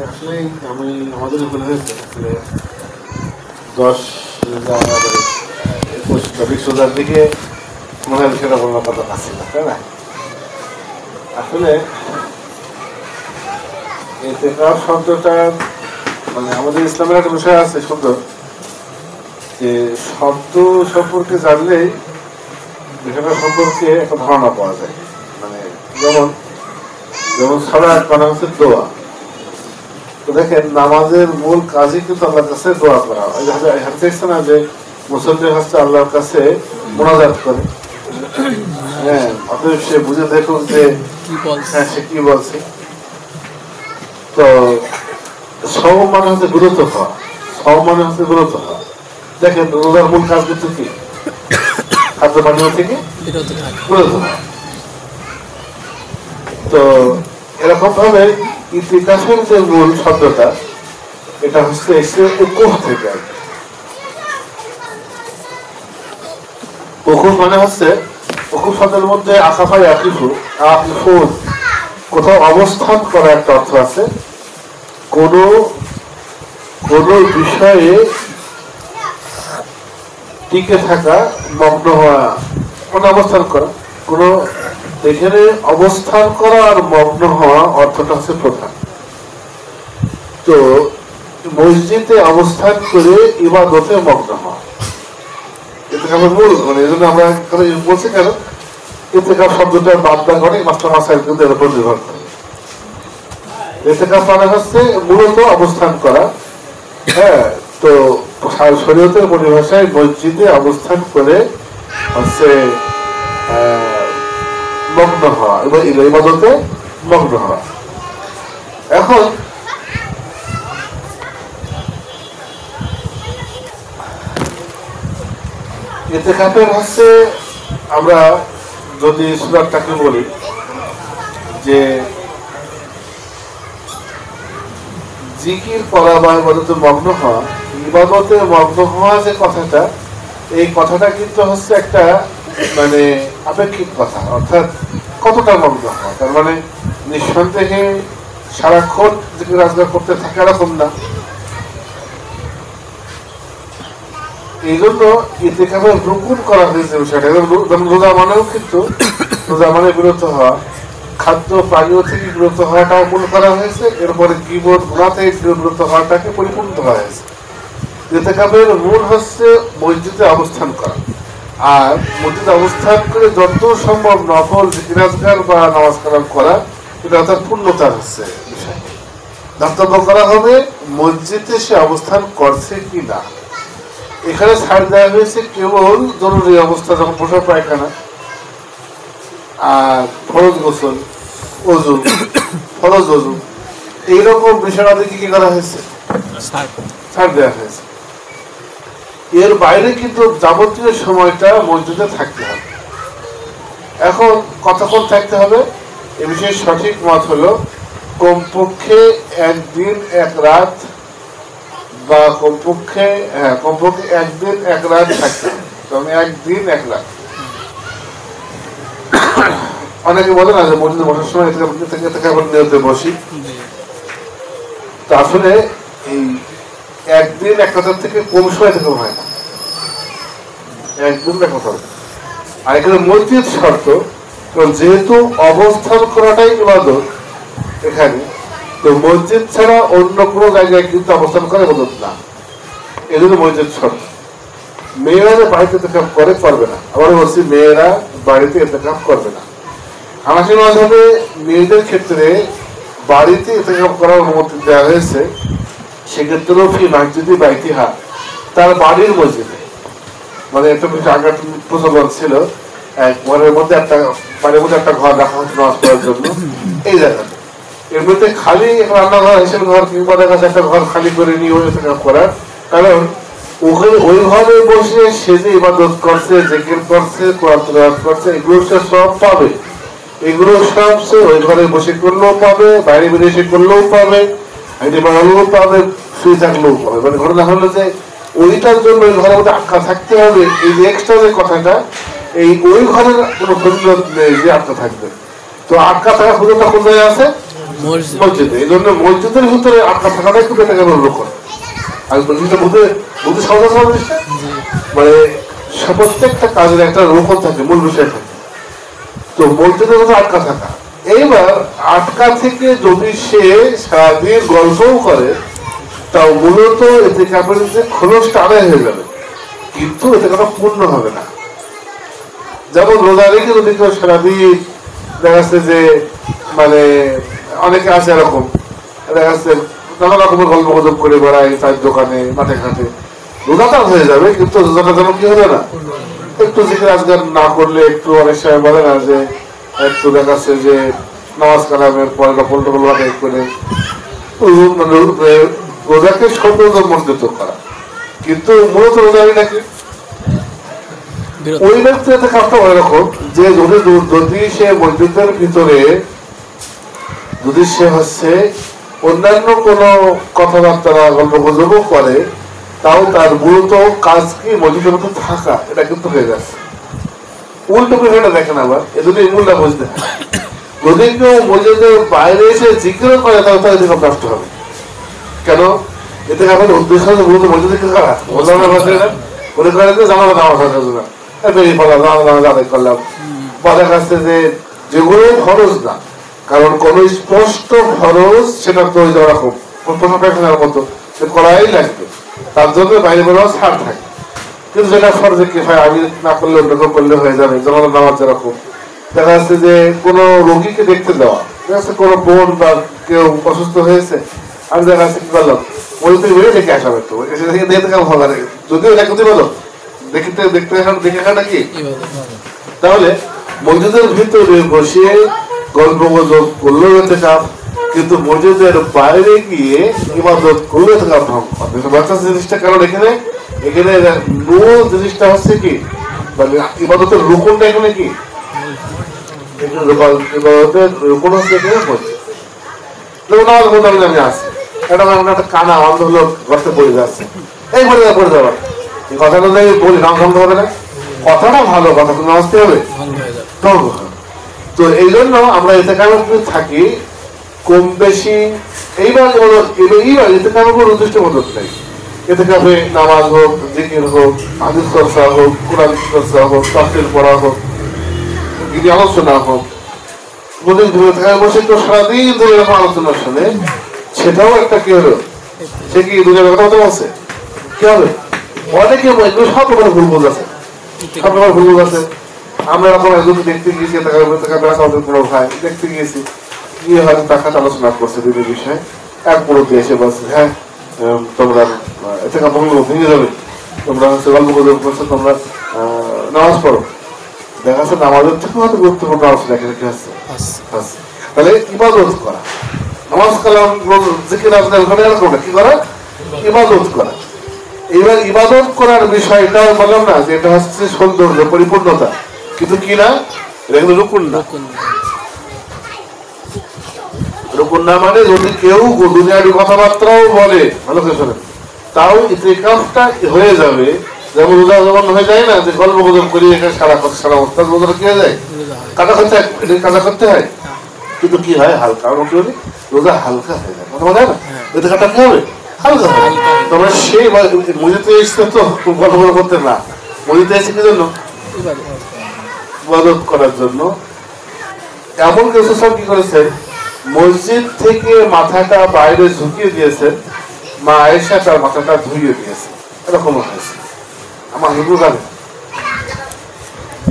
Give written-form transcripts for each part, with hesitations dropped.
আসলে আমি আমাদের উপরে হয়েছে আসলে 10-21 দিকে মনে হয় সেটা বলার কথা আছে না, তাই না? আসলে ইতিকাফ শব্দটা মানে আমাদের ইসলামের একটা বিষয় আছে সুন্দর, যে শব্দ সম্পর্কে জানলেই বিষয়টা সম্পর্কে একটা ধারণা পাওয়া যায়। মানে যেমন যেমন সালাত মানে হচ্ছে দোয়া। তো দেখেন নামাজের মূল কাজই কিন্তু আল্লাহর কাছে দোয়া করা হয়। দেখছে না যে মুসল্লি হচ্ছে আল্লাহর কাছে মোনাজাত করে। হ্যাঁ, অতএব সে বুঝে দেখুন যে হ্যাঁ সে কি বলছে। তো সব মানে হচ্ছে গুরুত্ব হওয়া, সব মানে হচ্ছে গুরুত্ব হওয়া। দেখেন রোজার মূল কাজ কিন্তু কি? খাদ্য পানীয় থেকে বিরত হওয়া। তো এরকম ভাবে ইতিকাফের যে মূল শব্দটা এটা হচ্ছে উকুফ থেকে। উকুফ মানে হচ্ছে, উকুফ শব্দের মধ্যে আকাফাই আকিফুন কোথাও অবস্থান করা একটা অর্থ আছে। কোন বিষয়ে টিকে থাকা, মগ্ন হওয়া, কোন অবস্থান করা, কোন এখানে অবস্থান করা আর মগ্ন হওয়া অর্থটা হচ্ছে প্রধান। তো মসজিদে অবস্থান করে ইবাদতে মগ্ন হওয়া ইতিকাফের মূল। মানে এই জন্য আমরা বলছি কেন ইতিকাফ শব্দটার বাদদা করে মাস্টার মাসাইল কিন্তু এর উপর নির্ভর করে। ইতিকাফ মানে হচ্ছে মূলত অবস্থান করা। হ্যাঁ, তো শরীয়তের পরিভাষায় মসজিদে অবস্থান করে হচ্ছে মগ্ন হওয়া এবং ইবাদতে মগ্ন হওয়া। এখন ইতিকাফের হচ্ছে আমরা যদি সুরাতটাকে বলি যে জিকির করা বা ইবাদতে মগ্ন হওয়া, ইবাদতে মগ্ন হওয়া যে কথাটা, এই কথাটা কিন্তু হচ্ছে একটা মানে আপেক্ষিক কথা। অর্থাৎ কতটা মগ্ন হওয়া, তার মানে নিঃসন্দেহে সারাক্ষণ জিকির আজগার করতে থাকে এরকম না। এই জন্য ইতিকাফের রুকুন করা হয়েছে বিষয়টা। রোজা মানেও কিন্তু রোজা মানে বিরত হওয়া, খাদ্য পানীয় থেকে বিরত হওয়াটাও মূল করা হয়েছে। এরপরে গীবত গুনাহ থেকে বিরত হওয়াটাকে পরিপূর্ণ করা হয়েছে। ইতিকাফের মূল হচ্ছে মসজিদে অবস্থান করা, আর মসজিদে অবস্থান করে যত সম্ভব নফল জিকির আজকার বা নামাজ কালাম করা, এটা অর্থাৎ পূর্ণতার হচ্ছে বিষয়। দাতব্য করা হবে মসজিদে সে অবস্থান করছে কি না। এখানে ছাড় দেওয়া হয়েছে কেবল জরুরি অবস্থা, যখন প্রসাব পায়খানা আর ফরজ গোসল, ওযু, ফরজ ওযু, এইরকম বিষয়টা কি করা হয়েছে, ছাড় দেওয়া হয়েছে। এর বাইরে কিন্তু যাবতীয় সময়টা মসজিদে থাকতে হবে। এখন কতক্ষণ থাকতে হবে এ বিষয়ে সঠিক মত হলো কমপক্ষে একদিন এক রাত, বা কমপক্ষে একদিন এক রাত থাকতে হবে। তবে একদিন এক রাত। অনেকে বলে না যে মসজিদে বসার সময় থেকে আবার নিয়তে বসি। তো আসলে এই একদিন এক রাতের থেকে কম সময় থেকে হয় না, একদিন এক কথা। আর এখানে মসজিদ শর্ত, যেহেতু অবস্থান করাটাই ইবাদত এখানে, তো মসজিদ ছাড়া অন্য কোনো জায়গায় কিন্তু অবস্থান করা ইবাদত না। এই জন্য মসজিদ শর্ত। মেয়েরা যে বাড়িতে ইতিকাফ করে পারবে না। আবার বলছি মেয়েরা বাড়িতে ইতিকাফ করবে না। হানাফি মাযহাবে মেয়েদের ক্ষেত্রে বাড়িতে ইতিকাফ করার অনুমতি দেওয়া হয়েছে, সেক্ষেত্রেও ফি মসজিদে বাইতিহা, তার বাড়ির মসজিদে। মানে একটা আগে প্রচলন ছিল, ঘরের মধ্যে একটা বাড়ির মধ্যে একটা ঘর রাখা হচ্ছে নামাজ পড়ার জন্য। এই জায়গাটা এর মধ্যে খালি রান্নাঘর, হিসেবে ঘর কিংবা দেখা যাচ্ছে একটা ঘর খালি করে নিয়ে ইতিকাফ করার কারণ ওখানে ওই ঘরে বসে সে যে ইবাদত করছে, জিকির করছে, কোরআন তিলাওয়াত করছে, এগুলো সে সব পাবে। এগুলো সব সে ওই ঘরে বসে করলেও পাবে, বাইরে বেরিয়ে এসে করলেও পাবে, হাইটে বাড়ালেও পাবে, শুয়ে থাকলেও পাবে। মানে ঘটনা হলো যে ওইটার জন্য ওই ঘরের মধ্যে আটকা থাকতে হবে। এই যে এক্সট্রা যে কথাটা, এই ওই ঘরের কোনো ফজিলত নেই যে আটকা থাকবে। তো আটকা থাকা হুজুরটা কোন জায়গায় আছে? মসজিদে। এই জন্য মসজিদের ভিতরে আটকা থাকাটা একটু বেটাকে অনুভব করে। আর জিনিসটা বুঝতে বুঝতে সহজ আছে জিনিসটা, মানে প্রত্যেকটা কাজের একটা রোকন থাকে, মূল বিষয় থাকে। তো মসজিদের ভিতরে আটকা থাকা, এইবার আটকা থেকে যদি সে সারাদিন গল্পও করে তাও মূলত এতে কাপড়ের যে খরচটা আদায় হয়ে যাবে, কিন্তু এতে কোনো পূর্ণ হবে না। যেমন রোজা রেখে যদি কেউ সারাদিন দেখা যাচ্ছে যে মানে অনেকে আছে এরকম, দেখা যাচ্ছে নানা রকমের গল্প গুজব করে বেড়ায় চায়ের দোকানে মাঠে ঘাটে, রোজাটা হয়ে যাবে কিন্তু রোজাটা যেন কি হবে না, একটু জিকির আজকাল না করলে একটু অনেক সময় বলে না যে একটু দেখা যাচ্ছে যে নামাজ কালামের পরে পল্টল আদায় করে রোজাকে সৌন্দর্যমণ্ডিত করা, কিন্তু মূলত রোজারই নাকি ওই ব্যক্তি এতে কাজটা ওইরকম যে যদি সে মসজিদের ভিতরে যদি সে হচ্ছে অন্যান্য কোন কথাবার্তা গল্প গুজবও করে, তাও তার মূলত কাজ কি মসজিদের মধ্যে থাকা, এটা কিন্তু হয়ে যাচ্ছে। উল্টো বিষয়টা দেখেন আবার, এজন্য এই মূলটা বুঝতে হয়। যদি কেউ মসজিদের বাইরে এসে জিজ্ঞেস করে তাহলে তার এদিকে নষ্ট হবে। কেন? এতে আমাদের উদ্দেশ্য মূলত মসজিদে কি করা, মনে করেন যে জানাবো নামাজ না বেরিয়ে পড়লাম, নামাজ আদায় করলাম, বাজার কাছে যে যেগুলো খরচ না, কারণ কোন স্পষ্ট খরচ সেটা তো ওই রকম মতো করাই লাগবে, তার জন্য বাইরে বেরোয়া ছাড় থাকে। কিন্তু যেটা ফরজে কি হয়, আমি না করলে অন্য করলে হয়ে যাবে, যেমন নামাজ যেরকম দেখা যাচ্ছে যে কোনো রোগীকে দেখতে দেওয়া, ঠিক আছে, কোনো বোন বা কেউ অসুস্থ হয়েছে, আমি দেখা যাচ্ছে কি করলাম ওই তুই বেরিয়ে দেখে আসলাম, একটু এসে দেখে দেখে ভালো লাগে, যদিও এটা করতে বলো দেখতে দেখতে দেখে আসাটা কি। তাহলে মসজিদের ভিতরে বসে গল্প গুজব করলেও যেতে কাপ, কিন্তু মসজিদের বাইরে গিয়ে ইবাদত করলে থাকা ভ্রম জিনিসটা। কারণ এখানে এখানে মূল জিনিসটা হচ্ছে কি, মানে ইবাদতের রুকুনটা এখানে কি, ইবাদতের রুকুন হচ্ছে এখানে মসজিদ। আমি আসি একটা কানা অন্ধ লোক ঘরতে পড়ে যাচ্ছে, এই পড়ে যাওয়া এই কথাটা যদি বলি নাম বন্ধ হবে না, কথাটা ভালো কথা তুমি আসতে হবে। তো এই জন্য আমরা এতে কারণ থাকি কম বেশি, এইবার এতে কারণ কোনো নির্দিষ্ট মদত নেই। এতে কাপে নামাজ হোক, জিকির হোক, হাদিস চর্চা হোক, কোরআন চর্চা হোক, তাফসীর পড়া হোক, গীতি আলোচনা হোক, বসে তো সারাদিন ধরে এরকম আলোচনা শুনে, সেটাও একটা কি হলো, সে কি দুনিয়ার কথা বলতে বলছে কি হবে। অনেকে সব রকমের ভুল বোঝ আছে, সব রকমের ভুল বোঝ আছে। আমরা এরকম একজন দেখতে গিয়েছি, ভাই দেখতে গিয়েছি, গিয়ে হয়তো তার সাথে আলোচনা করছে বিভিন্ন বিষয়ে, এক মুরব্বী এসে বলছে হ্যাঁ তোমরা এতে ভেঙে যাবে, তোমরা হচ্ছে গল্প গুজব করছো, তোমরা নামাজ পড়ো। দেখা যাচ্ছে নামাজের থেকে হয়তো গুরুত্বপূর্ণ আলোচনা এখানে কি হচ্ছে। তাহলে ইবাদত করা, নামাজ কালাম জিকির আজকাল ওখানে এরকম কি করা, ইবাদত করা। এবার ইবাদত করার বিষয়টাও বললাম না যে এটা হচ্ছে সৌন্দর্য পরিপূর্ণতা, কিন্তু কি না, এটা কিন্তু রুকুন না। রুকুন না মানে যদি কেউ দুনিয়ার কথাবার্তাও বলে, ভালো করে শোনেন, তাও ইতিকাফটা হয়ে যাবে। যেমন রোজা যেমন হয়ে যায় না যে গল্প গুজব করি এখানে সারা অবস্থা রোজাটা কি হয়ে যায়, কাজা করতে হয়, কাজা করতে হয়, কিন্তু কি হয় হালকা রোজা হালকা হয়ে যায়, কথা বলে না, এতে কাটা কি হবে, হালকা হবে। তোমরা সেই মসজিদে এসছে তো গল্প করতে না, মসজিদে এসে কি জন্য, ইবাদত করার জন্য। এমন কিছু সব কি করেছে, মসজিদ থেকে মাথাটা বাইরে ঝুঁকিয়ে দিয়েছেন, মা আয়েশা তার মাথাটা ধুইয়ে দিয়েছে, এরকম হয়েছে। আমার হুজুর জানে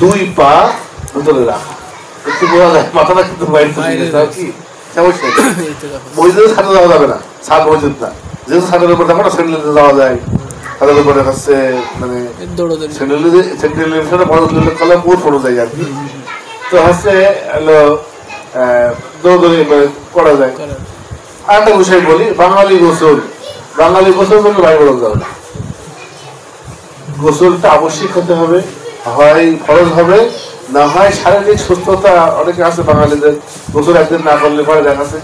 দুই পা ভিতরে রাখা, একটু বোঝা যায় মাথাটা কিন্তু বাইরে কি সমস্যা। মসজিদের ছাদে যাওয়া যাবে না, ছাদ মসজিদ না, যেহেতু ছাদের উপর দেখো না স্যান্ডেল যাওয়া যায়, ছাদের উপরে হচ্ছে মানে স্যান্ডেল কলা বহুত পড়ে যায় আর কি। তো হচ্ছে দৌড়দৌড়ি করা যায়। আর একটা বিষয় বলি, বাঙালি গোসল বলে বাইরে বেরোনো যাবে না। গোসলটা আবশ্যিক হতে হবে, হয় ফরজ হবে, না হয় শারীরিক সুস্থতা। অনেকে আছে বাঙালিদের গোসল একদিন না করলে পরে দেখা যাচ্ছে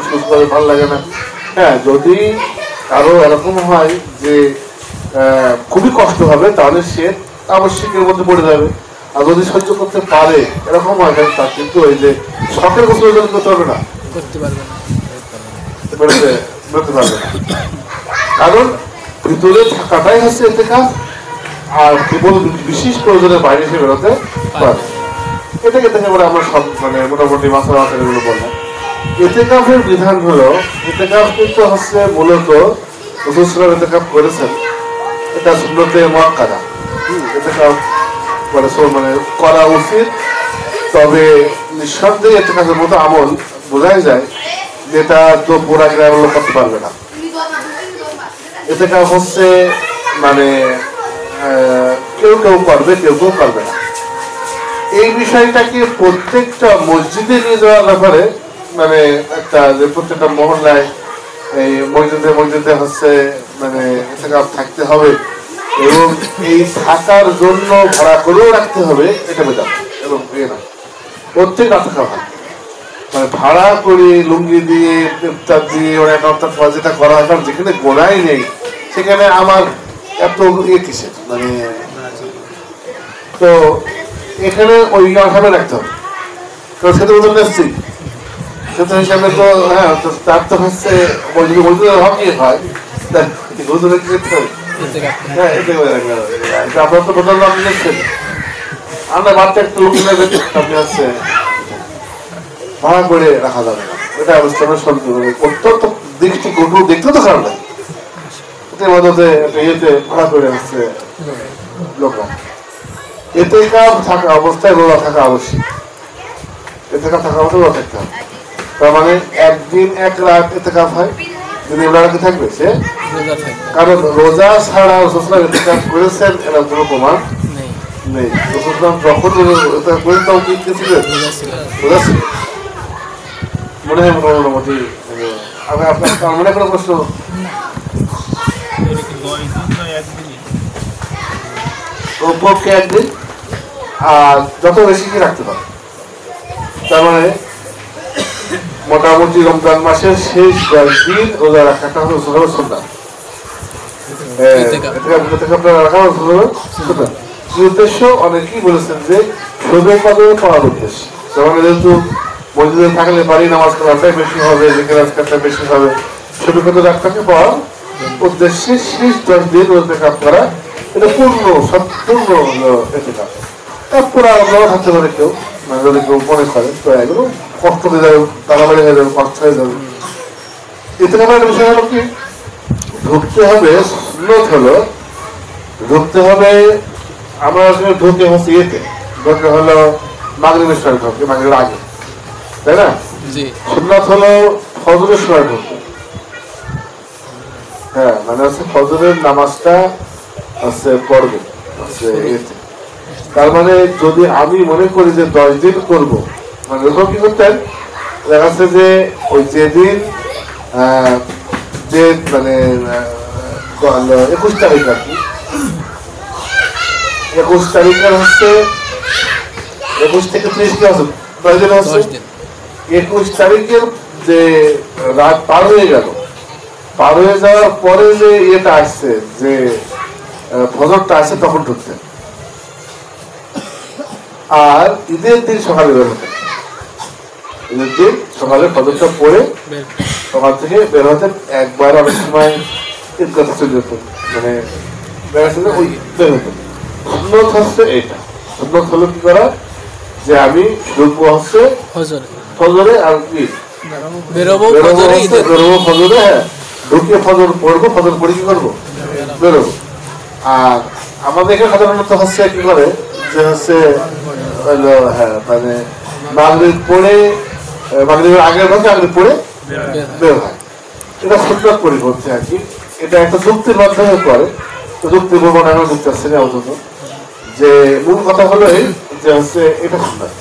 সুস্থ ভালো লাগে না। হ্যাঁ, যদি কারো এরকম হয় যে খুবই কষ্ট হবে তাহলে সে আবশ্যিকের মধ্যে পড়ে যাবে। আর যদি সহ্য করতে পারে এরকম হয় তার কিন্তু ওই যে শখের গোসল করতে পারবে না, বেরোতে পারবে না। কারণ ভিতরে থাকাটাই হচ্ছে ইতিকাফ, আর কেবল বিশেষ প্রয়োজনের বাইরে এসে বেরোতে পারে। এটাকে থেকে বলে আমরা সব মানে মোটামুটি মাসালা এগুলো বললাম। ইতিকাফের বিধান হলো, ইতিকাফ কিন্তু হচ্ছে মূলত রাসূল সাল্লাল্লাহু আলাইহি ওয়াসাল্লাম ইতিকাফ করেছেন, এটা সুন্নতে মুআক্কাদা। ইতিকাফ মানে করা উচিত, তবে নিঃসন্দেহে ইতিকাফের মতো আমল বোঝাই যায় যেটা তো পুরা গ্রামের লোক করতে পারবে না। ইতিকাফ হচ্ছে মানে কেউ কেউ করবে, কেউ কেউ করবে না। এই বিষয়টাকে প্রত্যেকটা মসজিদে নিয়ে যাওয়ার ব্যাপারে মানে একটা যে প্রত্যেকটা মহল্লায় এই মসজিদে হচ্ছে মানে ইতিকাফ থাকতে হবে এবং এই থাকার জন্য ভাড়া করেও রাখতে হবে, এটা বেদাত এবং না প্রত্যেক রাত থাকা হয়। মানে ভাড়া করে লুঙ্গি দিয়ে ইফতার দিয়ে ওরা যেটা করা হয়, কারণ যেখানে গোড়াই নেই সেখানে আমার এত কিসের মানে, তো এখানে ওই হিসাবে রাখতে হবে। কারণ সেটা বদল আসছি সেটা হিসাবে তো হ্যাঁ তার তো হচ্ছে মজুদের হক কি হয়, মজুদের কি করতে হবে। হ্যাঁ এটাই আপনার তো বদল আপনি দেখছেন, আমরা বাচ্চা একটা লোক নেবেন, আপনি হচ্ছে ভাড়া করে রাখা যাবে না, এটা অবস্থা অত্যন্ত দৃষ্টি কঠোর, দেখতে তো খারাপ লাগে। এটার মধ্যে ইয়েতে ভাড়া করে আসছে লোকরা। ইতিকাফ থাকা অবস্থায় রোজা থাকা আবশ্যক, ইতিকাফ থাকা অবস্থায় রোজা থাকতে হবে। তার মানে একদিন এক রাত ইতিকাফ হয়, যদি ওরা রাখতে থাকবে সে, কারণ রোজা ছাড়া রাসূল ইতিকাফ করেছেন এর কোনো প্রমাণ নেই। রাসূল যখন করেন তাও কি ছিলেন, রোজা ছিল। মনে হয় মোটামুটি আপনার মনে কোনো প্রশ্ন? পক্ষে একদিন আর যত বেশি কি রাখতে পারে, তার মানে মোটামুটি রমজান মাসের শেষ 10 দিন রোজা রাখাটা হলো সুন্নাত। কি উদ্দেশ্য? অনেকেই বলেছেন যে শবে কদর পাওয়ার উদ্দেশ্য, যেহেতু মসজিদে থাকলে বাড়ি নামাজ পড়াটাই বেশি হবে, জিকির বেশি হবে, শবে কদর রাতটাকে পাওয়ার উদ্দেশ্যে শেষ 10 দিন ইতিকাফ করা, এটা সম্পূর্ণ ইতিকাফ। তারপরে আমরাও থাকতে পারে কেউ, যদি কেউ মনে করে তো এগুলো কষ্ট হয়ে যাবে, তাড়াতাড়ি হয়ে যাবে, কষ্ট হয়ে যাবে। ইতিকাফের একটা বিষয় হলো কি, ঢুকতে হবে সুন্নত হলো ঢুকতে হবে, আমরা ঢুকে হচ্ছে ইয়েতে ঢুকে হলো মাগরিবের সময় ঢুকে, মাগরিবের আগে, তাই না? সুন্নত হলো ফজরের সময় ঢুকবে। হ্যাঁ মানে হচ্ছে ফজরের নামাজটা হচ্ছে পড়বে হচ্ছে ইয়েতে। তার মানে যদি আমি মনে করি যে 10 দিন করবো, মানে ওরকম কি করতেন, দেখা যাচ্ছে যে ওই যেদিন যে মানে 21 তারিখ আর কি, 21 তারিখের হচ্ছে 21 থেকে 30 কি আছে 10 দিন হচ্ছে। 21 তারিখের যে রাত পার হয়ে গেল, পার হয়ে যাওয়ার পরে যে ইয়েটা আসছে, যে ফজরটা আসছে, তখন ঢুকতেন। আর ঈদের দিন সকালে বের হতেন, ঈদের দিন সকালে ফজরটা পড়ে সকাল থেকে বের হতেন। একবার অনেক সময় ঈদগাহ চলে যেতেন, মানে ওই বের হতেন। সুন্নত হচ্ছে এইটা, সুন্নত হলো কি করা, যে আমি ঢুকবো হচ্ছে ফজরে, আর কি বেরোবো ফজরে, হ্যাঁ ঢুকে ফজর পড়বো, ফজর পড়ে কি করবো, বেরোবো। আর আমাদের এখানে সাধারণত হচ্ছে কি করে, যে হচ্ছে হ্যাঁ মানে মাগরিব পড়ে, মাগরিবের আগের ভাগে মাগরিব পড়ে বের হয়। এটা সুন্নাত পরিপন্থী আর কি, এটা একটা যুক্তির মাধ্যমে করে। তো যুক্তি বলবো না, আমার যুক্তি আসছে না অন্তত, যে মূল কথা হলো এই যে হচ্ছে এটা সুন্নাত।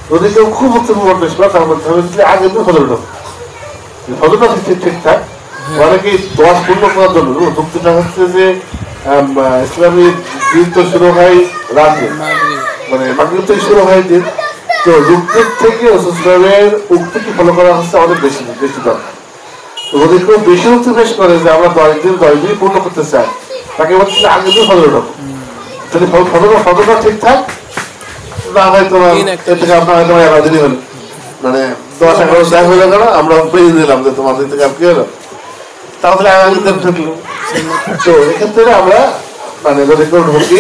যদি কেউ খুব উত্তম পেশ করে, তার মধ্যে হবে আগে তো ফজরটা ফজরটা ঠিকঠাক, অনেকে 10 পূর্ণ করার জন্য যুক্তিটা হচ্ছে যে ইসলামী দিন তো শুরু হয় রাতে, মানে মাগরিব থেকে শুরু হয় দিন, তো যুক্তির থেকে ইসলামের উক্তিকে ফলো করা হচ্ছে আমাদের বেশি দরকার। তো যদি কেউ বেশি উক্তি পেশ করে যে আমরা 10 দিন পূর্ণ করতে চাই, তাকে বলছে আগে দিন ফজর ঢোক, যদি ফজরটা ঠিকঠাক না হয় তোমার এর থেকে আপনার হয়তো 11 দিনই হলো, মানে 10-11 দেখা হলো কেন আমরা পেয়ে দিলাম যে তোমার থেকে কি হলো, তাহলে আগে ঢুকলো। তো এক্ষেত্রে আমরা মানে যদি কেউ ঢুকি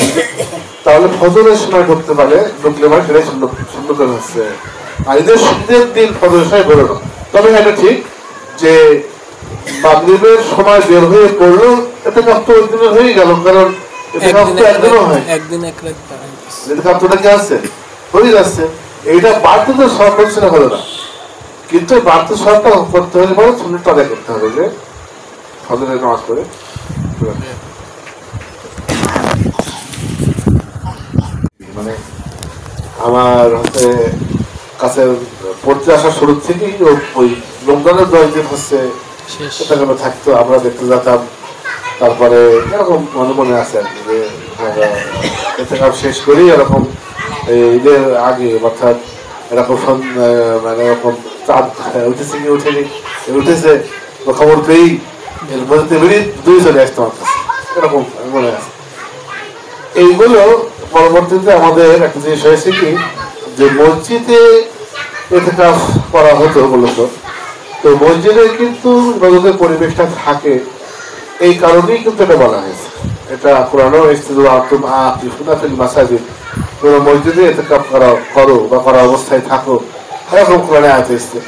তাহলে ফজরের সময় ঢুকতে পারে, ঢুকলে মানে সেটাই সুন্দর হচ্ছে। আর ঈদের শীতের দিন ফজরের সময় বেরোনো, তবে এটা ঠিক যে মাগরিবের সময় বের হয়ে পড়লো এতে কাপ তো ওই দিনের হয়ে গেল, কারণ এতে কাপ তো একদিনও হয়, এতে কাপ তোটা কি আসছে হয়ে যাচ্ছে। এইটা বাড়তে তো সব করছে না হলো না, কিন্তু বাড়তে সবটা করতে হলে পরে সুন্নতটা আদায় করতে হবে যে ফজরের নামাজ পড়ে। মানে আমার হচ্ছে কাছে পড়তে আসার শুরু থেকেই ওই রমজানের 10 দিন হচ্ছে থাকতো, আমরা দেখতে যেতাম। তারপরে এরকম মনে মনে আছে আর কি যে এতে কাপ শেষ করি এরকম ঈদের আগে, অর্থাৎ এরকম মানে এরকম চাঁদ উঠেছে কি উঠেনি, উঠেছে খবর পেয়েই এর মধ্যে বেরিয়ে দুই চলে আসতো আমার কাছে, এরকম মনে আছে। এইগুলো পরবর্তীতে আমাদের একটা জিনিস হয়েছে কি যে মসজিদে এতে কাজ করা হতো মূলত, তো মসজিদে কিন্তু ইবাদতের পরিবেশটা থাকে, এই কারণেই কিন্তু এটা বলা হয়েছে। এটা কোরআনও এসেছে মাসাজিদ, তোমরা মসজিদে এতে কাজ করো বা করা অবস্থায় থাকো, এরকম কোরআনে আয়াত এসেছে।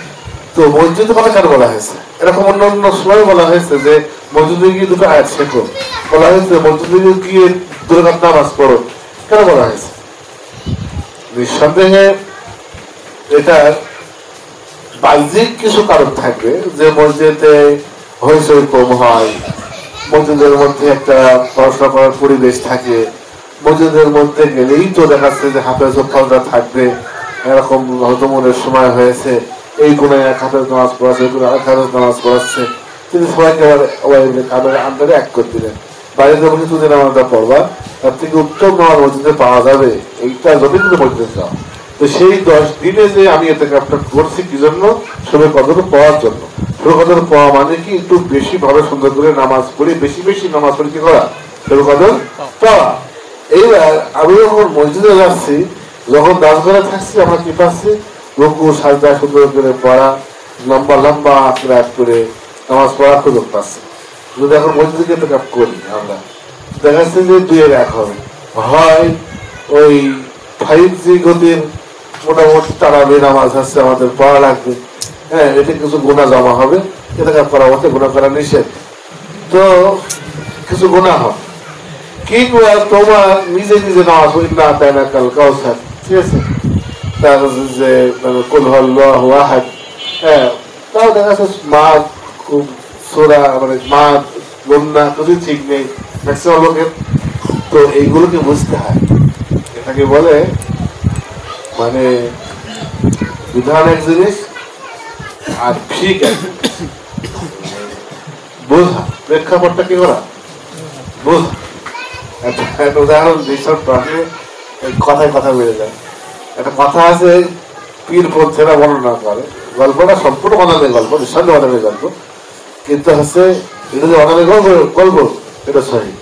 তো মসজিদে কথা কেন বলা হয়েছে, এরকম অন্য অন্য সময় বলা হয়েছে যে মসজিদে গিয়ে দুটো আয়াত শেখো, বলা হয়েছে মসজিদে গিয়ে 2 রাকাত নামাজ পড়ো, কেন বলা হয়েছে? নিঃসন্দেহে এটার বাহ্যিক কিছু কারণ থাকবে, যে মসজিদে হইচই কম হয়, মসজিদের মধ্যে একটা পড়াশোনা করার পরিবেশ থাকে, মসজিদের মধ্যে গেলেই তো দেখাচ্ছে যে হাফেজ হফাজরা থাকবে, এরকম হজমনের সময় হয়েছে, এই কোণে 1 হাফেজ নামাজ পড়াচ্ছে, এই কোণে 1 হাফেজ নামাজ পড়াচ্ছে, কিন্তু সবাইকে আবার আন্ডারে এক করে দিলেন, বাইরে যখন কিছু দিন আমরা পড়বা তার থেকে উত্তম নামাজ মসজিদে পাওয়া যাবে, এইটা যদি কিন্তু মসজিদে যাও। তো সেই 10 দিনে যে আমি এতে কাপটা করছি কি জন্য, শবে কদর পাওয়ার জন্য। শবে কদর পাওয়া মানে কি একটু বেশি ভাবে সুন্দর করে নামাজ পড়ি, বেশি বেশি নামাজ পড়ি কি করা, শবে কদর পাওয়া। এইবার আমি যখন মসজিদে যাচ্ছি, যখন 10 ঘরে থাকছি, আমরা কি পাচ্ছি, রুকু সাজদা সুন্দর করে পড়া, লম্বা লম্বা কিরাত করে নামাজ পড়ার সুযোগ পাচ্ছি। যদি এখন মসজিদে এতে কাপ করি আমরা, দেখা যাচ্ছে যে 2 এর 1 হবে, হয় ওই 5G গতির মোটামুটি তারাবি নামাজ হচ্ছে আমাদের পড়া লাগবে, হ্যাঁ, এতে কিছু গুণা জমা হবে, এটা করা হতে গুণা করা নিষেধ, তো কিছু গুণা হবে। কিংবা তোমার নিজে নিজে নামাজ পড়ি না তাই না কাল কাউসার, ঠিক আছে, তার যে কুল হুয়াল্লাহু আহাদ, হ্যাঁ, তাও দেখা যাচ্ছে মা খুব সোরা মানে মা গন্যা কিছু ঠিক নেই ম্যাক্সিমাম লোকের। তো এইগুলোকে বুঝতে হয়, এটাকে বলে মানে বিধান এক জিনিস আর ঠিক এক বোঝা, প্রেক্ষাপটটা কি করা বোঝা। একটা উদাহরণ যেসব প্রাণী কথায় কথা বেড়ে যায়, একটা কথা আছে পীর পন্থীরা বর্ণনা করে, গল্পটা সম্পূর্ণ অনামী গল্প, নিঃসন্দেহ অনামী গল্প, কিন্তু হচ্ছে এটা যে অনামী গল্প এটা সহি,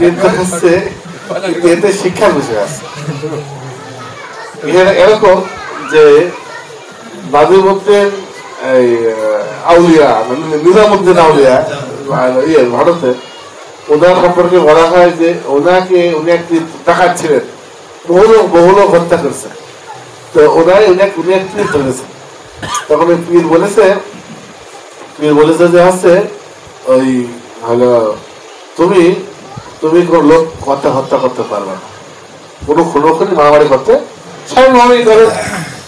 কিন্তু হচ্ছে এতে শিক্ষার বিষয় আছে। এরকম যে নাজিমুদ্দিন আউলিয়া নিজামুদ্দিন আউলিয়া ভারতে, ওনার সম্পর্কে বলা হয় যে উনি একটি ডাকাত ছিলেন, বহু লোক হত্যা করছে, তো উনি একটি পীর ধরেছেন। তখন ওই পীর বলেছে যে হচ্ছে ওই হলো তুমি কোন লোক হত্যা করতে পারবে না, কোনো খুনোখুনি মারামারি করতে স্বাভাবিক ধরে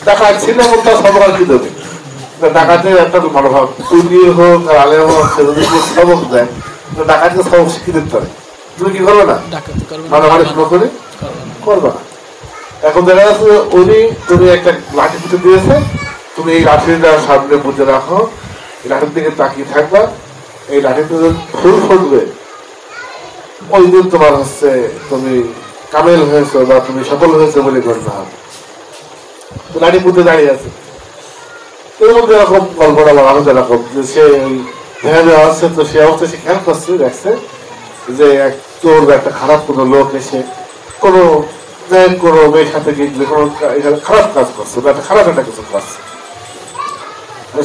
ডাকাত ছিল, এবং তার সবকাল কি দেবে ডাকাতের একটা মনোভাব, তুই হোক আর আলেম হোক, সে যদি সবক দেয় ডাকাতকে সবক শিখিয়ে দিতে পারে, তুমি কি করবে না, মারামারি খুনোখুনি করবে না। এখন দেখা যাচ্ছে তুমি একটা লাঠি পুঁতে দিয়েছে, তুমি এই লাঠিটা সামনে পুঁতে রাখো, এই লাঠির দিকে তাকিয়ে থাকবা, এই লাঠিতে ফুল ফুটবে ওই দিন তোমার হচ্ছে তুমি কামেল হয়েছো বা তুমি সফল হয়েছে বলে গণ্য হবে। লাঠি পুঁতে দাঁড়িয়ে আছে, এর মধ্যে এরকম গল্পটা বলা হচ্ছে এরকম যে সে ওই ভেবে দেওয়া হচ্ছে, তো সে অবস্থা সে খেয়াল করছে, দেখছে যে একটা খারাপ কোনো লোক এসে কোনো কোনো মেয়ের সাথে গিয়ে কোনো খারাপ কাজ করছে বা খারাপ একটা কিছু করছে।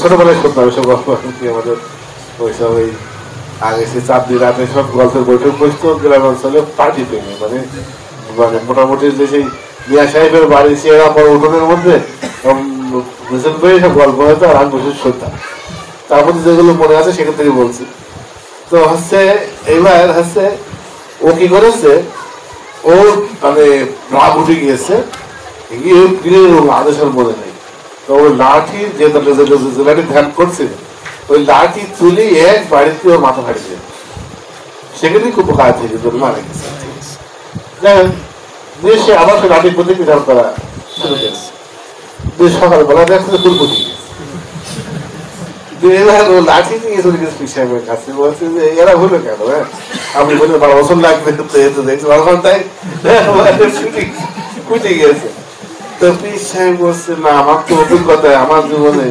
ছোটবেলায় শুনতাম এসব গল্প কি আমাদের ওইসব ওই আগে সে চাঁদনি রাতে সব গল্পের বৈঠক বসতো গ্রাম অঞ্চলে পার্টি পেয়ে মানে মানে মোটামুটি যে সেই মিয়া সাহেবের বাড়ি চেয়ারা পর উঠোনের মধ্যে সব গল্প হয়তো আর আমি বসে শুনতাম। তারপর যেগুলো মনে আছে সেখান থেকে বলছি। তো হচ্ছে এইবার হচ্ছে ও কি করেছে, ও মানে রাগ উঠে গিয়েছে, গিয়ে আদেশের মনে নেই। তো ওই লাঠি যে লাঠি ধ্যান করছে ওই লাঠি তুলে এক বাড়িতে ওর মাথা ফাটি দিয়ে সেখানেই খুব কাজ থেকে মারা গেছে। যাই হোক দিয়ে সে আবার সে লাঠির প্রতি বিচার করা শুরু করেছে। দিয়ে সকালবেলা দেখছে দুর্গতি লাঠি নিয়ে চলে গেছে পীর সাহেবের কাছে, বলছে যে এরা হলো কেন, হ্যাঁ আপনি বললেন 12 বছর লাগবে দেখছি 12 ঘন্টায় কুটে গেছে। তো পীর সাহেব বলছে না আমার তো অভিজ্ঞতায় আমার জীবনে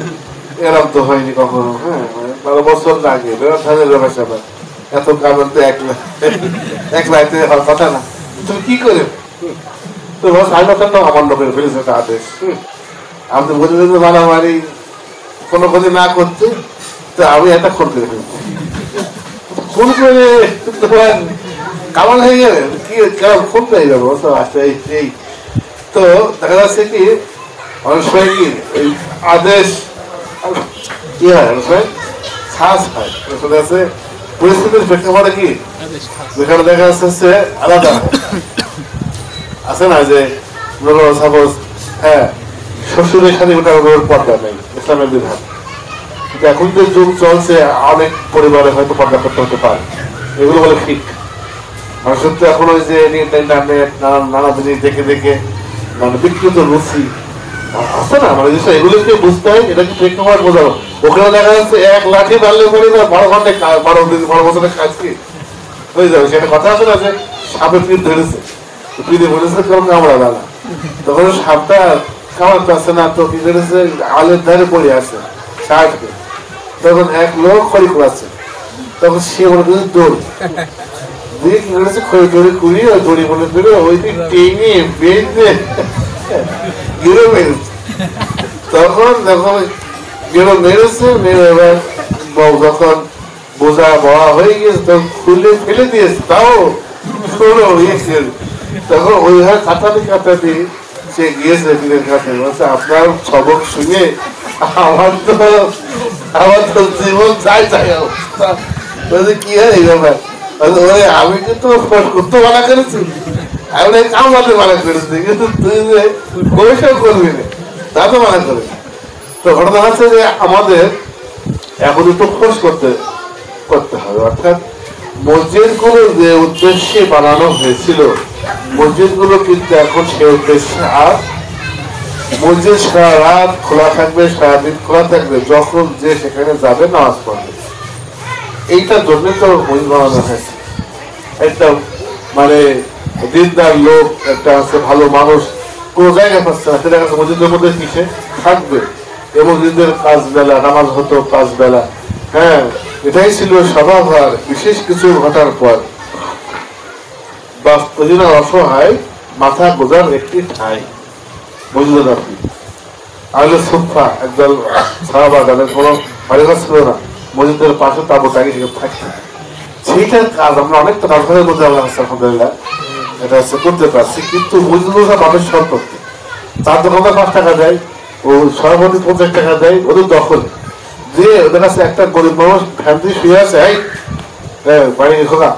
এরম তো হয়নি কখনো, হ্যাঁ 12 বছর লাগে ধানের ব্যবসা এত কারণ তো এক রাইতে হওয়ার কথা না, তুমি কি করে তো বস আইনটা অমান্য করে ফেলেছে একটা আদেশ। আপনি বললেন যে মারামারি কোনো ক্ষতি না করতে, তো আমি একটা খুন করে ফেলছি, খুন করে তোমার কামাল হয়ে গেলে কি খুন পেয়ে যাবো আসতে এই। তো দেখা যাচ্ছে কি অনেক সময় কি ওই আদেশ কি হয় অনেক সময় ছাঁচ হয়, আছে পরিস্থিতির প্রেক্ষাপটে কি যেখানে দেখা যাচ্ছে আলাদা আছে না যে সাপোজ হ্যাঁ শ্বশুরের সাথে ওটার পর্দা নেই ইসলামের বিধান, কিন্তু এখন যে যুগ চলছে অনেক পরিবারে হয়তো পর্দা করতে হতে পারে, এগুলো বলে ঠিক। মানুষের তো এখন ওই যে ইন্টারনেট নানা জিনিস দেখে দেখে মানে বিকৃত রুচি আছে না, মানে এগুলোকে বুঝতে হয়, এটা কি প্রেক্ষাপট বোঝাবো। ওখানে দেখা যাচ্ছে এক লাঠি মারলে পরে 12 ঘন্টায় 12 বছরের কাজ কি হয়ে যাবে, সেটা কথা আছে না যে সাপে পিঠ ধরেছে, পিঠে বলেছে কেমন কামড়া দাঁড়া, তখন সাপটা কামড়াতে আসছে না, তো কি করেছে আলের ধারে পড়ে আছে শার্টকে, তখন এক লোক খড়ি করাচ্ছে, তখন সে মনে করছে দড়ি দিয়ে কি করেছে খড়ি টড়ি কুড়িয়ে দড়ি মনে করে ওই দিক টেনে বেঁধে গেরো মেরেছে। তখন যখন গেরো মেরেছে মেরে এবার যখন বোঝা বড়া হয়ে গেছে তখন খুলে ফেলে দিয়েছে, তাও তখন ওইভাবে কাটাতে কাটাতে সে গিয়েছে পীরের কাছে, বলছে আপনার সবক শুনে আমার তো জীবন চাই চাই অবস্থা, বলছে কি হয় এই ব্যাপার, আমি কিন্তু করতে মানা করেছি, আমি কামাতে মানা করেছি, কিন্তু তুই যে পয়সা করবি না তা তো মানা করে। তো ঘটনা হচ্ছে যে আমাদের এখন একটু খোঁজ করতে হবে, অর্থাৎ মসজিদ গুলো যে উদ্দেশ্যে বানানো হয়েছিল মসজিদ গুলো কিন্তু এখন সে উদ্দেশ্যে আর মসজিদ সারা রাত খোলা থাকবে, সারাদিন খোলা থাকবে, যখন যে সেখানে যাবে নামাজ পড়বে, এইটার জন্য তো মসজিদ বানানো হয়েছে। একটা মানে দিনদার লোক একটা আছে ভালো মানুষ কোনো জায়গা পাচ্ছে না, সেটা কাছে মসজিদের মধ্যে কিসে থাকবে, এবং মসজিদের 5 বেলা নামাজ হতো 5 বেলা, হ্যাঁ এটাই ছিল স্বভাব। আর বিশেষ কিছু ঘটার পর বাস্তবিনা অসহায় মাথা গোজার একটি ঠাঁই মসজিদ আহলে সুফা একদল সাহাবা যাদের কোনো বাড়িঘর ছিল না, মসজিদের পাশে তাবু টাঙিয়ে সেখানে থাকতেন, সেইটার কাজ আমরা অনেকটা রাজধানীর মধ্যে আলহামদুলিল্লাহ এটা হচ্ছে করতে পারছি। কিন্তু মসজিদ মানুষ সম্পত্তি, তার দোকানদার 5 টাকা দেয়, ও সভাপতি 50 টাকা দেয়, ওদের দখল দিয়ে ওদের কাছে একটা গরিব মানুষ ফ্যান দিয়ে শুয়ে আছে, বাড়ি খোকা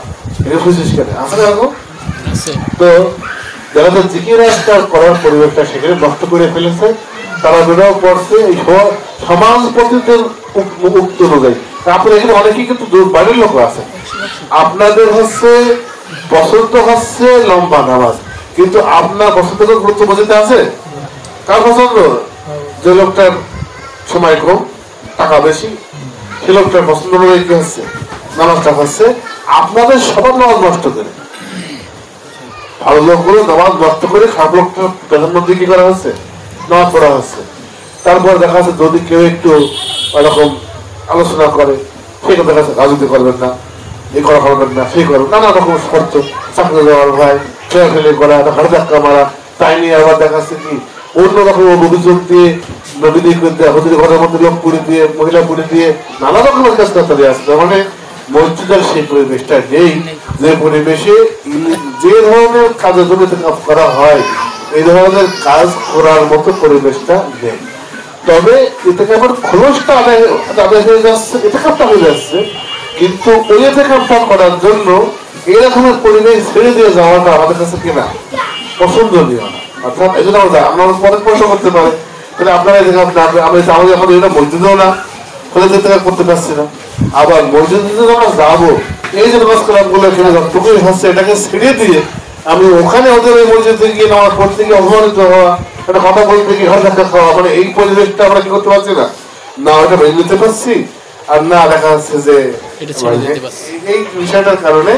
এটা খুঁজছিস কেন আসলে এরকম। তো যারা তো জিকির আজকাল করার পরিবেশটা সেখানে নষ্ট করে ফেলেছে, তারা বেরোও পড়ছে এই সমাজ পদ্ধতির উক্ত অনুযায়ী। আপনার এখানে অনেকেই কিন্তু বাইরের লোক আছে, আপনাদের হচ্ছে পছন্দ হচ্ছে লম্বা নামাজ, কিন্তু আপনার পছন্দ করে গুরুত্ব বোঝাতে আছে কার পছন্দ, যে লোকটার সময় কম টাকা বেশি সে লোকটার পছন্দ অনুযায়ী কি হচ্ছে নামাজটা হচ্ছে। আপনাদের সবার নামাজ নষ্ট করে, ভালো লোকগুলো নামাজ নষ্ট করে খারাপ লোকটা প্রাধান্য দিয়ে কি করা হচ্ছে নামাজ পড়া হচ্ছে। তারপর দেখা যাচ্ছে যদি কেউ একটু ওরকম আলোচনা করে সেটা দেখা যাচ্ছে রাজনীতি করবেন না, এই করা করবেন না, সেই করবেন নানা রকম শর্ত, চাকরি দেওয়ার ভয়, ফেলে করা, ঘাড়ে ধাক্কা মারা, তাই নিয়ে আবার দেখাচ্ছে কি অন্যরকম অভিযোগ দিয়ে নবীদের ঘরের মধ্যে লোক পুড়ে দিয়ে, মহিলা পুড়ে দিয়ে নানা রকমের কাজ করতে আসছে। মানে মসজিদের সেই পরিবেশটা নেই, যে পরিবেশে যে ধরনের কাজের জন্য করা হয় এই ধরনের কাজ করার মতো পরিবেশটা নেই। তবে এটাকে আবার খোলসটা আদায় হয়ে যাচ্ছে, এটা কাপটা হয়ে যাচ্ছে, কিন্তু ওই কাপটা করার জন্য এরকমের পরিবেশ ছেড়ে দিয়ে যাওয়াটা আমাদের কাছে কিনা পছন্দনীয় না। অর্থাৎ এই জন্য আমরা অনেক প্রশ্ন করতে পারে তাহলে আপনারা আমাদের এখন এটা মসজিদেও না ফলে যেতে করতে পারছি না, আবার মসজিদে আমরা যাবো এই যে নামাজ কালামগুলো এখানে যতটুকুই হচ্ছে এটাকে ছেড়ে দিয়ে আমি ওখানে ওদের ওই মসজিদে গিয়ে নামাজ পড়তে গিয়ে অপমানিত হওয়া, একটা কথা বলতে গিয়ে ঘর ধাক্কা খাওয়া, মানে এই পরিবেশটা আমরা কি করতে পারছি না, না ওটা মেনে নিতে পারছি আর না দেখা যাচ্ছে যে এই বিষয়টার কারণে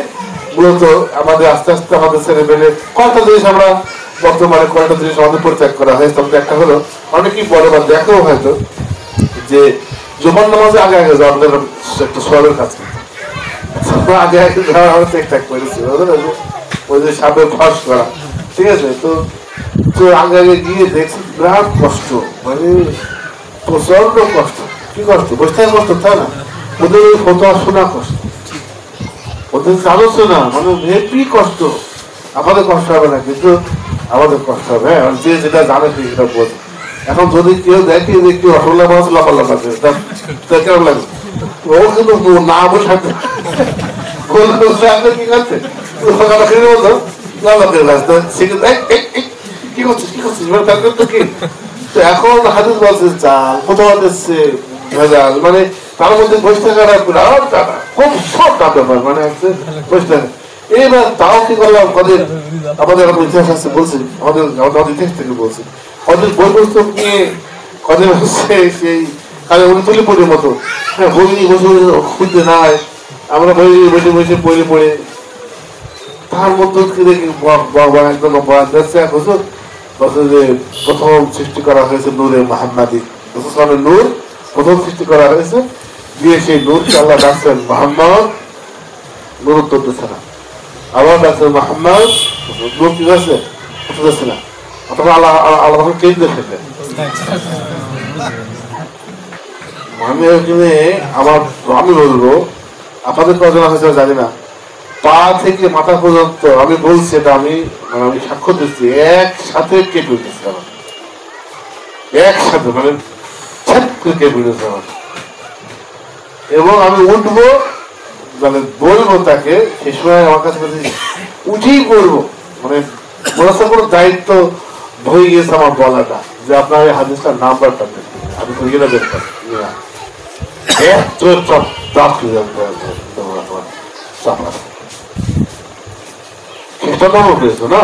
মূলত আমাদের আস্তে আস্তে আমাদের ছেলে পেলে কয়েকটা জিনিস আমরা বর্তমানে কয়েকটা জিনিস আমাদের পরিত্যাগ করা হয়। তবে একটা হলো অনেকেই বলে বা দেখো হয়তো যে জুমার নামাজে আগে আগে যাওয়া আমাদের একটা সবের কাজ আগে আগে যাওয়া আমরা ঠিকঠাক করেছি, ওই যে সাপের ফাঁস করা, ঠিক আছে। তো আগে আগে গিয়ে দেখছি বিরাট কষ্ট, মানে প্রচন্ড কষ্ট। কি কষ্ট? বসে থাকা কষ্ট, তাই না? ওদের ওই ফতোয়া শোনা কষ্ট, ওদের আলোচনা মানে হেভি কষ্ট। আমাদের কষ্ট হবে না, কিন্তু আমাদের কষ্ট হবে, যে যেটা জানে সেটা বোঝে। এখন যদি কেউ দেখে যে কেউ রসগোল্লা মাছ লাফালাফা কেমন লাগে, ও কিন্তু না বসে কি করছে কি করছিস কি করছিস কি। তো এখন হাদিস বলছে চাল কোথাও দিচ্ছে ভেজাল, মানে তার মধ্যে বসে থাকাটা বিরাট টাকা, খুব সব টাকা ব্যাপার, মানে হচ্ছে বসে থাকা। এইবার তাও কি করলাম, কদিন আমাদের ইতিহাস আছে বলছি, আমাদের ইতিহাস থেকে বলছি, কদিন বই পুস্তক নিয়ে কদিন হচ্ছে সেই কাজে উনি তুলে পড়ির মতো, হ্যাঁ বই নিয়ে বসে খুঁজতে নাই, আমরা বই বসে বসে পড়ে পড়ে তার মধ্যে দেখি একদম হুজুর বলছে যে প্রথম সৃষ্টি করা হয়েছে নূরে মোহাম্মদী, রসুলের নূর প্রথম সৃষ্টি করা হয়েছে, দিয়ে সেই নূরকে আল্লাহ ডাকছেন মোহাম্মদ, নূর উত্তর দিচ্ছে না, আবার ডাকছেন মোহাম্মদ, নূর কি হয়েছে উত্তর দিচ্ছে না, অথবা আল্লাহ আল্লাহ কেন্দ্রে ফেললেন। আমি বলবো আপনাদের কজন হয়েছে জানি না, পা থেকে মাথা পর্যন্ত আমি বলছি, এটা আমি সাক্ষ্য দিচ্ছি, একসাথে কেটে উঠেছে আমার, একসাথে মানে কেটে উঠেছে আমার। এবং আমি উঠবো মানে বলবো তাকে, সে সময় আমার কাছে উঠেই বলবো, মানে মনে হচ্ছে কোনো দায়িত্ব হয়ে গেছে আমার বলাটা, যে আপনার এই হাদিসটার নাম্বারটা আমি তো ইয়ে বের করি না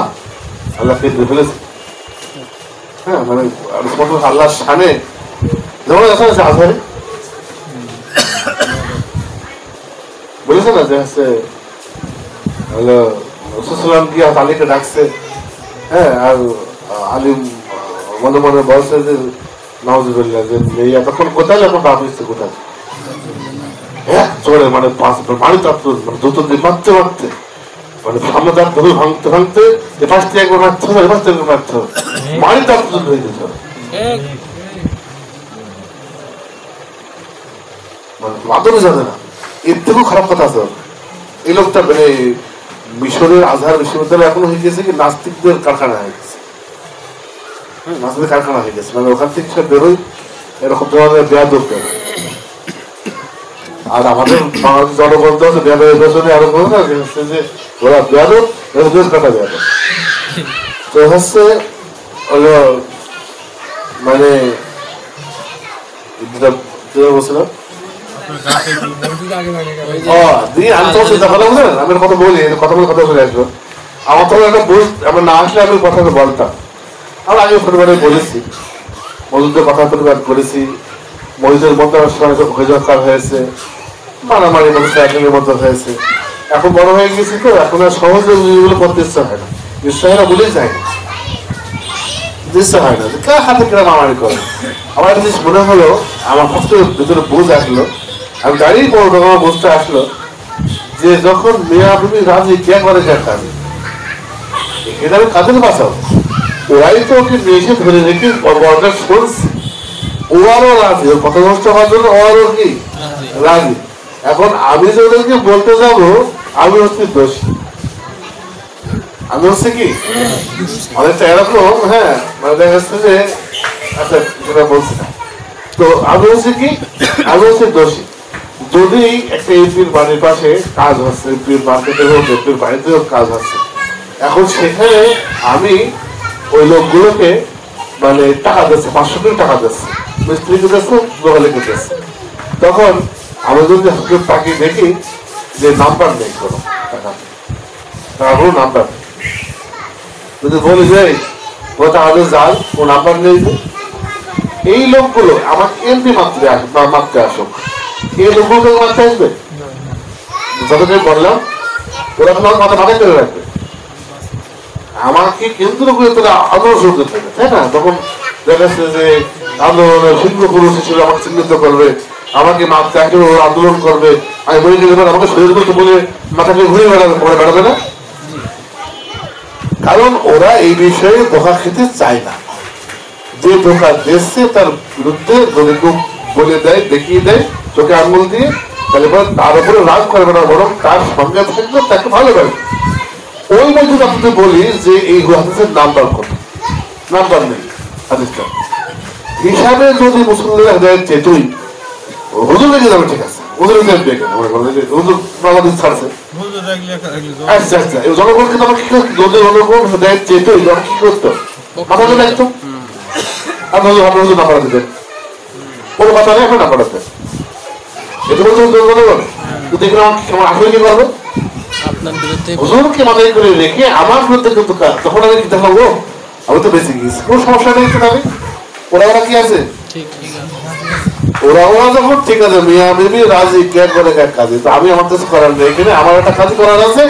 আল্লাহ কেন্দ্রে ফেলেছে। হ্যাঁ মানে আল্লাহর শানে যেমন আজহারি বলেছে না যে হচ্ছে রসুলাম গিয়ে আলীকে ডাকছে, হ্যাঁ আর আলিম মনে মনে বলছে যে নাউজুবিল্লাহ যে এতক্ষণ কোথায় এখন বাপ হচ্ছে কোথায়, হ্যাঁ চলে মানে বাড়ি চাপতে মানে দ্রুত দিয়ে মারতে মারতে, মানে সামনে তার ধরে ভাঙতে ভাঙতে এপাশ থেকে একবার মারতে হবে, এপাশ থেকে মারতে হবে, বাড়ি চাপতে হয়ে যেতে হবে, মানে আদরে যাবে না। এর থেকেও খারাপ কথা আছে, এই লোকটা মানে মিশরের আজহার বিশ্ববিদ্যালয় এখন হয়ে গেছে কি নাস্তিকদের কারখানা হয়ে গেছে, হ্যাঁ নাস্তিকদের কারখানা হয়ে গেছে, মানে ওখান থেকে সে বেরোয় এরকম ধরনের বেয়াদব বেরোয়। আর আমাদের বাংলাদেশ জনগণ তো হচ্ছে বেয়াদবের পেছনে আরো বলে না হচ্ছে যে ওরা বেয়াদব দেশ কাটা বেয়াদব, তো হচ্ছে হলো মানে বলছিলাম আমি কথা বলি, কথা বলে কথা চলে আসবো। আমার তো একটা আমার না আসলে আমি কথা বলতাম, আমি আগে পরিবারে বলেছি, মজুদের কথা পরিবার করেছি, মজুদের মধ্যে হয়ে হয়েছে, মারামারি মধ্যে একজনের মধ্যে হয়েছে। এখন বড় হয়ে গেছি তো এখন আর সহজে জিনিসগুলো করতে ইচ্ছা হয় না, ইচ্ছা হয় না বলেই যায় না, ইচ্ছা হয় না কার হাতে কেনা মারামারি করে। আমার একটা জিনিস মনে হলো, আমার কষ্ট ভিতরে বুঝ আসলো, আমি গাড়িই পড়ো তখন আমার বুঝতে আসলো যে যখন মেয়া তুমি রাজি কে করে কে কাজে, এখানে আমি কাদের বাঁচাও? ওরাই তো ওকে নিয়ে এসে ধরে রেখে বড়টা শুনছে, ও আরো রাজি, ওর কথা নষ্ট হওয়ার জন্য ও আরো কি রাজি। এখন আমি যে ওদেরকে বলতে যাবো আমি হচ্ছে দোষী, আমি হচ্ছে কি অনেকটা এরকম। হ্যাঁ, মানে দেখা যাচ্ছে যে আচ্ছা যেটা বলছি না, তো আমি হচ্ছে কি আমি হচ্ছে দোষী। যদি একটা এমপির বাড়ির পাশে কাজ হচ্ছে, এমপির মার্কেটে হোক, এমপির বাড়িতে হোক কাজ হচ্ছে, এখন সেখানে আমি ওই লোকগুলোকে মানে টাকা দিচ্ছে, 500 করে টাকা দিচ্ছে, মিস্ত্রিকে দিচ্ছে, লোহালিকে দিচ্ছে, তখন আমি যদি তাকে দেখি যে নাম্বার নেই কোনো টাকা, কোনো নাম্বার নেই, যদি বলি যে ও তাহলে যান, ও নাম্বার নেই, এই লোকগুলো আমার এমপি মাত্রে আসুক, এই লোকগুলো মাত্রে আসবে, যতটাই বললাম ওরা তোমার মাথা মাথায় করে রাখবে। আমাকে কেন্দ্র করে তারা আন্দোলন শুরু করতে থাকে, তাই না? তখন দেখা যাচ্ছে যে আন্দোলনের সিংহ পুরুষ হিসেবে আমাকে চিহ্নিত করবে, আমাকে মাত্রা আন্দোলন করবে, আমি বলে গেলে আমাকে শরীর করতে বলে মাথাকে ঘুরে বেড়াবে না, কারণ ওরা এই বিষয়ে ধোকা খেতে চায় না। যে ধোকা দিচ্ছে তার বিরুদ্ধে যদি কেউ বলে দেয়, দেখিয়ে দেয় চোখে আঙুল দিয়ে, তাহলে তার উপরে রাগ করবে না, বরং তার সঙ্গে থাকবে, তাকে ভালোবাসবে। ওই মধ্যে আপনাদের বলি যে এই হাদিসের নাম্বার কত, নাম্বার নেই হাদিসটা হিসাবে। যদি মুসলিমরা দেয় যে তুই হুজুর রেখে যাবে, ঠিক আছে, হুজুর দেখবে, হুজুর বাংলাদেশ ছাড়ছে, আচ্ছা আচ্ছা, জনগণ কিন্তু আমাকে জনগণ দেয় যে তুই কি করতো, মাথা চলে আসতো, আপনি হুজুর নাম্বার দিতেন, কোনো কথা নেই, এখন নাম্বার আছে, এটা বলতে জনগণ কিন্তু এখানে আমার আসলে কি করবে, হুজুরকে মাথায় করে রেখে আমার বিরুদ্ধে কিন্তু কাজ, তখন আমি কি দেখাবো, আমি তো বেঁচে গিয়েছি, কোনো সমস্যা নেই। তো আমি ওরা কি আছে, ওরা যখন ঠিক আছে মিয়া মিমি রাজি কে করে এক কাজে, তো আমি আমার কাছে করার নেই, এখানে আমার একটা কাজ করার আছে,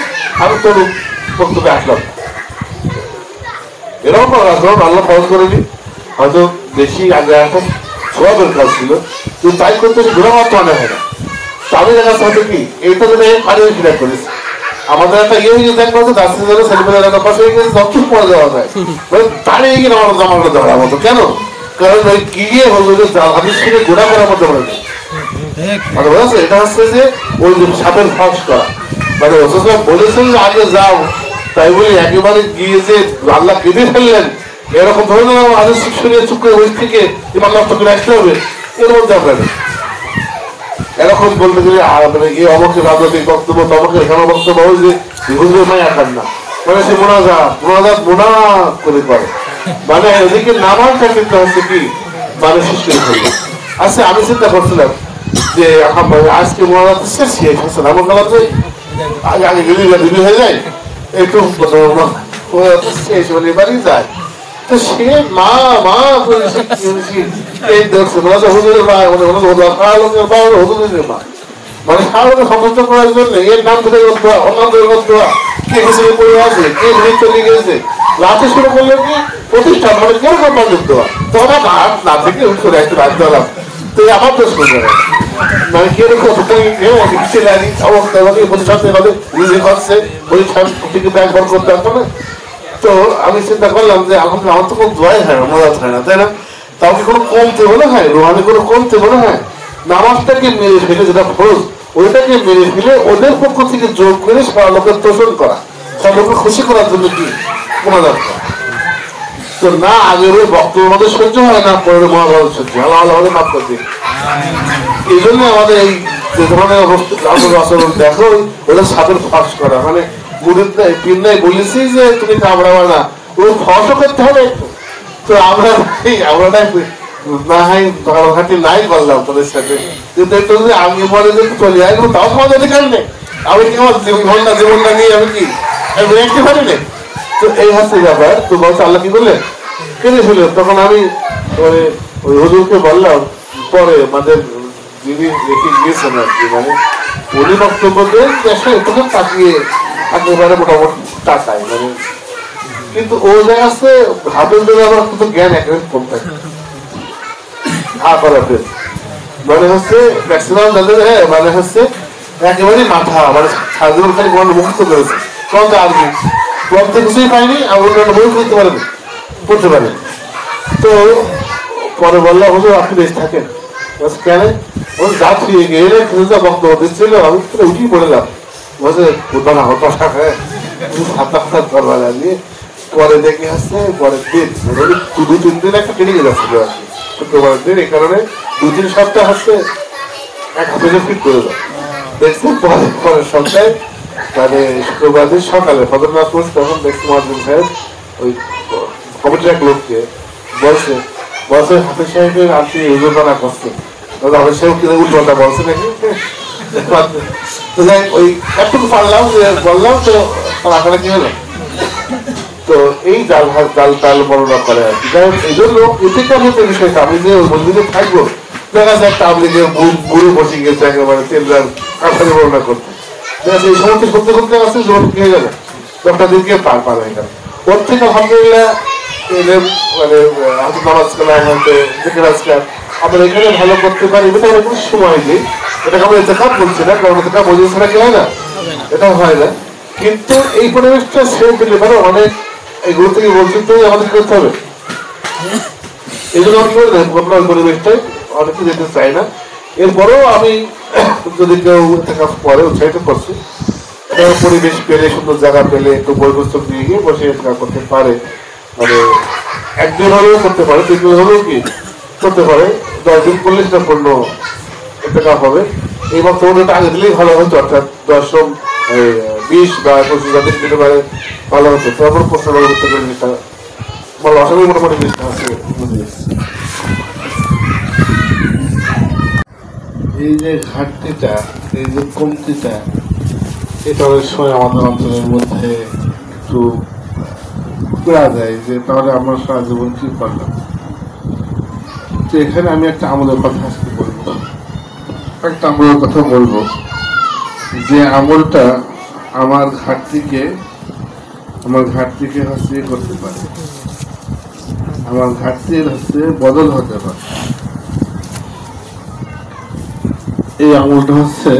আমি তোর বক্তব্যে আসলাম। এরকম আসলাম, আল্লাহ ফরজ করেনি, হয়তো বেশি আগে একটা সবের কাজ ছিল, কিন্তু তাই করতে ঘোরা মাত্র মনে হয় না। তো আমি দেখা যাচ্ছে কি এইটা যদি পানি ক্লিয়ার করিস, আমাদের একটা ইয়ে হয়ে দেখবো যে দার্জিলিং সেলিব্রেটার পাশে গিয়ে যখন পড়ে যাওয়া যায়, দাঁড়িয়ে গিয়ে আমার জামা করে দেওয়ার মতো, কেন? কারণ ওই গিয়ে হলো যে হাদিস থেকে গোড়া করার মতো বলে বুঝেছে, এটা হচ্ছে যে ওই সাপের ফাঁস করা, মানে বলেছেন যে আগে যাও, তাই বলি একেবারে গিয়ে যে আল্লাহ কেঁদে ফেললেন, এরকম ধরে নেওয়া হাদিস শুনে চুপ করে ওই থেকে ইমান নষ্ট করে আসতে হবে, এর মধ্যে আপনার এরকম বলতে গেলে মানে এই অমকের রাজনৈতিক বক্তব্য, তমকের এখানে বক্তব্য, ওই যে হুজুর মায়া খান না, মানে সে মোনাজাত করে করে, মানে এদিকে নামাজটা কিন্তু হচ্ছে কি মানে শেষ করে ফেলবে। আচ্ছা, আমি চিন্তা করছিলাম যে আজকে মোনাজাত শেষ হচ্ছে, আমার গেলাম যে আগে আগে দিবি হয়ে যায়, একটু শেষ হলে বাড়ি যায়, তো সে মা মা এই দেখছে হুজুরের মা, হুজুরের মা, মানে সারাকে সমর্থন করার জন্য এর নাম ধরে কে হিসেবে পড়ে আছে, কে নৃত্য লিখে গেছে, রাতে শুরু করলে কি প্রতিষ্ঠান মানে কেউ সম্পাদক দেওয়া, তো আমার হাত না থেকে করে একটু রাখতে হলাম, তো আমার দোষ করবে মানে কিরকম অবস্থা প্রতিষ্ঠান নিজে করছে, প্রতিষ্ঠান থেকে ব্যাংক করতে পারতো না। তো আমি চিন্তা করলাম যে আলহামদুলিল্লাহ আমার তো কোনো দোয়াই হয় না, মজা হয় না, তাই না? তাও কি কোনো কমতে মনে হয়, রোহানি কোনো কমতে মনে হয়? নামাজটাকে মেরে ফেলে, যেটা ফরজ ওইটাকে মেরে ফেলে ওদের পক্ষ থেকে যোগ করে সারা লোকের তোষণ করা, সারা লোকের খুশি করার জন্য কি কোনো দরকার তো না, আগের ওই বক্তব্য আমাদের সহ্য হয় না, পরের মহাভারত সহ্য, আল্লাহ আল্লাহ আমাদের মাফ করবে। এই জন্য আমাদের এই যে ধরনের আচরণ দেখো, ওদের সাপের ফাঁস করা, মানে বলেছি যে তুমি কামড়াবা না, ও ফসও করতে হবে। তো আমরা না হয় ঘাটি নাই করলাম তোদের সাথে, কিন্তু একটু যদি আমি বলে যে চলে আসবো, তাও তোমার অধিকার নেই, আমি কি আমার জীবনটা নিয়ে আমি কি আমি রাখতে পারি না। তো এই হচ্ছে ব্যাপার। তো বলছে আল্লাহ কি করলেন, কেঁদে ফেললেন। তখন আমি ওই হুজুরকে বললাম, পরে আমাদের যিনি রেখে গিয়েছেন আর কি, মানে উনি বক্তব্য দেন দেশে একটু তাকিয়ে একেবারে মোটামুটি টাকায়, মানে কিন্তু ও জায়গাতে হাফেজদের আমার কিন্তু জ্ঞান একেবারে কম থাকে, মানে হচ্ছে ম্যাক্সিমাম যাদের মানে হচ্ছে একেবারে মাথা মানে সাধারণ খালি মুক্ত করেছে, কোন আর্মি পড়তে কিছুই পাইনি, আর অন্যান্য বই পড়তে পারেনি, পড়তে পারেনি। তো পরে বললাম হুজুর আপনি বেশ থাকেন, কেন যা ছুঁয়ে গেলে যা বক্তব্য দিচ্ছিল আমি তো উঠিয়ে পড়লাম, বলছে কোথাও হতাশা খায় হাতাহাত করবার নিয়ে। পরে দেখে আসছে পরের দিন 2-3 দিন একটা ট্রেনিং এ যাচ্ছিল আর কি, শুক্রবারের দিন। এই কারণে 2-3 সপ্তাহ হচ্ছে 1 হাফেজে ফিট করে দাও দেখছি। পরের সপ্তাহে মানে শুক্রবার দিন সকালে ফজরনাথ পড়ছে, তখন দেখছি মহাজন সাহেব ওই কমিটির এক লোককে বলছে হাফিজ সাহেবের আপনি উজোরপানা করছেন, হাফিজ সাহেব কিন্তু উল্টোটা বলছে নাকি। তো যাই ওই একটুকু পারলাম যে বললাম, তো আপনারা কি হলো। তো এই জাল তাল বর্ণনা করে আর কি। যাই হোক এই জন্য এটাকার মতো বিষয়টা, আমি যে ওই মন্দিরে থাকবো দেখা যায় একটা আমলিকে বুড়ো বসে গেছে একেবারে তেলদার কাঠালি বর্ণনা করতে, দেখা যায় এই সমস্ত করতে করতে আছে জোর কি হয়ে গেল, 10টা দিনকে পার হয়ে গেল। ওর থেকে আলহামদুলিল্লাহ মানে হাতে নামাজ কালাম হয়তো দেখে রাজকার আমরা এখানে ভালো করতে পারি। এটা অনেক সময় নেই, এটাকে আমরা এতেকাপ বলছি না, কারণ এতেকাপ বোঝা ছাড়া কি হয় না, এটা হয় না। কিন্তু এই পরিবেশটা সে দিলে পারো অনেক এইগুলো থেকে বলছি তো আমাদের করতে হবে। এই জন্য আমি করে দেবো আপনার পরিবেশটাই অনেকে যেতে চাই না। এরপরেও আমি যদি কেউ এতেকাপ পরে উৎসাহিত করছি, পরিবেশ পেলে সুন্দর জায়গা পেলে একটু বই পুস্তক নিয়ে গিয়ে বসে এতেকাপ করতে পারে, মানে 1 দিন হলেও করতে পারে, 3 দিন হলেও কি করতে পারে, 10 দিন করলে সেটা পূর্ণ এতেকাপ হবে। এই বক্তব্যটা আগে দিলেই ভালো হতো, অর্থাৎ 20 বা 25 দিতে পারে ভালো হতো। তারপর প্রশ্ন করতে পারে জিনিসটা বলো, আশা করি মোটামুটি জিনিসটা আছে। এই যে ঘাটতিটা, এই যে কমতিটা, এটা অনেক সময় আমাদের অঞ্চলের মধ্যে একটু করা যায় যে তাহলে আমরা সারা জীবন কি করলাম। তো এখানে আমি একটা আমলের কথা আজকে বলবো, একটা আমলের কথা বলবো যে আমলটা আমার ঘাটতিকে হচ্ছে করতে পারে, আমার ঘাটতির হচ্ছে বদল হতে পারে। এই আমলটা হচ্ছে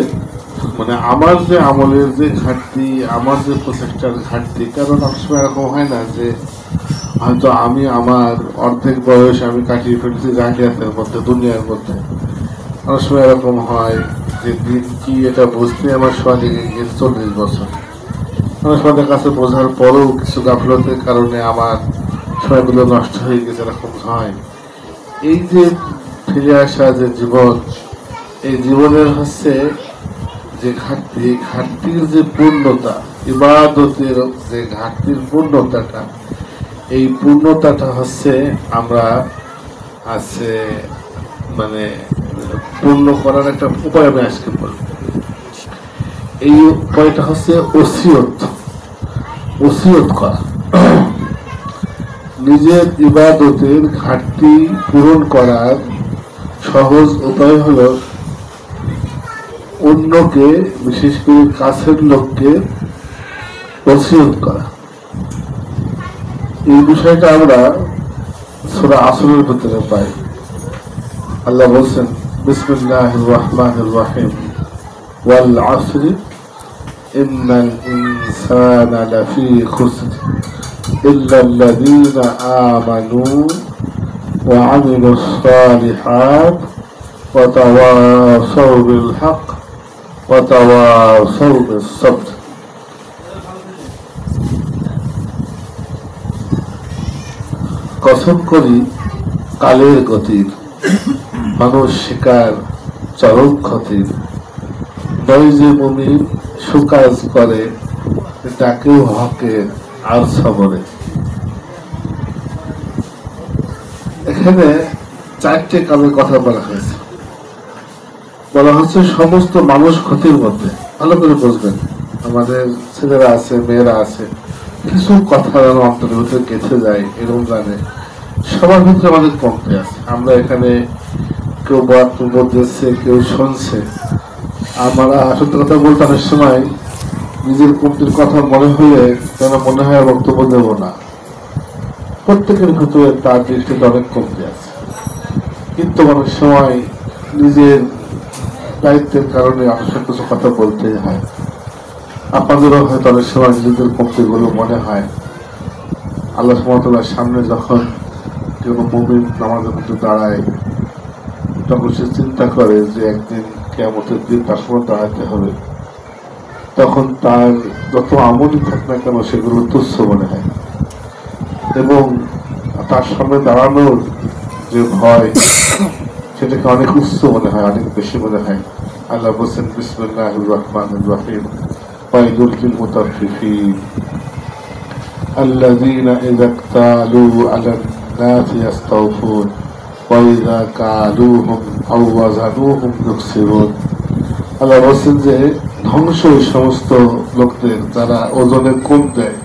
মানে আমার যে আমলের যে ঘাটতি, আমার যে প্রচেষ্টার ঘাটতি। কারণ অনেক সময় এরকম হয় না যে হয়তো আমি আমার অর্ধেক বয়স আমি কাটিয়ে ফেলছি জাহিলিয়াতের মধ্যে, দুনিয়ার মধ্যে। অনেক সময় এরকম হয় যে দিন কি এটা বুঝতে আমার সময় লেগে গিয়েছে 40 বছর। অনেক সময় কাছে বোঝার পরেও কিছু গাফলতের কারণে আমার সময়গুলো নষ্ট হয়ে গেছে, এরকম হয়। এই যে ফিরে আসা যে জীবন, এই জীবনের হচ্ছে যে ঘাটতির যে পূর্ণতা, ইবাদতের যে ঘাটতির পূর্ণতাটা, এই পূর্ণতাটা হচ্ছে আমরা আছে মানে পূর্ণ করার একটা উপায় আমি আজকে বলব। এই উপায়টা হচ্ছে ওসিয়ত করা। নিজের ইবাদতের ঘাটতি পূরণ করার সহজ উপায় হলো অন্যকে, বিশেষ করে কাছের লোককে ওসিয়ত করা। এই বিষয়টা আমরা সূরা আসরের ভিতরে পাই। আল্লাহ বলছেন বিসমিল্লাহির রহমানির রহিম ওয়াল আসরি ইন্নাল ইনসানা লাফি খুসর ইল্লাল্লাযীনা আমানু ওয়া আমিলুস সালিহাত ওয়া তাওয়াসাউ বিল হক ওয়া তাওয়াসাউ বিস সাবর। কসম করি কালের গতির, মানুষ শিকার চরম ক্ষতির, নয় যে মুমিন সুকাজ করে তাকেও হকের আর সবরে। এখানে 4টে কাজের কথা বলা হয়েছে। বলা হচ্ছে সমস্ত মানুষ ক্ষতির মধ্যে। ভালো করে বুঝবেন, আমাদের ছেলেরা আছে, মেয়েরা আছে, কিছু কথা যেন অন্তরের ভিতরে গেঁথে যায় এরকম জানে সবার ভিতরে আমাদের কমতে আছে। আমরা এখানে কেউ বক্তব্য দিচ্ছে, কেউ শুনছে, আমরা সত্য কথা বলতে অনেক সময় নিজের কমতির কথা মনে হলে যেন মনে হয় বক্তব্য দেব না। প্রত্যেকের ভিতরে তার দৃষ্টিতে অনেক কমতি আছে, কিন্তু অনেক সময় নিজের দায়িত্বের কারণে অনেক কিছু কথা বলতে হয়। আপনাদেরও হয়তো অনেক সময় নিজেদের কমতিগুলো মনে হয়। আল্লাহ সুবহানাহু ওয়া তাআলার সামনে যখন কোনো মুমিন নামাজের মধ্যে দাঁড়ায়, তখন সে চিন্তা করে যে একদিন কিয়ামতের দিন তার সামনে দাঁড়াতে হবে, তখন তার যত আমলই থাক না কেন সেগুলো তুচ্ছ মনে হয়, এবং তার সামনে দাঁড়ানোর যে ভয় সেটাকে অনেক উচ্চ মনে হয়, অনেক বেশি মনে হয়। আল্লাহ বলছেন বিসমিল্লাহির রহমানির রহিম ওয়াইলুল লিল মুতাফফিফিন আল্লাযীনা ইযা ইক্তালু আলান নাসি ইস্তাওফুন ওয়া ইযা কালুহুম আও ওয়াজানুহুম ইউখসিরুন। আল্লাহ বলছেন যে ধ্বংস ওই সমস্ত লোকদের যারা ওজনে কম দেয়,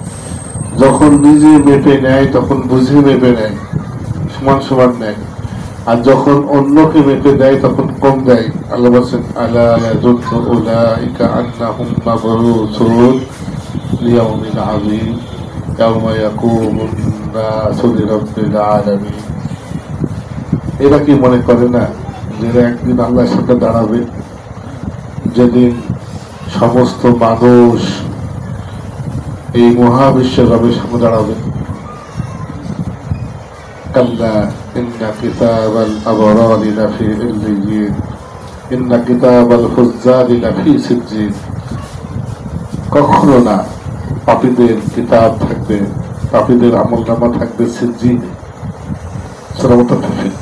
যখন নিজে মেপে নেয় তখন বুঝে মেপে নেয়, সমান সমান নেয়, আর যখন অন্যকে মেপে দেয় তখন কম দেয়। আল্লাহ বলছেন আলা ইয়াযুন্নু উলাইকা আন্নাহুম মাবরুসুন লিয়াউমিন আযীম ইয়াওমা ইয়াকুমুন নাসু লিরাব্বিল আলামিন। এরা কি মনে করে না যে এরা একদিন আল্লাহর সাথে দাঁড়াবে, যেদিন সমস্ত মানুষ এই মহাবিশ্বের রবের সামনে দাঁড়াবে? কাল্লা ইন্না কিতাবাল আবরারি লাফি ইল্লিয়িন ইন্না কিতাবাল ফুজ্জারি লাফি সিজ্জিন। কখনো না, পাপীদের কিতাব থাকবে, পাপীদের আমলনামা থাকবে সিজ্জিনে, সূরা মুতাফফিফিন।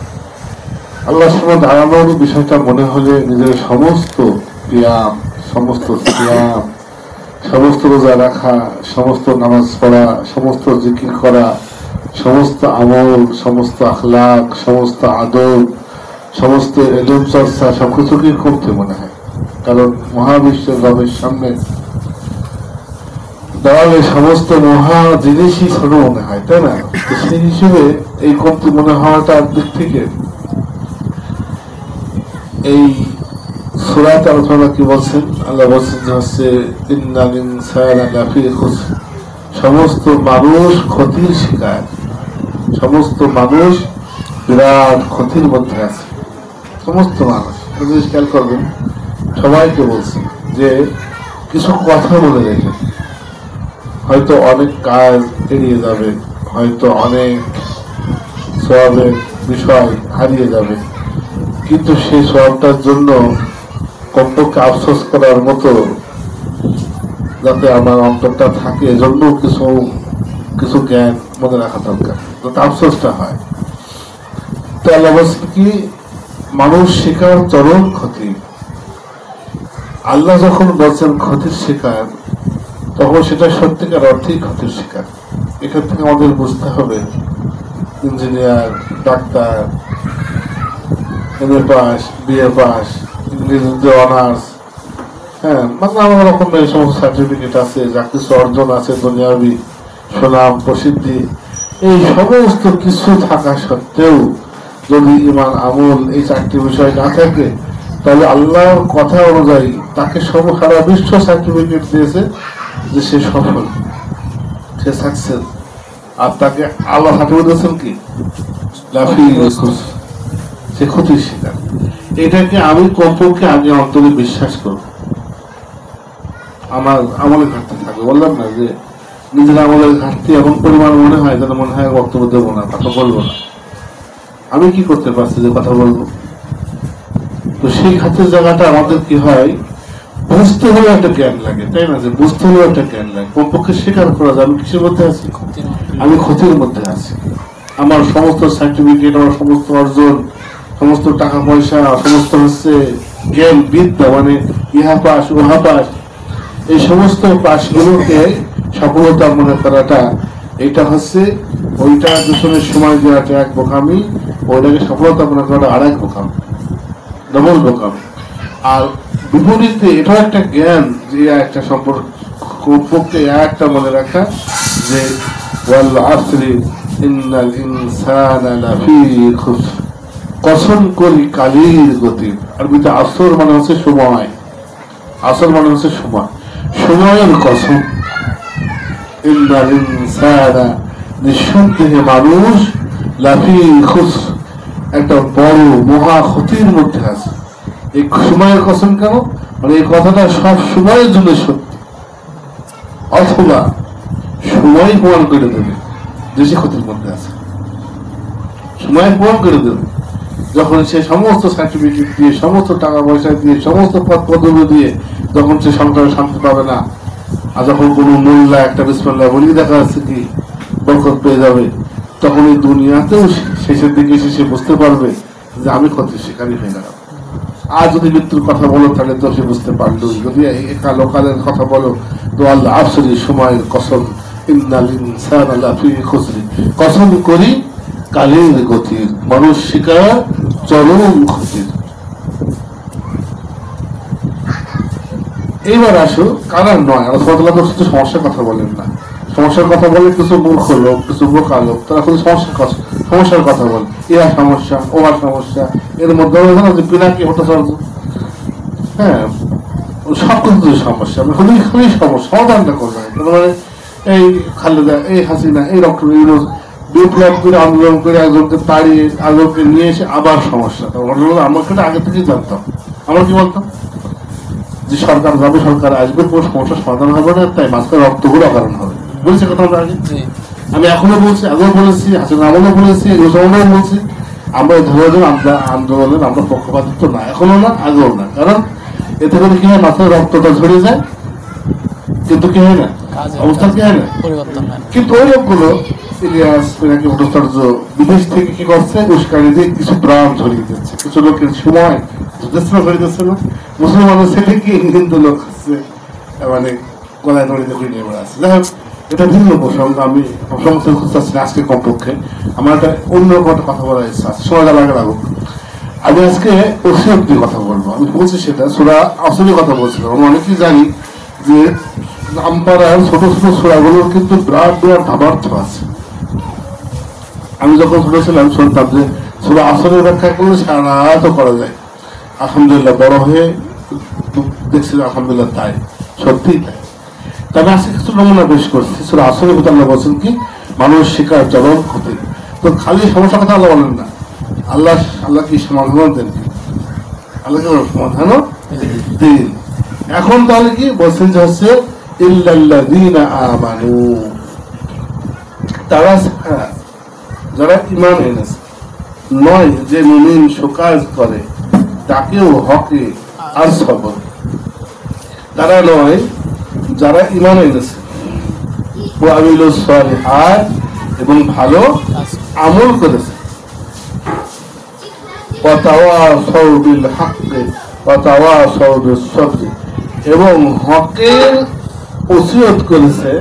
আল্লাহর সামনে দাঁড়ানোর বিষয়টা মনে হলে নিজের সমস্ত কিয়াম, সমস্ত সিয়াম, সমস্ত রোজা রাখা, সমস্ত নামাজ পড়া, সমস্ত জিকির করা, সমস্ত আমল, সমস্ত আখলাক, সমস্ত আদব, সমস্ত ইলম চর্চা সবকিছুকেই করতে মনে হয়। কারণ মহাবিশ্বের রবের সামনে দাঁড়ালে সমস্ত মহা জিনিসই ছোট মনে হয়, তাই না? তো সেই হিসেবে এই কমতি মনে হওয়াটার দিক থেকে এই সূরাতে আলোচনা কি বলছেন? আল্লাহ বলছেন যে হচ্ছে ইন্নাল ইনসানা লাফি খুসর, সমস্ত মানুষ ক্ষতির শিকার, সমস্ত মানুষ বিরাট ক্ষতির মধ্যে আছে। সমস্ত মানুষ জিনিস খেয়াল করবেন, সবাইকে বলছেন যে কিছু কথা বলে রেখে, হয়তো অনেক কাজ এড়িয়ে যাবে, হয়তো অনেক সওয়াবের বিষয় হারিয়ে যাবে, কিন্তু সেই সওয়াবটার জন্য কমপক্ষে আফসোস করার মতো যাতে আমার অন্তরটা থাকে, এজন্য কিছু কিছু জ্ঞান মনে রাখা দরকার, যাতে আফসোসটা হয়। তো আল্লাহ বলছেন কি, মানুষ শিকার চরম ক্ষতি। আল্লাহ যখন বলছেন ক্ষতির শিকার, তখন সেটা সত্যিকার অর্থেই ক্ষতির শিকার। এখান থেকে আমাদের বুঝতে হবে engineer, doctor, MA pass, BA pass, ইংরেজিতে অনার্স, হ্যাঁ, নানা রকমের সমস্ত সার্টিফিকেট আছে, যা কিছু অর্জন আছে, দুনিয়াবি সুনাম প্রসিদ্ধি, এই সমস্ত কিছু থাকা সত্ত্বেও যদি ঈমান আমল এই চারটি বিষয় না থাকে, তাহলে আল্লাহর কথা অনুযায়ী তাকে সারা বিশ্ব সার্টিফিকেট দিয়েছে যে সে সফল, সে সাকসেস, আর তাকে আল্লাহ সার্টিফিকেট দিয়েছেন কি লাফি খুসর, সে ক্ষতির শিকার। এটাকে আমি কমপক্ষে আগে অন্তরে বিশ্বাস করব। আমার আমলের ঘাটতি থাকবে, বললাম না যে নিজের আমলের ঘাটতি এমন পরিমাণ মনে হয় যেন মনে হয় বক্তব্য দেবো না, কথা বলবো না, আমি কি করতে পারছি যে কথা বলবো? তো সেই ঘাটের জায়গাটা আমাদের কি হয়, বুঝতে হলে একটা জ্ঞান লাগে, তাই না? যে বুঝতে হলে একটা জ্ঞান লাগে, কমপক্ষে স্বীকার করা যায় আমি কিসের মধ্যে আছি, আমি ক্ষতির মধ্যে আছি। আমার সমস্ত সার্টিফিকেট, আমার সমস্ত অর্জন, সমস্ত টাকা পয়সা, সমস্ত হচ্ছে জ্ঞান বিদ্যা, মানে ইহা পাস উহা পাস, এই সমস্ত পাসগুলোকে সফলতা মনে করাটা, এটা হচ্ছে ওইটা দূষণের সময় দেওয়াটা এক বোকামি, ওইটাকে সফলতা মনে করাটা আর এক বোকামি, ডবল বোকামি। আর বিপরীতে এটাও একটা জ্ঞান, যে একটা সম্পর্ক কমপক্ষে একটা মনে রাখা যে ওয়াল আসরি ইন্নাল ইনসানা লাফি খুসর, কসম করি কালির গতি। আরবিতে আসর মানে হচ্ছে সময়, আসর মানে হচ্ছে সময়, সময়ের কসম। ইন্নাল ইনসানা, নিঃসন্দেহে মানুষ, লাফি খুসর, একটা বড় মহা ক্ষতির মধ্যে আছে। এই সময়ের কসম কেন? মানে এই কথাটা সব সময়ের জন্য সত্যি, অথবা সময় প্রমাণ করে দেবে যে সে ক্ষতির মধ্যে আছে। সময় প্রমাণ করে দেবে যখন সে সমস্ত সার্টিফিকেট দিয়ে, সমস্ত টাকা পয়সা দিয়ে, সমস্ত পদ পদবি দিয়ে যখন সে সংসারে শান্তি পাবে না, আর যখন কোনো মোল্লা একটা বিসমিল্লাহ বলি দেখা যাচ্ছে কি বরকত পেয়ে যাবে, তখন এই দুনিয়াতেও শেষের দিকে এসে সে বুঝতে পারবে যে আমি ক্ষতির শিকারী হয়ে গেলাম। আর যদি মৃত্যুর কথা বলো তাহলে তো সে বুঝতে পারলো। যদি কালের কথা বলো তো আল্লাহ আফসরি সময়ের কসম, ইন্নাল ইনসানা লাফি খুসরি, কসম করি কালের গতির, মানুষ শিকার চরম ক্ষতির। এইবার আসো কারার নয়, আল্লাহ সুবহানাহু ওয়া তাআলা শুধু সমস্যার কথা বলেন না। সমস্যার কথা বলে কিছু মূর্খ লোক, কিছু বোকা লোক, তারা শুধু সমস্যার কথা বলে, এরা সমস্যা, ওরা সমস্যা, এর মধ্যে যে পিনাকি ভট্টাচার্য, হ্যাঁ সব কিছু সমস্যা, খুবই খুবই সমস্যা, সমাধানটা করবে মানে এই খালেদা, এই হাসিনা, এই ডক্টর ইউনূস বিপ্লব করে আন্দোলন করে একজনকে তাড়িয়ে আজকে নিয়ে এসে আবার সমস্যা। আমাকে আগে থেকেই জানতাম, আমরা কি বলতাম যে সরকার যাবে, সরকার আসবে, কোন সমস্যার সমাধান হবে না, তাই মাঝখানে রক্তগুলো অকারণ হবে। বলছি কথা আগে, আমি এখনো বলছি, আগেও বলেছি, হাসিনা আমলেও বলেছি, রোজনাও বলছি, আমরা এই ধরনের আন্দোলনের আমরা পক্ষপাতিত্ব না, এখনো না, আগেও না। কারণ এতে করে কি হয়, মাথায় রক্তটা ঝরে যায়, কিন্তু কি হয় না, অবস্থা কি হয় না, কিন্তু ওই লোকগুলো ইলিয়াস পিনাকি ভট্টাচার্য বিদেশ থেকে কি করছে, উস্কানি দিয়ে কিছু প্রাণ ঝরিয়ে দিচ্ছে, কিছু লোকের সময় ঝরিয়ে দিচ্ছে না, মুসলমানের ছেলে কি হিন্দু লোক হচ্ছে মানে গলায় দড়িতে নিয়ে বেড়াচ্ছে। যাই হোক, এটা ভিন্ন প্রসঙ্গ, আমি প্রসঙ্গ খুঁজতেছি না আজকে। কমপক্ষে আমার একটা অন্য একটা কথা বলার ইচ্ছা আছে, সময় লাগে লাগুক। আমি আজকে ওসিয়ত দিয়ে কথা বলবো। আমি বলছি সেটা সূরা আসরের কথা বলছিলাম। আমরা অনেকেই জানি যে আমপাড়ার ছোট ছোট সূরাগুলোর কিন্তু বিরাট বিরাট ভাবার্থ আছে। আমি যখন ছোট ছিলাম শুনতাম যে সূরা আসরের ব্যাখ্যা করলে সারা রাত করা যায়। আলহামদুলিল্লাহ বড় হয়ে দেখছি আলহামদুলিল্লাহ তাই, সত্যিই তাই। তবে আজকে কিছু নমুনা পেশ করছি। সূরা আসরের কথা আল্লাহ বলছেন কি, মানুষ শিকার চরম ক্ষতি। তো খালি সমস্যার কথা আল্লাহ বলেন না, আল্লাহ কি সমাধান দেন, আল্লাহ কি সমাধানও দিন। এখন তাহলে কি বলছেন যে হচ্ছে ইল্লাল্লাযীনা আমানু, তারা যারা ঈমান এনেছে, নয় যে মুমিন সুকাজ করে তাকেও হকে আর সবর, তারা নয় যারা ঈমান এনেছে ও আমিলুস সালিহাত এবং ভালো আমল করেছে, ওয়া তাওয়াসাউ বিল হাক্কি ওয়া তাওয়াসাউ বিস সবর, এবং হকের ওসিয়ত করেছে,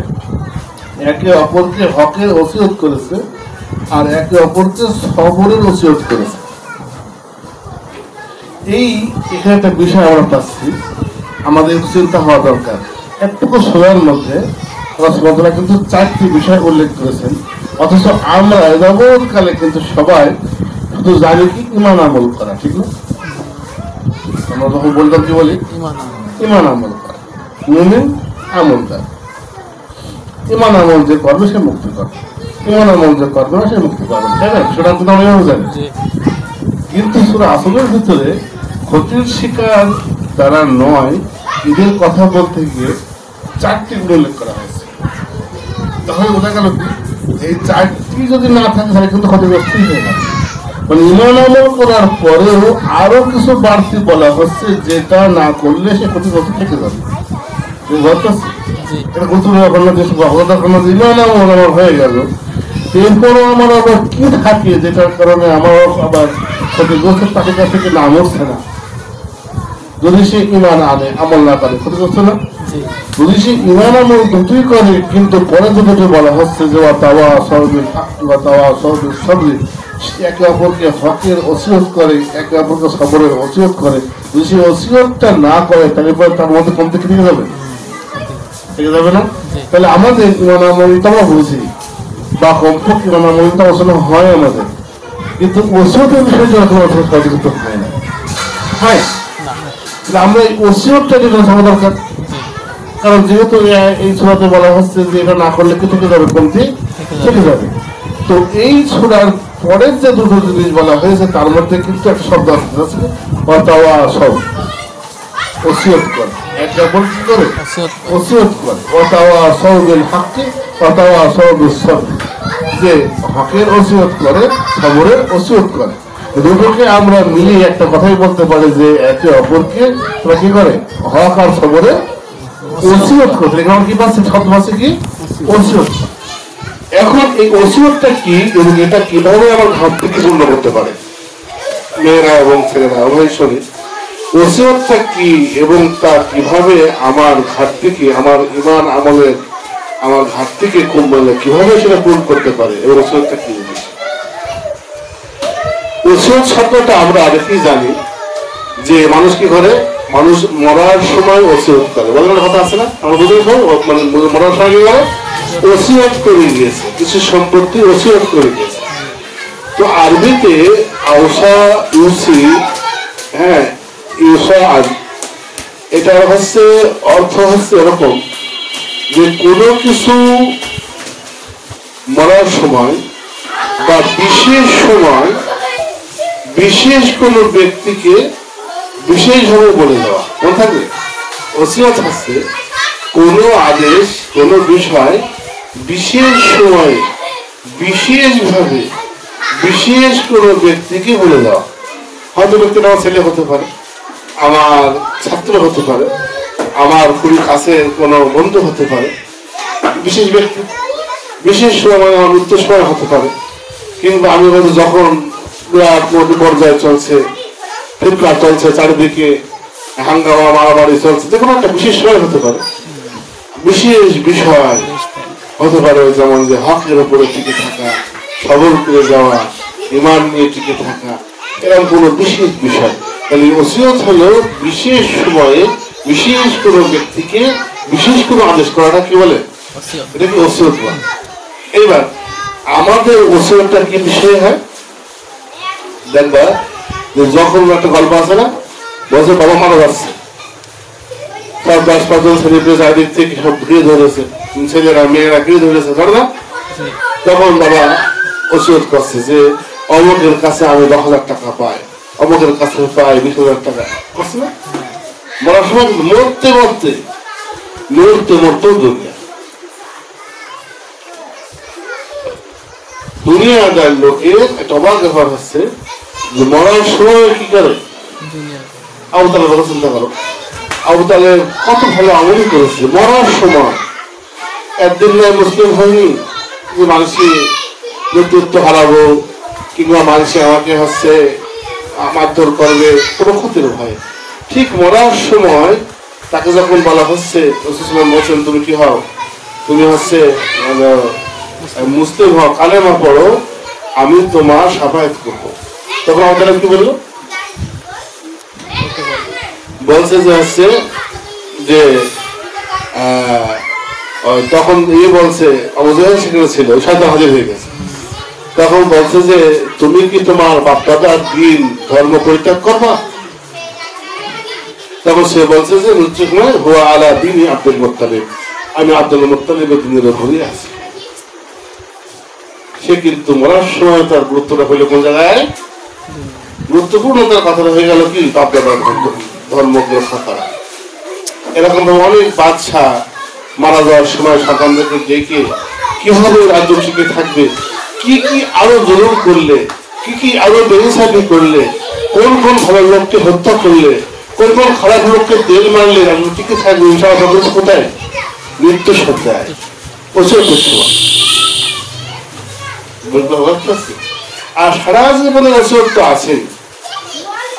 একে অপরকে হকের ওসিয়ত করেছে আর একে অপরকে সবরের ওসিয়ত করেছে। এই এখানে একটা বিষয় আমরা পাচ্ছি, আমাদের চিন্তা হওয়া দরকার। একটুকু সময়ের মধ্যে রাসূলুল্লাহ কিন্তু 4টি বিষয় উল্লেখ করেছেন, অথচ আমরা যাবৎকালে কিন্তু সবাই শুধু জানি কি ঈমান আমল করা, ঠিক না? আমরা যখন বলতাম কি বলি, ঈমান আমল করা, মুমিন আমলদার। ঈমান আমল যে করবে সে মুক্তি পাবে, ঈমান আমল যে করবে না সে মুক্তি পাবে, তাই না? সেটা তো আমিও জানি। কিন্তু সূরা আসরের ভিতরে ক্ষতির শিকার তারা নয় এদের কথা বলতে গিয়ে 4টি গুণ উল্লেখ করা হয়েছে। তাহলে বোঝা গেল এই 4টি যদি না থাকে তাহলে কিন্তু ক্ষতিগ্রস্তই হয়ে গেল। মানে ঈমান আমল করার পরেও আরো কিছু বাড়তি বলা হচ্ছে, যেটা না করলে সে ক্ষতিগ্রস্ত থেকে যাবে। এটা গুরুত্বপূর্ণ ব্যাপার না, ঈমান আমল আমার হয়ে গেল, এরপরও আমার আবার কি থাকে যেটার কারণে আমার আবার ক্ষতিগ্রস্ত তালিকা থেকে নাম উঠছে না। যদি সে ঈমান আনে আমল না করে ক্ষতিগ্রস্ত না, যদি সে ঈমান আমল দুটোই করে কিন্তু পরে দুটো বলা হচ্ছে যে একে অপরকে হকের ওসিয়ত করে, একে অপরকে সবরের ওসিয়ত করে, যদি সে ওসিয়তটা না করে তাহলে পরে তার মধ্যে কমতে থেকে যাবে, থেকে যাবে না? তাহলে আমাদের ঈমান আমলটা আমরা বুঝি বা কমপক্ষে ঈমান আমলটা আলোচনা হয় আমাদের, কিন্তু ওসিয়তের বিষয়ে সচেতন হয় না, হয় আমরা এই ওসিয়তটা যেটা হওয়া দরকার। কারণ যেহেতু এই সূরাতে বলা হচ্ছে যে এটা না করলে কি থেকে যাবে, কমতি থেকে যাবে। তো এই সূরার পরের যে দুটো জিনিস বলা হয়েছে তার মধ্যে কিন্তু একটা শব্দ আছে, ওসিয়ত কর, একে অপর কি করে ওসিয়ত করে, ওয়াতাওয়াসাউ বিল হাক্কি ওয়াতাওয়াসাউ বিস সবর, যে হকের ওসিয়ত করে, সবরের ওসিয়ত করে। দুটোকে আমরা মিলিয়ে একটা কথাই বলতে পারি যে একে অপরকে তোরা কি করে হক আর সবরে ওসিয়ত করতে। এখানে কি পাচ্ছে শব্দ পাচ্ছে কি ওসিয়ত। এখন এই ওসিয়তটা কি এবং এটা কিভাবে আমার ঘাটতিকে পূর্ণ করতে পারে মেয়েরা এবং ছেলেরা উভয় শরীর, ওসিয়তটা কি এবং তা কিভাবে আমার ঘাটতিকে, আমার ঈমান আমলের আমার ঘাটতিকে কমলে কিভাবে সেটা পূরণ করতে পারে এবং ওসিয়তটা কি জিনিস। ওসিয়ত শব্দটা আমরা আরেকই জানি যে মানুষ কি করে, মানুষ মরার সময় ওসিয়ত করে, বলার কথা আছে না, আমরা বুঝতে মানে মরার সময় কি করে ওসিয়ত করে গিয়েছে, কিছু সম্পত্তি ওসিয়ত করে গিয়েছে। তো আরবিতে আওসা ইউসি, হ্যাঁ ইউসা, এটা হচ্ছে অর্থ হচ্ছে এরকম যে কোনো কিছু মরার সময় বা বিশেষ সময় বিশেষ কোন ব্যক্তিকে বিশেষভাবে বলে দেওয়া। মনে থাকবে ওসিয়ত হচ্ছে কোন আদেশ, কোন বিষয় বিশেষ সময়ে বিশেষভাবে বিশেষ কোন ব্যক্তিকে বলে দেওয়া। হয়তো ব্যক্তিটা আমার ছেলে হতে পারে, আমার ছাত্র হতে পারে, আমার খুবই কাছের কোনো বন্ধু হতে পারে, বিশেষ ব্যক্তি বিশেষ সময় আমার মৃত্যুর সময় হতে পারে, কিংবা আমি হয়তো যখন বিরাট মোটি পর্যায়ে চলছে, ফিরকা চলছে, চারিদিকে হাঙ্গামা মারামারি চলছে, যে কোনো একটা বিশেষ সময় হতে পারে, বিশেষ বিষয় হতে পারে, যেমন যে হকের উপরে টিকে থাকা, সবর করে যাওয়া, ঈমান নিয়ে টিকে থাকা, এরকম কোন বিশেষ বিষয়। তাহলে ওসিয়ত হলো বিশেষ সময়ে বিশেষ কোন ব্যক্তিকে বিশেষ কোন আদেশ করাটা কি বলে, এটাকে ওসিয়ত বলে। এইবার আমাদের ওসিয়তটা কি বিষয় হয় দেখবা, যে যখন একটা গল্প আছে না, বলছে বাবা মারা যাচ্ছে, সব 10-5 জন ছেলে পেয়ে চারিদিক থেকে সব ঘিরে ধরেছে, ছেলেরা মেয়েরা ঘিরে ধরেছে, ধর না, তখন বাবা ওসিয়ত করছে যে অমুকের কাছে আমি 10,000 টাকা পাই, অমুকের কাছে পাই 20,000 টাকা, করছে না। মরার সময় মরতে মরতে দুনিয়াদার লোকের একটা অবাক ব্যাপার হচ্ছে যে মরার সময় কি করে, আবু তালেব কথা চিন্তা করো, আবু তালেব কত ভালো আমল করেছে মরার সময়। একদিন মুসলিম হয়নি যে মানুষকে নেতৃত্ব হারাবো কিংবা মানুষে আমাকে হচ্ছে মারধর করবে, কোনো ক্ষতির ভয়। ঠিক মরার সময় তাকে যখন বলা হচ্ছে, বলছেন তুমি কি হও, তুমি হচ্ছে মুসলিম হও, কালেমা পড়ো, আমি তোমার সাফায়াত করবো। তখন আমাদের কি বললো, বলছে যে হচ্ছে যে তখন বলছে আবু জাহেল সেখানে ছিল, শয়তান হাজির হয়ে গেছে। তখন বলছে যে তুমি কি তোমার বাপ দাদার দিন ধর্ম পরিত্যাগ করবা? তখন সে বলছে যে হুয়া আলা দীনি আব্দুল মুত্তালিব, আমি আব্দুল মুত্তালিবের দিনের উপরই আছি। সে কিন্তু মরার সময় তার গুরুত্বটা হইল কোন জায়গায়, গুরুত্বপূর্ণ তার কথাটা হয়ে গেল কি বাপ দাদার ধর্ম রক্ষা করা। এরকম অনেক বাদশাহ মারা যাওয়ার সময় সন্তানদেরকে ডেকে কিভাবে রাজ্য টিকে থাকবে, কি কি আরো জরুর করলে, কি কি আরো বেহিসাবি করলে, কোন কোন ভালো লোককে হত্যা করলে, কোন কোন খারাপ লোককে তেল মারলে রাজ্য টিকে থাকবে, কোথায় মৃত্যু সজ্জায় ওসিয়তের সময়। আর সারা জীবনের ওসিয়ত তো আছে,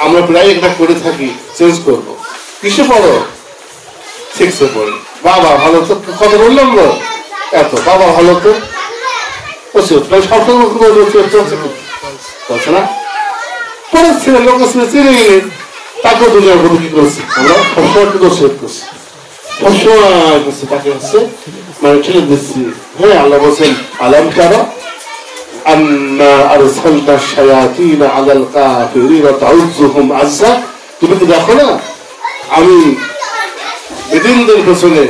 আমরা প্রায় এটা করে থাকি, চেঞ্জ করবো। কিসে পড়ো? 6-এ পড়ি। বাবা ভালো তো, কথা বললাম না এত, বাবা ভালো তো ওসিয়ত, সবসময় চলছে না, পড়েছিলেন লোক চিনে গেলে তাকেও দুনিয়ার কোনো কি করছি, আমরা সবসময় কিন্তু ওসিয়ত করছি, সবসময় করছি, তাকে হচ্ছে মানে ঠেলে দিচ্ছি। হ্যাঁ, আল্লাহ বলছেন আলাম তারা তুমি কি দেখো না আমি বেদিনদের পেছনে,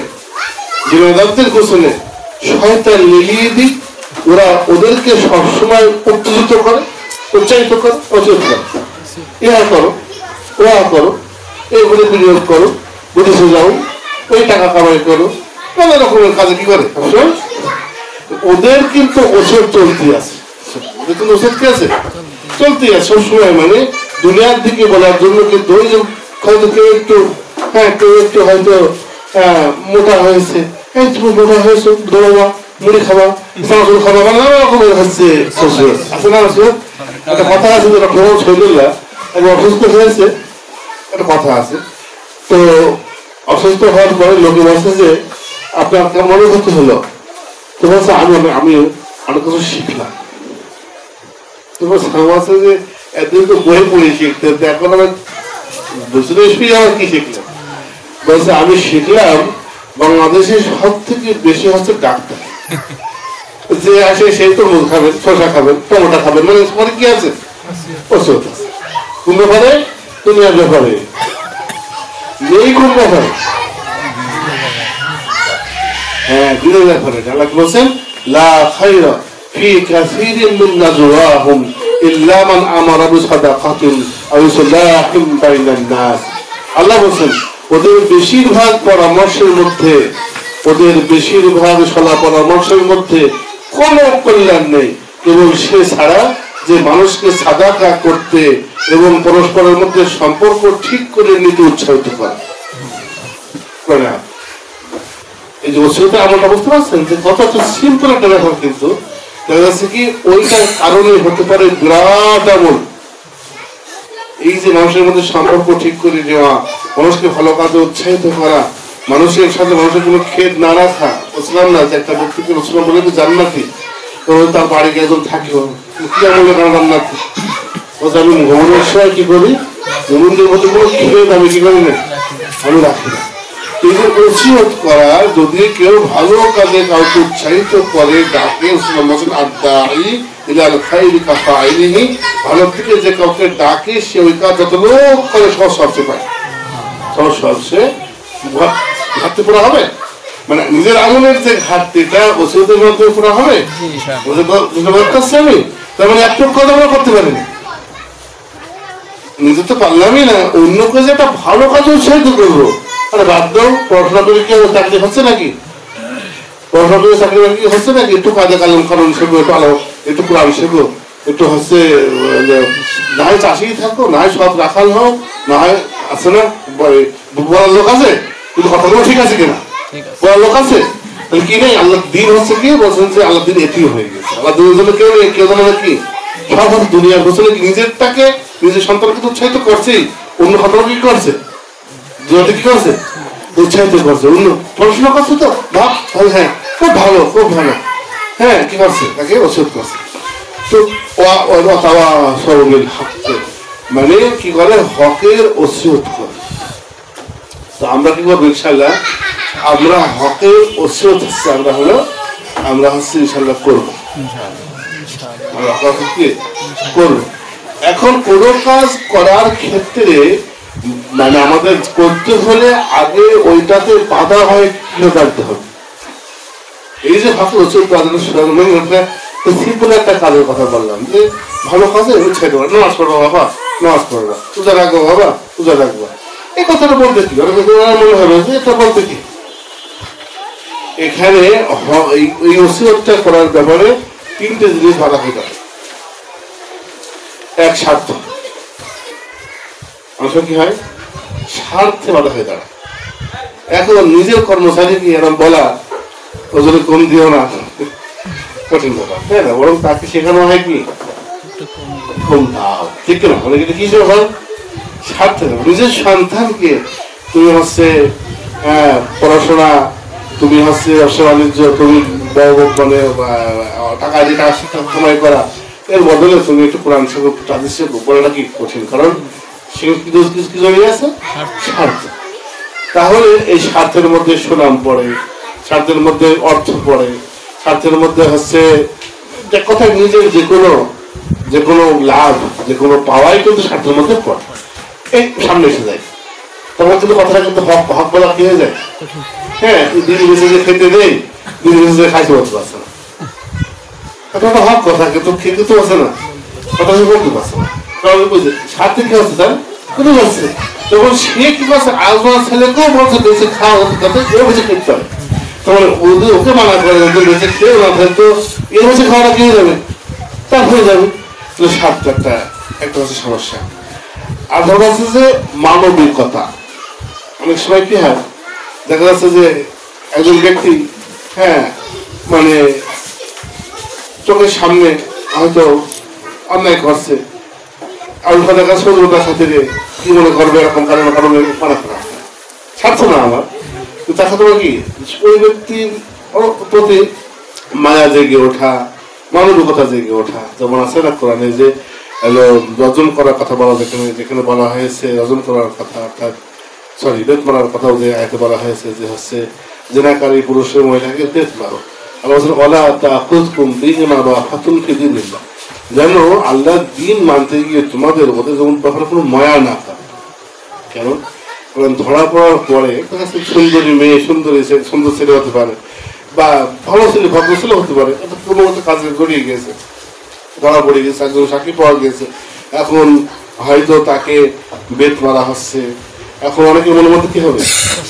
বিনোদনদের পেছনে শয়তান লেলিয়ে দিই, ওরা ওদেরকে সবসময় উত্তেজিত করে, উৎসাহিত করে, অচেত করে, ইহা করো ওয়া করো, এগুলো বিনিয়োগ করো, বিদেশে যাও, ওই টাকা কামাই করো, নানা রকমের কাজে কি করে। ওদের কিন্তু ওষুধ চলতে আছে, ওদের কিন্তু ওষুধ কি আছে, চলতে আছে সবসময়। মানে দুনিয়ার দিকে বলার জন্য কিন্তু ওই যে হয়তো কেউ একটু, হ্যাঁ কেউ একটু হয়তো মোটা হয়েছে, এই তুমি মোটা হয়েছো, দৌড়া মুড়ি খাবা, চানাচুর খাবা, নানা রকমের হচ্ছে আছে না। একটা কথা আছে যেটা প্রভাব শৈলীরা একবার অসুস্থ হয়েছে, একটা কথা আছে। তো অসুস্থ হওয়ার পরে লোকে বলছে যে আপনার কেমন অনুভূতি হলো? তো বলছে আমি অনেক কিছু শিখলাম। তো বলছে যে একদিন তো বই পড়ে শিখতে, এখন আমার বুঝতে আমার কি শিখলাম? বলছে আমি শিখলাম বাংলাদেশের সব থেকে বেশি হচ্ছে ডাক্তার। যে আসে সেই তরমুজ খাবেন, শসা খাবেন, টমেটো খাবেন, মানে পরে কি আছে, ওষুধ আছে। কোন ব্যাপারে? দুনিয়ার ব্যাপারে নেই, কোন ব্যাপারে? হ্যাঁ, দিনের ব্যাপারে। আল্লাহ বলছেন লা খায়রা ফি কাসীরিন মিন নাজওয়াহুম ইল্লা মান আমারা বিসাদাকাতিন আও ইসলাহিন বাইনান নাস। আল্লাহ বলছেন ওদের বেশিরভাগ পরামর্শের মধ্যে, ওদের বেশিরভাগ সলা পরামর্শের মধ্যে কোনো কল্যাণ নেই, কেবল সে ছাড়া যে মানুষকে সাদাকা করতে এবং পরস্পরের মধ্যে সম্পর্ক ঠিক করে নিতে উৎসাহিত করে। এই যে ওসিয়তে আমলটা বুঝতে পারছেন যে কত সিম্পল একটা ব্যাপার, কিন্তু দেখা যাচ্ছে কি ওইটার কারণে হতে পারে বিরাট আমল। এই যে মানুষের মধ্যে সম্পর্ক ঠিক করে দেওয়া, মানুষকে ভালো কাজে উৎসাহিত করা, মানুষের সাথে মানুষের কোনো খেদ না রাখা। বুঝলাম না যে একটা ব্যক্তিকে মুসলমান বলে তো জান্নাতি, তো তার বাড়ি গিয়ে একজন থাকে কি আমলে কারণ জান্নাতি। বলছে আমি ভ্রমণের সময় কি করি, ভ্রমণদের মধ্যে কোনো খেদ আমি কি করি না, আমি রাখি না। এই যে ওসিয়ত করা, যদি কেউ ভালো কাজে কাউকে উৎসাহিত করে, ডাকে, ভালো থেকে যে কাউকে ডাকে, সে ওই কাজ যত লোক করে সব সবচেয়ে পায়, সব সবচেয়ে ঘাটতি পুরা হবে। মানে নিজের আমলের যে ঘাটতিটা ওসিয়তের মাধ্যমে পুরা হবে। আমি তার মানে একটু কথা আমরা করতে পারিনি, নিজে তো পারলামই না, অন্য কাজে একটা ভালো কাজ উৎসাহিত করবো। আরে বাদ দাও, পড়াশোনা করে কি চাকরি হচ্ছে নাকি? পড়াশোনা করে চাকরি বাকরি হচ্ছে নাকি? একটু কাজে কালাম কারণ শেখো, একটু আলো, একটু কোরআন শেখো, একটু হচ্ছে না হয় চাষি থাকো, না হয় সব রাখাল হও, না হয় আছে না বড় লোক আছে, কিন্তু কথাগুলো ঠিক আছে কিনা? বড় লোক আছে তাহলে কি নেই? আল্লাহ দিন হচ্ছে কি বলছেন যে আল্লাহ দিন এটি হয়ে গেছে। আল্লাহ দিনের জন্য কেউ নেই, কেউ জানে কি সব দুনিয়ার বছর নিজেরটাকে, নিজের সন্তানকে উৎসাহিত করছেই, অন্য কথাগুলো কি করছে, কি করছে, উৎসাহিত করছে। অন্য পড়াশোনা করছে তো ভাব, হ্যাঁ খুব ভালো, খুব ভালো, হ্যাঁ কি করছে, তাকে ওসিয়ত করছে। তো মানে কি করে, হকের ওসিয়ত করে। তো আমরা কি করবো ইনশাল্লাহ, আমরা হকের ওসিয়ত হচ্ছে আমরা হচ্ছে ইনশাল্লাহ করবো, করবো। এখন কোন কাজ করার ক্ষেত্রে মানে আমাদের করতে হলে আগে ওইটাতে বাধা হয় কিভাবে জানতে হবে। এই যে হকের ওসিয়ত সিম্পল একটা কাজের কথা বললাম যে ভালো কাজে উৎসাহিত করে, নামাজ পড়বো বাবা, নামাজ পড়বা, পূজা রাখবো বাবা, পূজা রাখবো। এই কথাটা বলতে কি মনে হবে যে এটা বলতে কি, এখানে এই ওসিয়তটা করার ব্যাপারে তিনটে জিনিস বাধা হয়ে যাবে। এক, স্বার্থ। মানুষের কি হয়, স্বার্থে বাধা হয়ে দাঁড়ায়। এখন নিজের কর্মচারীকে এরকম বলা, ওজনে কম দিও না, কঠিন ব্যাপার, তাই না? বরং তাকে শেখানো হয় কি কম দাও, ঠিক না? অনেকে কি হয় স্বার্থে, নিজের সন্তানকে তুমি হচ্ছে পড়াশোনা, তুমি হচ্ছে ব্যবসা বাণিজ্য, তুমি মানে টাকা দিয়ে টাকা শিক্ষা কামাই করা, এর বদলে তুমি একটু কোরআন শেখো, তাদের শেখো, বলাটা কি কঠিন, কারণ সে কি জড়িয়ে আছে, স্বার্থ। তাহলে এই স্বার্থের মধ্যে সুনাম পড়ে, স্বার্থের মধ্যে অর্থ পড়ে, স্বার্থের মধ্যে হচ্ছে কথায় নিজের যে কোনো লাভ, যে কোনো পাওয়াই কিন্তু স্বার্থের মধ্যে পড়ে, এই সামনে এসে যায়। তখন কিন্তু কথাটা কিন্তু হক বলা কি হয়ে যায়, হ্যাঁ দিদি বেশি যে খেতে নেই, দিদি বেশি যে খাইতে বলতে পারছে না, এটা হক কথা, কিন্তু খেতে তো আছে না, কথা বলতে পারছে না। স্বার্থে কি হচ্ছে তার বুঝতে পারছে। তখন সে কি করছে আলমার ছেলেকেও বলছে বেঁচে খাওয়া যাতে এ বেঁচে খেতে হবে। তখন ওকে মানা করে বেঁচে খেয়ে না তো এর বেঁচে খাওয়াটা খেয়ে যাবে, তার হয়ে যাবে। স্বার্থ একটা হচ্ছে সমস্যা। আর ধরা যাচ্ছে যে মানবিকতা। অনেক সময় কি হয় দেখা যাচ্ছে যে একজন ব্যক্তি হ্যাঁ মানে চোখের সামনে হয়তো অন্যায় করছে, আলফা দেখা সৌরতার খাতিরে কি মনে করবে এরকম কারণে মানা করা স্বার্থ না আমার, তার সাথে কি ওই ব্যক্তির প্রতি মায়া জেগে ওঠা, মানবিকতা জেগে ওঠা। যেমন আছে না কোরআনে যে রজন করার কথা বলা, যেখানে বলা হয়েছে রজন করার কথা, অর্থাৎ সরি বেত মারার কথাও যে আয়াতে বলা হয়েছে যে হচ্ছে জেনাকারী পুরুষের মহিলাকে বেত মারো। আল্লাহ বলছেন ওয়ালা তাখুযকুম বিহিমা রাফাতুন ফি দীনিল্লাহ, যেন আল্লাহর দ্বীন মানতে গিয়ে তোমাদের মধ্যে যেমন তখন কোনো মায়া না থাকে। কেন? কারণ ধরা পড়ার পরে সুন্দরী মেয়ে, সুন্দর ছেলে হতে পারে বা ভালো ছেলে ভদ্র ছেলে হতে পারে, কোনো মতো কাজে গড়িয়ে গেছে, ধরা পড়ে গেছে, একজন সাক্ষী পাওয়া গেছে, এখন হয়তো তাকে বেত মারা হচ্ছে। এখন অনেকে মনের মধ্যে কি হবে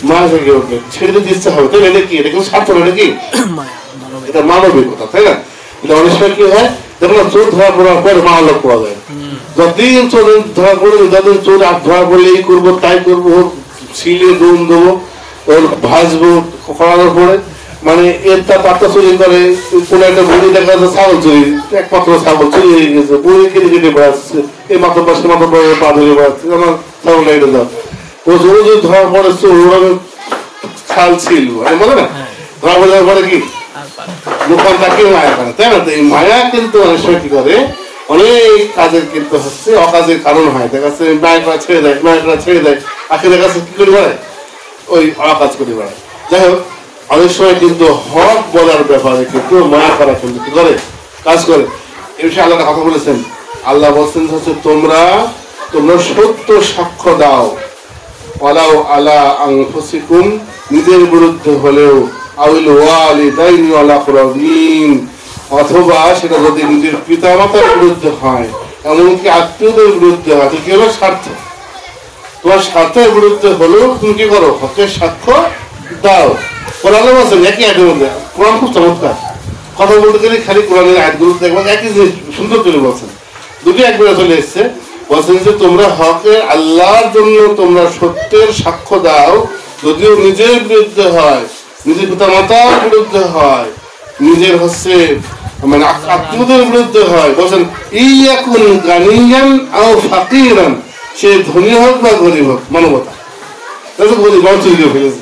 মায়া জেগে উঠবে, ছেড়ে দিতে ইচ্ছা হবে। তাই এটা কি? এটা কিন্তু স্বার্থ না, এটা কি? এটা মানবিকতা, তাই না? এটা অনেক সময় কি হয় দেখো না, চোর ধরা পড়ার পর মানব পাওয়া যায়। যতদিন চোর ধরা পড়ে, যতদিন চোর ধরা পড়লে এই করবো তাই করবো, শিলে দুম দেবো, ওর ভাজবো করানোর পরে মানে এর তারটা চুরি করে, কোন একটা বুড়ি দেখা যাচ্ছে ছাগল চুরি, একমাত্র ছাগল চুরি হয়ে গেছে, বুড়ি কেটে কেটে বেড়াচ্ছে, এই মাত্র পাশে মাত্র পা ধরে বেড়াচ্ছে, আমার ছাগলটা এটা দাও। ও যদি ধরা পড়ে চোর খাল ছিল বলে না, ধরা পড়ে পরে কি লোকাল তাকে মায়া করে, তাই না? তো এই মায়া কিন্তু অনেক সময় কি করে অনেক কাজের কিন্তু হচ্ছে অকাজের কারণ হয়। দেখা যাচ্ছে মায়াটা ছেড়ে দেয়, আখে দেখা যাচ্ছে কি করে বেড়ায়, ওই অকাজ করে বেড়ায়। যাই হোক, অনেক সময় কিন্তু হক বলার ব্যাপারে কিন্তু মায়া করা কিন্তু কি করে কাজ করে। এই বিষয়ে আল্লাহ কথা বলেছেন। আল্লাহ বলছেন হচ্ছে তোমরা সত্য সাক্ষ্য দাও, ওয়ালাউ আলা আনফুসিকুম, নিজের বিরুদ্ধে হলেও, আউল ওয়ালিদাইনি ওয়াল আকরাবিন, অথবা সেটা যদি নিজের পিতামাতার বিরুদ্ধে হয়, এমনকি আত্মীয়দের বিরুদ্ধে হয়, কি হলো স্বার্থ, তোমার স্বার্থের বিরুদ্ধে হলেও তুমি কি করো হকের সাক্ষ্য দাও। কোরআনে বলছেন একই আয়াতের মধ্যে, কোরআন খুব চমৎকার কথা বলতে গেলে খালি কোরআনের আয়াতগুলো দেখবেন একই জিনিস সুন্দর করে বলছেন, দুটি একবারে চলে এসছে। বলছেন যে তোমরা হকের আল্লাহর জন্য তোমরা সত্যের সাক্ষ্য দাও, যদিও নিজের বিরুদ্ধে হয়, নিজের পিতা মাতার বিরুদ্ধে হয়, নিজের হচ্ছে মানে আত্মীয়দের বিরুদ্ধে হয়। বলছেন ইয়াকুন গানিয়ান আও ফাকিরান, সে ধনী হোক বা গরিব হোক, মানবতা। গরিব চুরি করে ফেলেছে,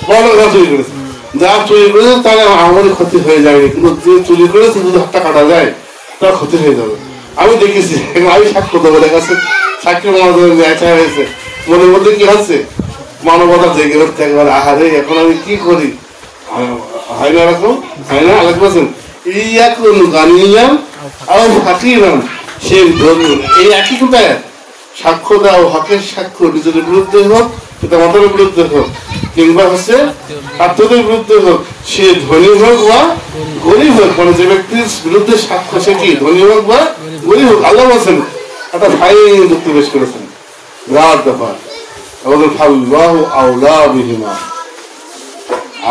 বড় চুরি করেছে, যা চুরি করেছে তার আমাদের ক্ষতি হয়ে যায়নি, কিন্তু যে চুরি করেছে যদি হাতটা কাটা যায় তার ক্ষতি হয়ে যাবে। আমি দেখেছি, আমি সাক্ষ্য দেবো, দেখাচ্ছে সাক্ষী আচ্ছা হয়েছে, মনের মধ্যে কি হচ্ছে মানবতা জেগে উঠতে একবার, আহারে এখন আমি কি করি, হয় না এরকম, হয় না? আল্লাহ বলছেন ইয়াকুন গানিয়ান আও ফাকিরান, সে ধনী, এই একই কোথায় সাক্ষ্য দাও, হকের সাক্ষ্য নিজের বিরুদ্ধে হোক, পিতা মাতার বিরুদ্ধে হোক, কিংবা হচ্ছে আত্মীয়দের বিরুদ্ধে হোক, সে ধনী হোক বা গরিব হোক, মানে যে ব্যক্তির বিরুদ্ধে সাক্ষ্য সে কি ধনী হোক বা গরিব হোক। আল্লাহ বলছেন একটা ফাইন যুক্তি পেশ করেছেন, বিরাট ব্যাপার। ফাল্লাহু আওলা বিহিমা,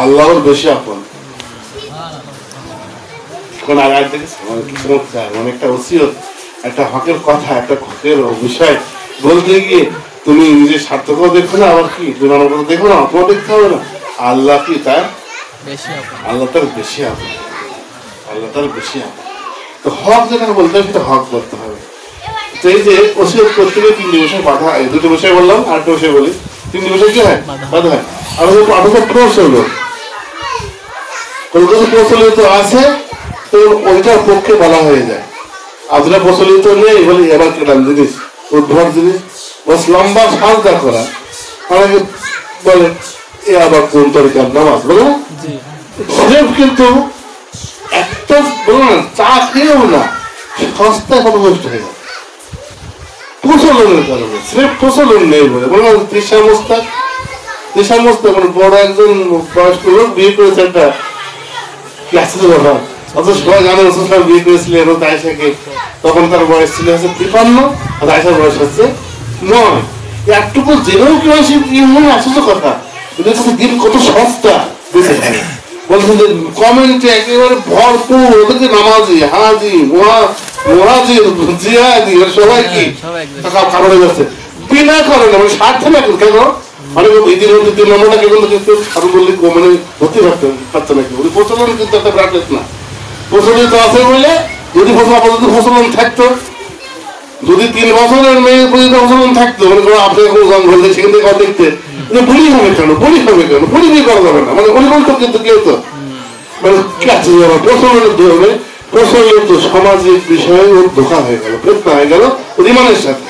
আল্লাহর বেশি আপন। কোন আয়াত দেখেছেন কি চমৎকার, মানে একটা ওসিয়ত, একটা হকের কথা, একটা হকের বিষয় বলতে গিয়ে তুমি নিজের স্বার্থকেও দেখো না, আবার কি তুমি মানবতা দেখো না, তোমার দেখতে হবে না, আল্লাহ কি তার আল্লাহ তার বেশি আপন, আল্লাহ তার বেশি আপন। তো হক যেটা বলতে হবে সেটা হক বলতে হবে। তো এই যে ওসিয়ত করতে গিয়ে তিনটি বিষয় বাধা, দুটো বিষয় বললাম, আরেকটা বিষয় বলি, তিনটি বিষয় কি হয় বাধা হয়। আর প্রচলিত কলকাতা প্রচলিত আছে তো ওইটার পক্ষে বলা হয়ে যায়, আপনার প্রচলিত নেই বলে এবার কেটাম জিনিস, উদ্ভট জিনিস, বস লম্বা সাজদা করা, অনেকে বলে এ আবার কোন তরিকার নামাজ, বলে না কিন্তু একটা বলো না চা খেয়েও না সস্তায় পদভ্রষ্ট হয়ে যায় প্রচলনের কারণে, স্রেফ প্রচলন নেই বলে বলো না। তৃষা মোস্তাক মানে বড় একজন বয়স্ক লোক বিয়ে করেছে একটা ক্লাসের ব্যাপার, অত সবাই জানে রসুল বিয়ে করেছিলেন আয়েশাকে, তখন তার বয়স ছিল হচ্ছে 53 আর আয়েশার বয়স হচ্ছে নয়, একটুকু জেনেও কি হয় মনে আশ্চর্য কথা, এদের কাছে দিন কত সস্তা বেঁচে থাকে। বলছেন যে কমেন্টে একেবারে ভরপুর, ওদেরকে নামাজি হাজি মহাজি জিহাদি সবাই কি কারণে যাচ্ছে বিনা কারণে, মানে স্বার্থে না কেন, মানে ঈদের মধ্যে 3 নম্বরটাকে কিন্তু আরো বললে মানে ধরতে পারছে নাকি, ওই প্রচলন কিন্তু একটা ব্রাকেট না, প্রচলিত আছে বলে যদি প্রচলন থাকতো, যদি 3 বছরের মেয়ের প্রতি প্রচলন থাকতো, মনে করো আপনি এখন জঙ্গল সেখান থেকে দেখতে বলি হবে কেন, বলি বিয়ে করা যাবে না, মানে অনিবন্ত কিন্তু কেউ তো মানে প্রচলনের ধর্মে প্রচলিত সামাজিক বিষয়ে ওর ধোকা হয়ে গেল, ফেতনা হয়ে গেল রিমানের সাথে।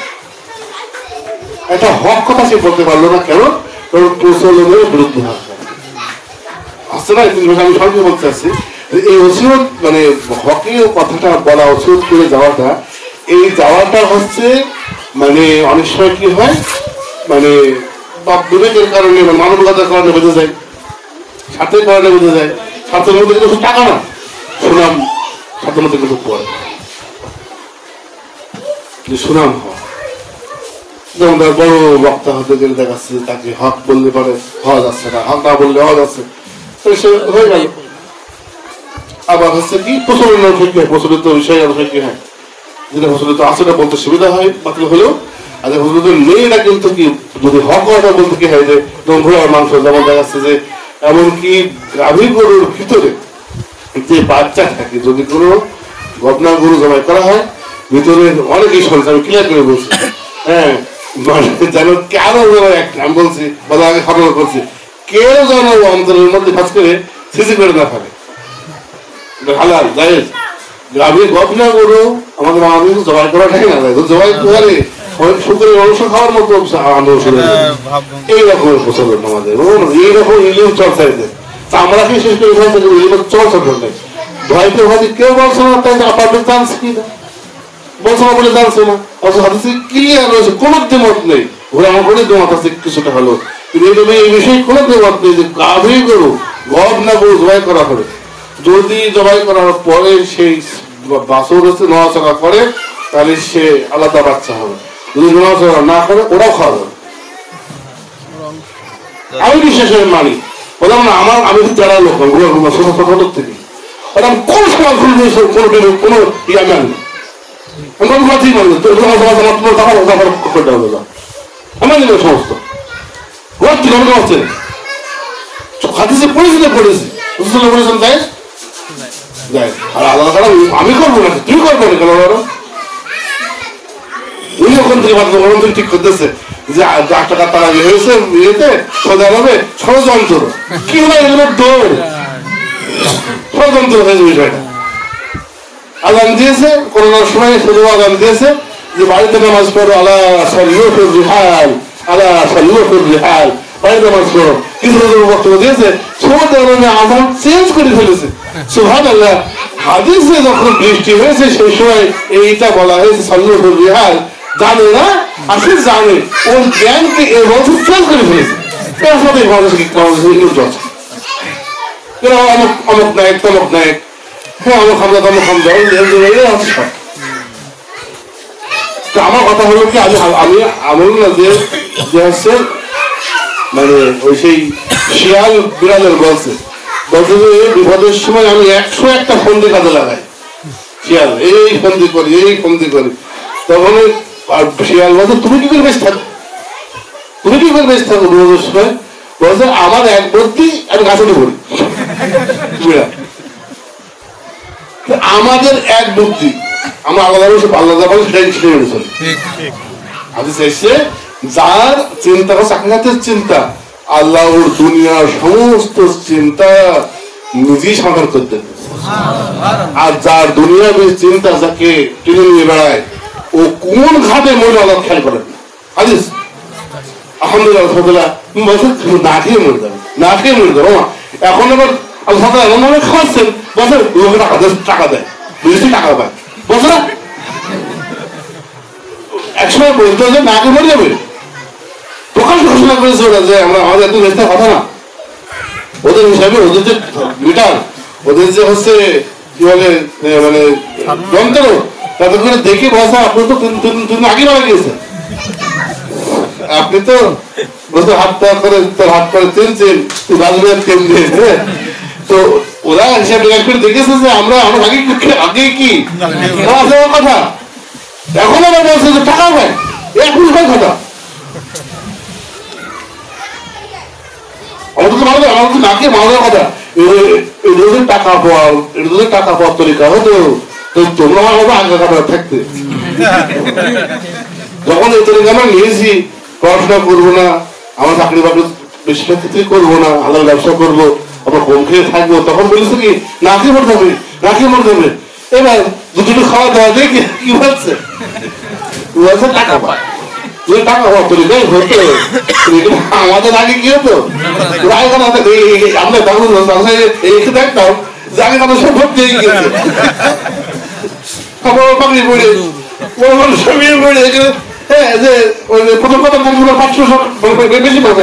একটা হক কথা সে বলতে পারলো না, কেন? কারণ প্রচলনের বিরুদ্ধে আসছে না। আমি সঙ্গে বলতে চাচ্ছি এই ওসিয়ত মানে হকের কথাটা বলা, ওসিয়ত করে যাওয়াটা, এই যাওয়াটা হচ্ছে মানে অনেক সময় কি হয়, মানে বিবেকের কারণে বা মানবতার কারণে বেঁধে যায়, স্বার্থের কারণে বেঁধে যায়। স্বার্থের মধ্যে কিন্তু টাকা না, সুনাম স্বার্থের মধ্যে কিন্তু পড়ে, সুনাম হয়। যেমন তার বড় বক্তা হতে গেলে দেখাচ্ছে তাকে হক বললে পারে হওয়া যাচ্ছে না, হক না বললে হওয়া যাচ্ছে, সে হয়ে গেল। আবার হচ্ছে কি প্রচলনের ঠিক হয়, প্রচলিত বিষয় কি হয়, যেটা প্রচলিত আছে না বলতে সুবিধা হয় বাতিল হলেও, আর প্রচলিত মেয়েরা কিন্তু কি যদি হক হওয়াটা বলতে কি হয় যে ঘোড়ার মাংস, যেমন দেখাচ্ছে যে এমনকি গাভী গরুর ভিতরে যে বাচ্চা থাকে, যদি কোনো গবনা গরু জবাই করা হয়, ভিতরে অনেকেই শুনছে, আমি ক্লিয়ার করে বলছি, হ্যাঁ মানে যেন কেন আমি বলছি বলা আগে খবর করছি, কেউ যেন অন্তরের মধ্যে ফাঁস করে সিসি করে না ফেলে, হালাল জায়েজ। গাভীর গবনা গরু আমাদের মানুষ জবাই করা থাকে না, জবাই করে শুক্রের অংশ খাওয়ার মতো আন্দোলন, এইরকমের প্রচলন আমাদের, এইরকম ইলিম চর্চা এদের চামড়াকে শেষ করে চর্চা করলে ভয়তে ভাবি কেউ বলছে না, তাই আপনাদের জানছে কি না, বলছে না বলে জানছে না, হাদিসে ক্লিয়ার রয়েছে, কোনো দ্বিমত নেই, ঘোরা আমার করে দ্বিমত আছে কিছুটা হলো, কিন্তু এই বিষয়ে কোনো দ্বিমত নেই যে গাভী গরু গবনা গরু জবাই করা হবে, যদি জবাই করার পরে সেই বাছুর হচ্ছে নড়াচড়া করে, তাহলে সে আলাদা বাচ্চা হবে, যদি নড়াচড়া না করে ওরাও খাওয়া যাবে। আমি বিশেষ করে মানি, বললাম না আমার, আমি যারা লোক ছোট থেকে ওরা কোন সময় কোনো ইয়া মানি, সমস্ত হাদিসে পরিচিত করেছি, বলেছেন তাই আর আলাদা ছাড়া আমি করবো না, তুই করবো না কেন? উনি ওখান থেকে ওখান থেকে ঠিক করতেছে যে 8 টাকা তারা হয়েছে ইয়েতে সৌদি আরবে ষড়যন্ত্র, কি হলো এগুলোর দৌড় ষড়যন্ত্র হয়েছে বিষয়টা। আজান দিয়েছে করোনার সময়, শুধু আজান দিয়েছে যে বাড়িতে নামাজ পড়ো, আলা সাল্লুফির রিহাল, আলা সাল্লুফির রিহাল, বাড়িতে নামাজ পড়ো। কিছু বক্তব্য দিয়েছে, সৌদি আরবে আজান চেঞ্জ করে ফেলেছে, সুবহানাল্লাহ। হাদিসে যখন বৃষ্টি হয়েছে সেই সময় এইটা বলা হয়েছে সাল্লুফির রিহাল, জানে না আসলে জানে, ওর জ্ঞানকে এ বছর চেঞ্জ করে ফেলেছে। তার সাথে অমুক নায়ক তমুক নায়ক, হ্যাঁ অমুক হামলা তমুক হামলা, আমার কথা হলো কি আমি আমল না যে হচ্ছে মানে ওই সেই শিয়াল বিড়ালের বলছে যে বিপদের সময় আমি 101টা ফন্দি কাজে লাগাই, শিয়াল এই ফন্দি করি, তখন শিয়াল বলছে তুমি কি করে বেঁচে থাকো, বিপদের সময় বলছে আমার এক বুদ্ধি আমি গাছে পড়ি, আমাদের এক বুদ্ধি আমরা আলাদা আলাদা বলে সেটাই মেনে চলি। হাদিস এসে যার চিন্তা হচ্ছে আখিরাতের চিন্তা, আল্লাহ ওর দুনিয়ার সমস্ত চিন্তা নিজেই সমাধান করতে, আর যার দুনিয়ার চিন্তা যাকে টেনে নিয়ে বেড়ায় ও কোন ঘাটে মরে আল্লাহ খেয়াল করেন। হাদিস আলহামদুলিল্লাহ বলছে না খেয়ে মরে যাবে, এখন আবার আল্লাহ এমন ভাবে খাওয়াচ্ছেন, বলছে টাকা দেয়, বুঝেছি টাকা পায়, বলছে না একসময় বলতো যে না খেয়ে মরে যাবে, প্রকাশ ঘোষণা করেছে ওরা যে আমরা আমাদের এত ব্যস্ত কথা না, ওদের হিসাবে ওদের যে মিটার, ওদের যে হচ্ছে কি বলে মানে যন্ত্র, তাদের করে দেখে বসা আপনি তো 3 দিন আগে মারা গিয়েছে, আপনি তো হাত পা করে তোর হাত পা চেনছেন, তুই বাজবেন কেমনি? তো ওরা হিসাব নিকাশ করে দেখেছে যে আমরা আগে কি কথা, এখন আবার বলছে যে টাকা পায়, এখন হয় কথা। আমাদের তো মানবে, আমাদের তো নাকে মানার কথা, এদের টাকা পাওয়া, এদের টাকা পাওয়ার তরিকা হতো। তো তোমরা আমার আগে কথা থাকতে, যখন এই তরিকা আমরা নিয়েছি, পড়াশোনা করবো না, আমার চাকরি বাকরি বেশিরভাগ ক্ষেত্রে করবো না, হালাল ব্যবসা করবো, আমরা কম খেয়ে থাকবো, তখন বলেছে কি না খেয়ে মরতে হবে, না খেয়ে মরতে হবে। এবার দুটো খাওয়া দাওয়া দেখে কি বলছে, টাকা পায়, টাকা পাওয়া তরিকাই হতো। আমাদের আগে কি হতো, আমরা তখন দেখতাম যে আগে কথা সব ভর্তি হয়ে গেছে, পাকড়ি পড়ে সবিয়ে পড়ে, হ্যাঁ যে প্রথম কথা 500 বেশি পাবে।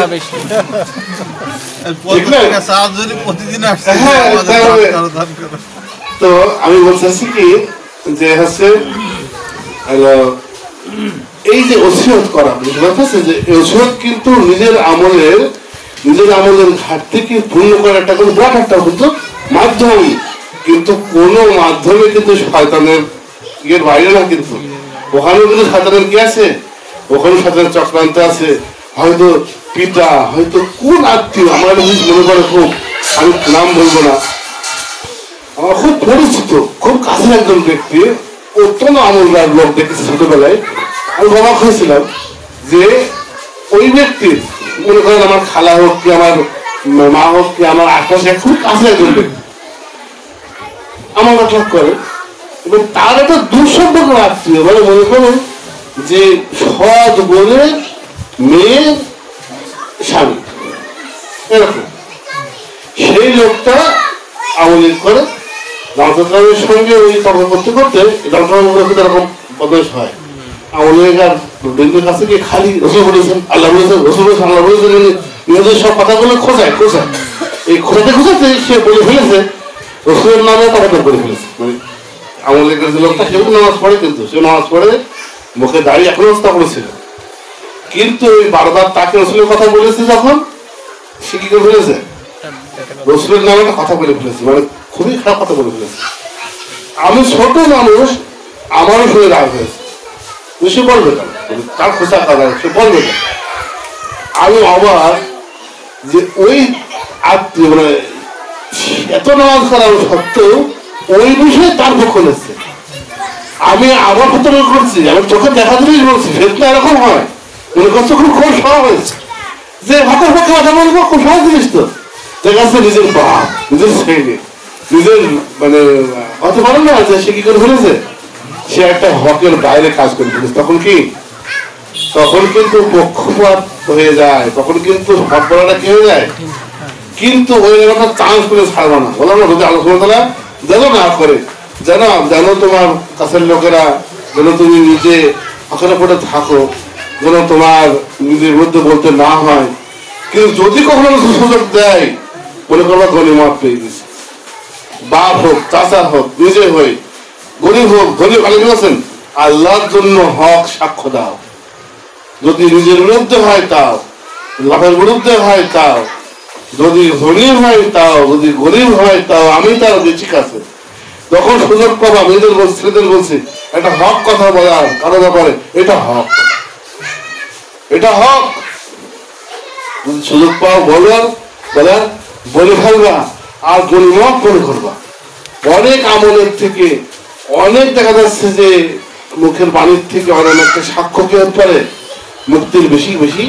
তো আমি বলতেছি কি যে হচ্ছে এই যে ওসিয়ত করা, যে ওসিয়ত কিন্তু নিজের আমলের ঘাটতিকে পূর্ণ করার একটা কোনো বিরাট একটা কিন্তু মাধ্যম, কিন্তু কোন মাধ্যমে কিন্তু শয়তানের ইয়ের বাইরে না। কিন্তু ওখানেও কিন্তু শয়তানের কি আছে, ওখানে শয়তানের চক্রান্ত আছে। হয়তো পিতা, হয়তো কোন আত্মীয়, আমার মনে করে খুব, আমি নাম বলবো না, আমার খুব পরিচিত, খুব কাছের একজন ব্যক্তি, অত্যন্ত আমলদার লোক দেখেছি ছোটবেলায়। আমি অবাক হয়েছিলাম যে ওই ব্যক্তির, মনে করেন আমার খালা হোক কি আমার মা হোক কি আমার আশপাশে খুব কাছে একজন ব্যক্তি আমার কথা করে, এবং তার একটা দুঃসম্পর্ক আত্মীয়, মানে মনে করেন যে সৎ বোনের মেয়ের স্বামী, এরকম সেই লোকটা আমলিক করে রামচন্দ্রের সঙ্গে ওই তর্ক করতে করতে রামচন্দ্র এরকম বদমাশ হয়। আমলিকার বন্ধুর কাছে গিয়ে খালি রসুল বলেছেন, আল্লাহ বলেছেন, রসুল বলেছেন, আল্লাহ বলেছেন, নিজেদের সব কথাগুলো খোঁজায়। এই খোঁজাতে সে বলে ফেলেছে রসুলের নামে তর্ক করে ফেলেছে। মানে আমলিকার যে লোকটা সেও নামাজ পড়ে, কিন্তু সে নামাজ পড়ে মুখে দাঁড়িয়ে এখনো অবস্থা করেছিল, কিন্তু ওই বারবার তাকে রসুলের কথা বলেছে, যখন সে কি করে ফেলেছে রসুলের নামে একটা কথা বলে ফেলেছে, মানে খুবই খারাপ কথা বলে ফেলেছে। আমি ছোট মানুষ, আমারও শুনে রাগ হয়েছে, সে বলবে কেন, তার খোঁচা কথা সে বলবে কেন। আমি অবাক যে ওই আত্মীয়, মানে এত নামাজ করার সত্ত্বেও ওই বিষয়ে তার পক্ষ নিচ্ছে। আমি আবার প্রতারণা করছি, আমার চোখে দেখা দিলেই বলছি, ফেতনা এরকম হয়, মনে করছে খুব সহজ যে ভাতের পক্ষে কথা বলবো, খুব সহজ জিনিস তো। দেখা যাচ্ছে নিজের বাপ, নিজের ছেলে, নিজের মানে অত পারেন না যে সে কি করে ফেলেছে, সে একটা হকের বাইরে কাজ করে ফেলেছে। তখন কিন্তু পক্ষপাত হয়ে যায়, তখন কিন্তু হক বলাটা কি হয়ে যায়, কিন্তু ওই একটা চান্স করে ছাড়বো না, বললাম না যদি আলোচনা যেন না করে, যেন তোমার কাছের লোকেরা, যেন তুমি নিজে হকের উপরে থাকো, যেন তোমার নিজের মধ্যে বলতে না হয়। কিন্তু যদি কখনো সুযোগ দেয়, মনে করবো ধনী মত পেয়ে গেছে, বাপ হোক, চাচা হোক, নিজে হই, গরিব হোক, ধনী ভালো আছেন, আল্লাহর জন্য হক সাক্ষ্য দাও। যদি নিজের বিরুদ্ধে হয় তাও, লাভের বিরুদ্ধে হয় তাও, যদি ধনী হয় তাও, যদি গরিব হয় তাও, আমি তার ঠিক আছে। যখন সুযোগ পাবো, আমি এদের বলছি, ছেলেদের বলছি, একটা হক কথা বলার কারো ব্যাপারে, এটা হক, এটা হক। যদি সুযোগ পাও বলার বলে ফেলবা, আর গরিমত মনে করবা। অনেক আমলের থেকে, অনেক দেখা যাচ্ছে যে মুখের বাণীর থেকে অনেকটা সাক্ষ্য কি হতে পারে, মুক্তির বেশি বেশি,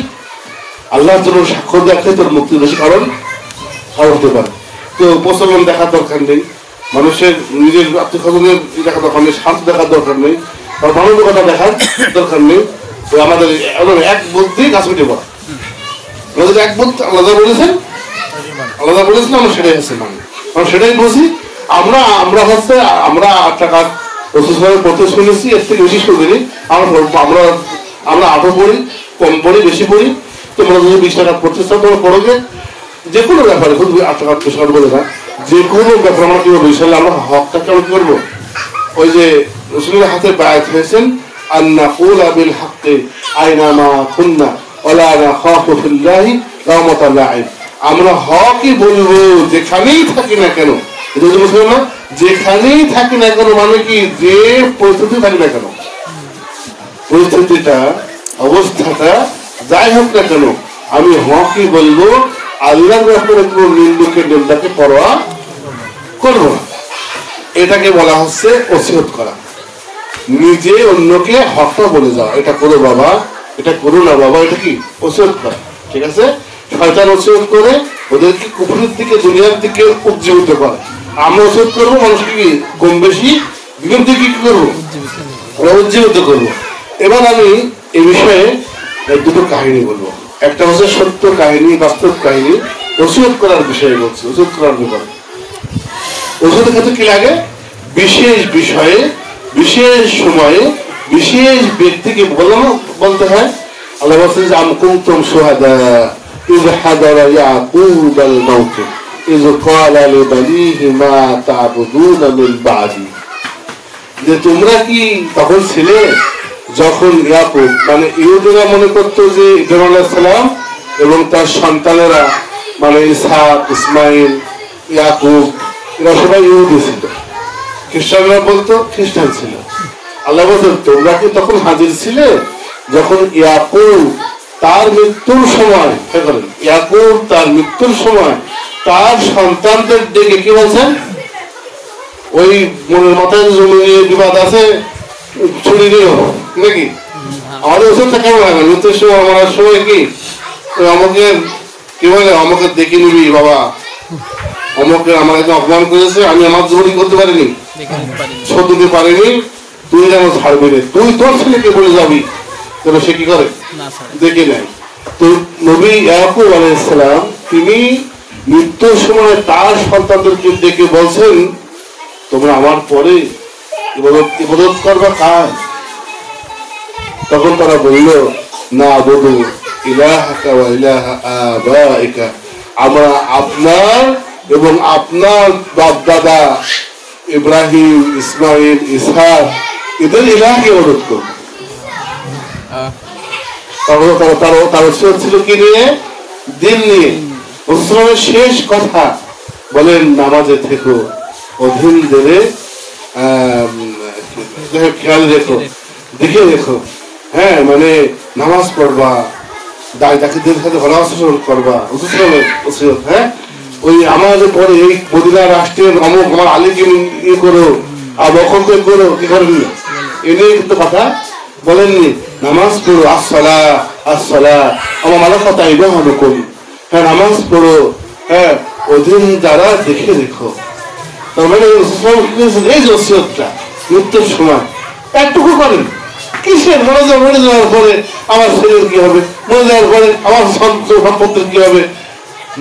আল্লাহর জন্য সাক্ষ্য দেখে তোর মুক্তির বেশি কারণ হতে পারে। তো প্রচলন দেখার দরকার নেই, মানুষের নিজের আত্মীয় দেখার দরকার নেই, স্বার্থ দেখার দরকার নেই, আর মানবিকতা দেখার দরকার নেই। তো আমাদের এক বুদ্ধি গাছ উঠে পড়া, আমাদের এক বুদ্ধি আলাদা বলেছেন, আমরা সেটাই হচ্ছে মানে, আমরা সেটাই বুঝি। আমরা হচ্ছে আমরা 8 টাকা পড়তে শুনেছি, এর থেকে বেশি শুনিনি। আমরা 8 পড়ি, কম পড়ি, বেশি পড়ি। তোমরা যদি 20 টাকা পড়তে চাও, তোমরা পড়োগে, যে কোনো ব্যাপারে, শুধু 8 টাকা বলে না, যে কোনো ব্যাপারে আমরা কি করবো, ইনশাল্লাহ আমরা হকটাকে আমরা কি করবো, ওই যে রসুলের হাতে বায়াত হয়েছেন, আন্না কুলা বিল হাক্কি আইনামা কুন্না, ওয়ালা নাখাফু ফিল্লাহি লাওমাতা লাইম। আমরা হকই বলবো যেখানেই থাকি না কেন, এটা যদি মুসলমান যেখানেই থাকি না কেন, মানে কি যে পরিস্থিতি থাকি না কেন, পরিস্থিতিটা অবস্থাটা যাই হোক না কেন, আমি হকই বলবো, আল্লাহর ব্যাপারে কোনো নিন্দুকের নিন্দাকে পরোয়া করবো না। এটাকে বলা হচ্ছে ওসিয়ত করা, নিজে অন্যকে হকটা বলে যাওয়া, এটা করো বাবা, এটা করো না বাবা, এটা কি ওসিয়ত করা। ঠিক আছে, শয়তান ওসিয়ত করে ওদেরকে কুফরের দিকে, দুনিয়ার দিকে উজ্জীবিত করে। আমরা ওসিয়ত করবো মানুষকে কি কম বেশি বিগত দিকে কি করবো, আমরা উজ্জীবিত করবো। এবার আমি এই বিষয়ে দুটো কাহিনী বলবো। একটা হচ্ছে সত্য কাহিনী, বাস্তব কাহিনী, ওসিয়ত করার বিষয়ে বলছি, ওসিয়ত করার ব্যাপারে। ওসিয়তের ক্ষেত্রে কি লাগে, বিশেষ বিষয়ে, বিশেষ সময়ে, বিশেষ ব্যক্তিকে বলতে হয়। আল্লাহ বলছেন যে আম কুনতুম শুহাদা ইয হাদারা ইয়াকুব আল মাউত ইয ক্বালা লিবানিহি মা তা'বুদুনা মিন বা'দি। যে তোমরা কি তখন ছিলে যখন ইয়াকুব, মানে ইহুদিরা মনে করতো যে ইব্রাহিম আলাইহিস সালাম এবং তার সন্তানেরা, মানে ইসহাক, ইসমাইল, ইয়াকুব, এরা সবাই ইহুদি ছিল। খ্রিস্টানরা বলতো খ্রিস্টান ছিল। আল্লাহ বলতেন তোমরা কি তখন হাজির ছিলে যখন ইয়াকুব তার মৃত্যুর সময়, ইয়াকুব তার মৃত্যুর সময় তার সন্তানদের ডেকে কি বলছেন, ওই মনের মাথায় জমি নিয়ে বিবাদ আছে, ছুরি নিয়েও নাকি আমাদের ওষুধটা কেমন লাগে, মৃত্যুর সময় আমার সময় কি আমাকে কি বলে, আমাকে দেখে নিবি বাবা, আমাকে আমার একদম অপমান করেছে, আমি আমার জমি করতে পারিনি, শোধ দিতে পারিনি, তুই যেন ছাড়বি রে, তুই তোর ছেলেকে বলে যাবি, তবে সে কি করে দেখে নেয়। তো নবী ইয়াকুব আলাইহিস সালাম তিনি মৃত্যুর সময় তার সন্তানদেরকে ডেকে বলছেন তোমরা আমার পরে ইবাদত করবা কার? তখন তারা বলল না আবুদু ইলাহাকা ওয়া ইলাহা আবাইকা, আমরা আপনার এবং আপনার বাপ দাদা ইব্রাহিম, ইসমাইল, ইসহাক এদের ইলাহকে ইবাদত করব। তার উৎসব ছিল কি নিয়ে, দিন নিয়ে। মুসলমানের শেষ কথা বলেন নামাজে থেকো, অধীন দেবে, খেয়াল রেখো, দেখে রেখো, হ্যাঁ মানে নামাজ পড়বা, দাখিদের সাথে ভালো আচরণ করবা, হ্যাঁ ওই আমাদের পরে এই মদিনা রাষ্ট্রের অমুক আমার আলীকে ইয়ে করো, আর বকরকে করো, কি করেন এ নিয়ে কিন্তু কথা বলেননি। নামাজ পড়ো, আসসালাহ আসসালাহ আমার মালাকা তাইবাহুকুম, হ্যাঁ নামাজ পড়ো, হ্যাঁ অধীন যারা দেখে রেখো। তার মানে এই যে ওসিয়তটা মৃত্যুর সময় একটুকু করেন, কিসের মরে যাওয়ার পরে আমার ছেলের কি হবে, মরে যাওয়ার পরে আমার সম্পত্তির কি হবে,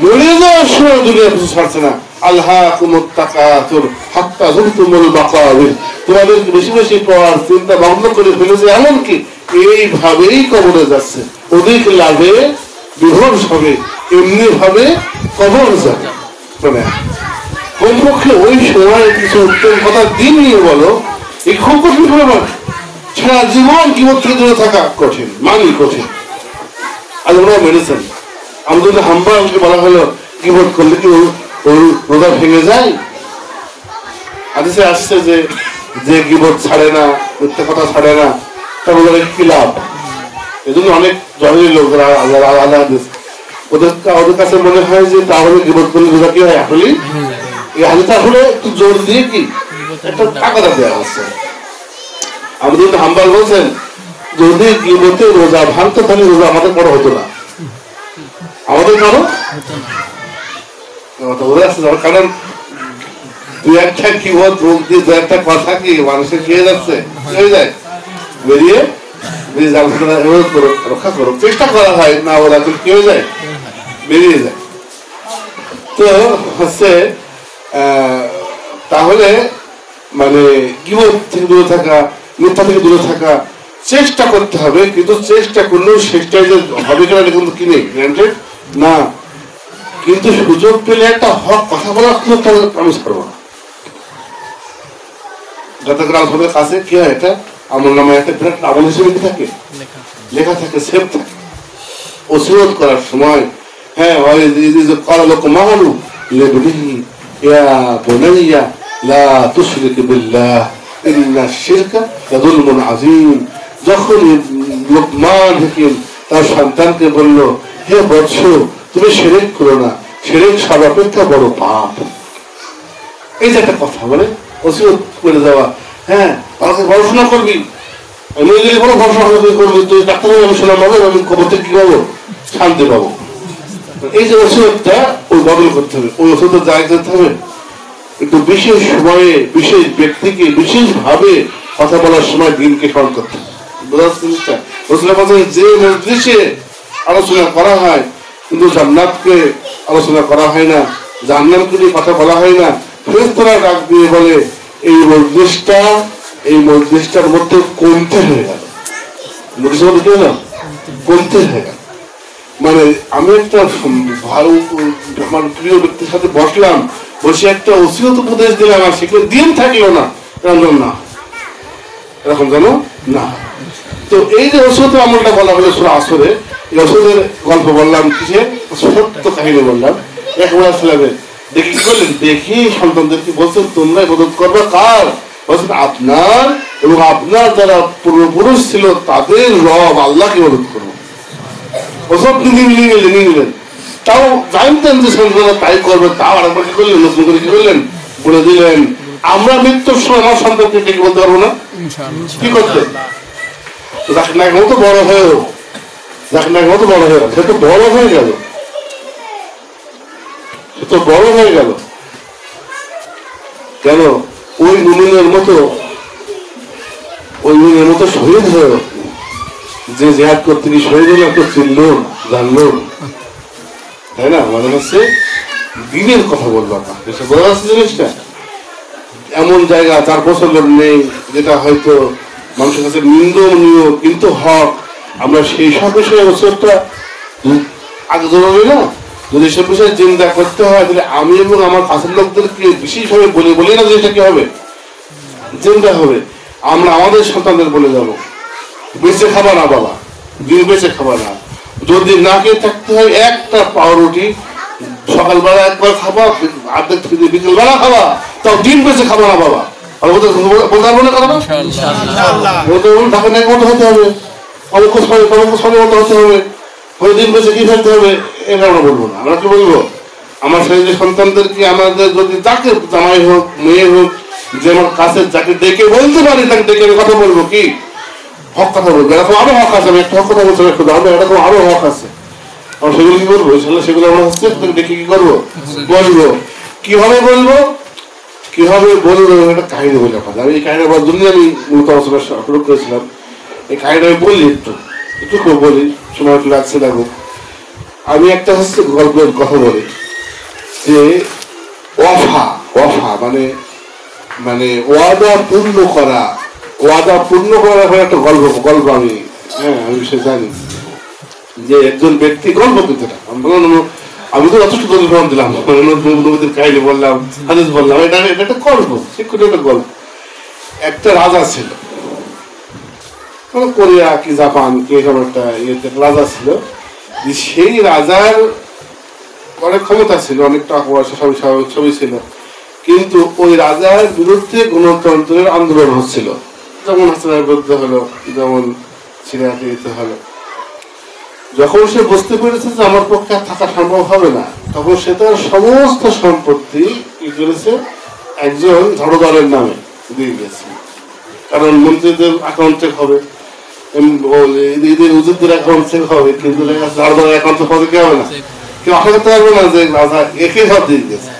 মরে যাওয়ার সময় দুনিয়া কিছু ছাড়ছে না। আল্লাহকুমুত তাকাতুর হাত্তা যুরতুমুল মাকাবির, তোমাদের বেশি বেশি পড়ার চিন্তা বন্ধ করে ফেলেছে, এমনকি এইভাবেই কবরে যাচ্ছে, অধিক লাভে বিভোর হবে, এমনি ভাবে কবর যাবে। মানে কমপক্ষে ওই সময় কিছু উত্তম কথা দিন নিয়ে বলো, এই খুব কঠিন ব্যাপার। সারা জীবন কিবোধ থেকে দূরে থাকা কঠিন, মানি কঠিন। আর ওরাও মেরেছেন। আমি যদি হাম্বাকে বলা হলো কিবোধ করলে কি রোজা ভেঙে যায়? আদেশে আসছে যে যে কিবোধ ছাড়ে না, মিথ্যা কথা ছাড়ে না, তার ওদের কি লাভ? এই জন্য অনেক জহির লোক যারা আল্লাহ ওদের কাছে মনে হয় যে তাহলে কিবোধ করলে রোজা কি হয়, আসলে এই হাদিসটা আসলে একটু জোর দিয়ে কি একটা টাকাটা দেওয়া হচ্ছে। আমাদের হাম্বাল বলছেন যদি গীবতে রোজা ভাঙতো তাহলে রোজা আমাদের বড় হতো না, আমাদের কারণ কারণ দু একটা কিবোধ রোগ দিয়ে দু একটা কথা কি মানুষের খেয়ে যাচ্ছে, হয়ে যায় বেরিয়ে রক্ষা করো, চেষ্টা করা হয় না, ওরা কি হয়ে যায়, বেরিয়ে যায়। তো হচ্ছে তাহলে মানে গীবত থেকে দূরে থাকা, মিথ্যা থেকে দূরে থাকা চেষ্টা করতে হবে, কিন্তু চেষ্টা করলেও শেষটাই যে হবে কিনা এটা কিন্তু কি নেই গ্যারান্টেড না। কিন্তু সুযোগ পেলে একটা হক কথা বলার সুযোগ আমি ছাড়বো না। যতগ্রাম সবের কাছে কি হয়, এটা আমার নামে একটা বিরাট আমল হিসেবে কি থাকে, লেখা থাকে, সেভ থাকে। ওসিয়ত করার সময় হ্যাঁ قال لقمان لابنه يا بني لا تشرك بالله إن الشرك لظلم عظيم। যখন লোকমান হাকিম তার সন্তানকে বলল, হে বৎস, তুমি শিরক করো না, শিরক সর্বাপেক্ষা বড় পাপ। এই যে একটা কথা বলে ওসিয়ত করে দেওয়া, হ্যাঁ পড়াশোনা করবি, আমি গেলে কোনো পড়াশোনা করবি, তুই ডাক্তার আমি শোনা পাবো, আমি কবর থেকে কি পাবো, শান্তি পাবো। এই যে ওসিয়তটা ওই বদল করতে হবে, ওই ওষুধটা জায়গা করতে হবে। একটু বিশেষ সময়ে বিশেষ ব্যক্তিকে বিশেষ ভাবে কথা বলার সময় দিনকে স্মরণ করতে হবে। যে মজলিসে আলোচনা করা হয় কিন্তু জান্নাতকে আলোচনা করা হয় না, জান্নাতকে নিয়ে কথা বলা হয় না, ফেরেশতারা ডাক দিয়ে বলে এই মজলিসটার মধ্যে কমতে হয়ে গেল, কমতে হয়ে গেল। মানে আমি একটা ভালো আমার প্রিয় ব্যক্তির সাথে বসলাম, বসে একটা ওসিয়ত উপদেশ দিলাম, আর সেখানে দিন থাকলো না, না এরকম যেন না। তো এই যে ওষুধ আমলটা বলা হলো সূরা আসরে, এই ওষুধের গল্প বললাম, কিসের সত্য কাহিনী বললাম। একবার ছিলামের দেখি কি করলেন, দেখি সন্তানদেরকে বলছেন তোমরা ইবাদত করবে কার? বলছেন আপনার এবং আপনার যারা পূর্বপুরুষ ছিল তাদের রব আল্লাহকে ইবাদত করবো। ওসব নিয়ে গেলেন, তাও জানতেন যে সন্তানরা তাই করবে, তাও আরেকবার কি করলেন, নতুন করে কি করলেন, বলে দিলেন আমরা মৃত্যুর সময় আমার সন্তানকে ডেকে বলতে পারবো না, কি করতে? জাকির নায়কের মতো বড় হয়েও, জাকির নায়কের মতো বড় হয়ে সে তো বড় হয়ে গেল, সে তো বড় হয়ে গেল কেন? ওই মুমিনের মতো শহীদ হয়েও, যে জিহাদ করতে গিয়ে শহীদ হলো, তো চিনল জানলো, তাই না? মানে হচ্ছে দিনের কথা বলবো না, বোঝা যাচ্ছে জিনিসটা। এমন জায়গা 4 বছর নেই যেটা হয়তো মানুষের কাছে নিন্দনীয় কিন্তু হক, আমরা সেই সব বিষয়ে ওসিয়তটা আগে জরুরি না। যদি সব বিষয়ে চিন্তা করতে হয় তাহলে আমি এবং আমার কাছের লোকদেরকে বিশেষভাবে বলি না, জিনিসটা কি হবে, চিন্তা হবে। আমরা আমাদের সন্তানদের বলে যাবো বেঁচে খাবা না বাবা, দিন বেঁচে খাবা না, যদি না খেয়ে থাকতে হয় একটা পাউরুটি সকালবেলা একবার খাবা, আর্ধেক বিকেলবেলা খাবা, তাও দিন বেঁচে খাবা না বাবা। আর বলতে পারবো না, কারণ ঢাকা নাকি মতো হতে হবে, অমুক মতো হতে হবে, ওই দিন বেঁচে কি ফেলতে হবে, এটা আমরা বলবো না। আমরা কি বলবো, আমার শরীরের সন্তানদেরকে আমাদের যদি যাকে জামাই হোক মেয়ে হোক, যে আমার কাছে যাকে ডেকে বলতে পারি তাকে ডেকে কথা বলবো, কি হক কথা বলবো, এরকম আরো হক আছে, আমি একটা হক কথা বলছি, এরকম আরো হক আছে, আমরা সেগুলো কি করবো, সেগুলো আমরা হচ্ছে দেখে কি করবো, বলবো। কিভাবে বলবো একটা কাহিনী বলি আপনাদের। আমি এই কাহিনী বলার জন্য আমি মূলত আলোচনা শুরু করেছিলাম। এই কাহিনী আমি বলি একটু বলি, সময় একটু লাগছে লাগুক। আমি একটা হচ্ছে গল্পের কথা বলি যে ওয়াফা মানে ওয়াদা পূর্ণ করা একটা গল্প আমি সে জানি যে একজন ব্যক্তি গল্প, কিন্তু আমি তো যথেষ্ট দলিল দিলাম, নবীদের কাহিনী বললাম, হাদিস বললাম, এটা একটা গল্প, শিক্ষণীয় একটা গল্প। একটা রাজা ছিল, কোরিয়া কি জাপান কি এরকম একটা রাজা ছিল। সেই রাজার অনেক ক্ষমতা ছিল, অনেক টাকা পয়সা সবই ছিল, কিন্তু ওই রাজার বিরুদ্ধে গণতন্ত্রের আন্দোলন হচ্ছিল, যেমন হাসিনার বিরুদ্ধে হলো, যেমন সিরিয়াতে দিতে হলো। যখন সে বুঝতে পেরেছে যে আমার পক্ষে থাকা সম্ভব হবে না, তখন সে তার সমস্ত সম্পত্তি কি করেছে, একজন ধরোদারের নামে দিয়ে গেছে। কারণ মন্ত্রীদের অ্যাকাউন্ট চেক হবে, হুজুরদের অ্যাকাউন্ট চেক হবে, কিন্তু ধরোদারের অ্যাকাউন্ট হবে কি হবে না, কেউ আশা করতে পারবে না যে রাজা একে সব দিয়ে গেছে।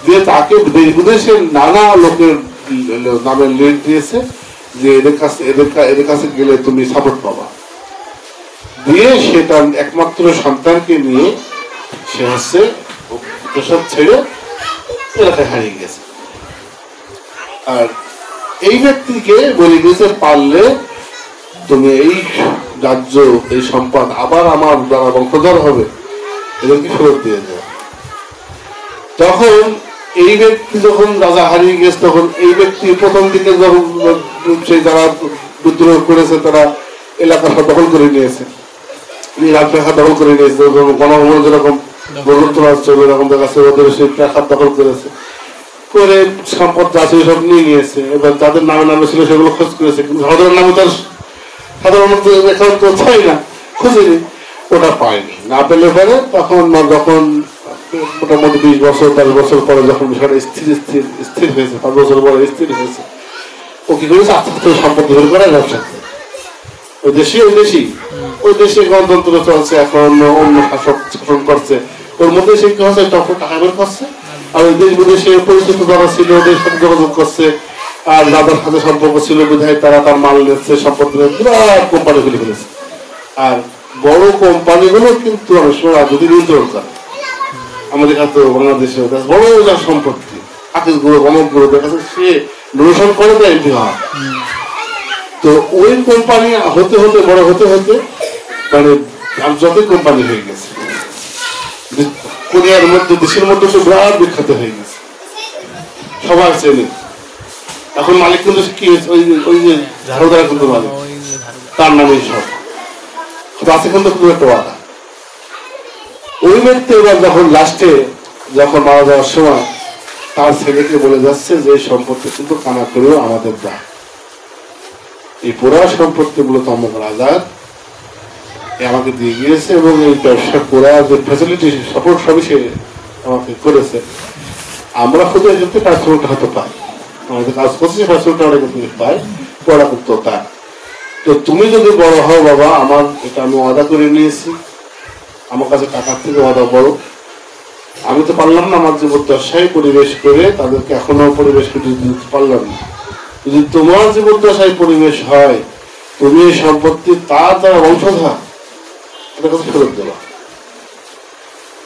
দিয়ে তাকে বিদেশের নানা লোকের নামে লিড দিয়েছে যে এদের কাছে গেলে তুমি সাপোর্ট পাবা। দিয়ে সে তার একমাত্র সন্তানকে নিয়ে সে হচ্ছে প্রসাদ ছেড়ে এলাকায় হারিয়ে গেছে। আর এই ব্যক্তিকে বলে গেছে, পারলে তুমি এই রাজ্য এই সম্পদ আবার আমার দ্বারা বংশধর হবে, এদেরকে ফেরত দিয়ে দেবে। তখন এই ব্যক্তি যখন রাজা হারিয়ে গেছে, তখন এই ব্যক্তি প্রথম দিকে যখন সেই যারা বিদ্রোহ করেছে তারা এলাকা দখল করে নিয়েছে, প্রেক্ষাত দখল করে নিয়েছে, গণভবন যেরকম গণতন্ত্র আসছে ওইরকম দেখা যাচ্ছে ওদের সেই প্রেক্ষাত দখল করেছে, করে সম্পদ আছে সব নিয়ে নিয়েছে। এবার যাদের নামে নামে ছিল সেগুলো খোঁজ করেছে, কিন্তু সাধারণ নামে তার সাধারণত এখন তো হয় না, খুঁজেনি, ওটা পায়নি। না পেলে পরে তখন যখন মোটামুটি 20 বছর 22 বছর পরে যখন বিষয়টা স্থির হয়েছে, 5 বছর পরে স্থির হয়েছে, ও কি করেছে আস্তে আস্তে সম্পদ ধরে করে ব্যবসা করে। ওই দেশে গণতন্ত্র চলছে, এখন অন্য শাসক শাসন করছে, ওর মধ্যে সে কি হচ্ছে টাকা বের করছে, আর ওই দেশ বিদেশে পরিচিত যারা ছিল ওদের সাথে যোগাযোগ করছে, আর যাদের সাথে সম্পর্ক ছিল বিধায় তারা তার মাল নিচ্ছে, সম্পদ বিরাট কোম্পানি খুলে ফেলেছে। আর বড় কোম্পানিগুলো কিন্তু অনেক সময় রাজনীতির উল্টো করে। আমাদের কাছে বাংলাদেশে বড় যার সম্পত্তি আকিস গুলো অনেক গুলো দেখা যাচ্ছে সে ডোনেশন করে দেয় এমপি হওয়া। তো ওই কোম্পানি হতে হতে বড় হতে হতে মানে আন্তর্জাতিক কোম্পানি হয়ে গেছে, কোরিয়ার মধ্যে দেশের মধ্যে তো বিরাট বিখ্যাত হয়ে গেছে, সবার চেনে। এখন মালিক কিন্তু কি ওই যে ঝাড়ুদার কিন্তু মালিক, তার নামে সব আছে কিন্তু খুব একটা ওয়াদা। ওই ব্যক্তি এবার যখন লাস্টে যখন মারা যাওয়ার সময় তার ছেলেকে বলে যাচ্ছে যে এই সম্পত্তি কিন্তু কানা করেও আমাদের দায়, এই পুরা সম্পত্তি মূলত অমুক রাজার আমাকে দিয়ে গিয়েছে, এবং এই ব্যবসা করার যে ফ্যাসিলিটি সাপোর্ট সবই সে আমাকে করেছে। আমরা শুধু এক্ষেত্রে পার্সোনালটা হয়তো পাই, আমাদের কাজ করছি পার্সোনালটা অনেক পাই, পড়া করতো তা। তো তুমি যদি বড় হও বাবা, আমার এটা আমি ওয়াদা করে নিয়েছি, আমার কাছে টাকার থেকে ওয়াদা বড়, আমি তো পারলাম না আমার জীবদ্দশায় পরিবেশ করে তাদেরকে এখনো পরিবেশ করে দিতে পারলাম না। যদি তোমার জীবদ্দশায় পরিবেশ হয়, তুমি এই সম্পত্তি তার দ্বারা বংশধর তাদের কাছে ফেরত দেবা।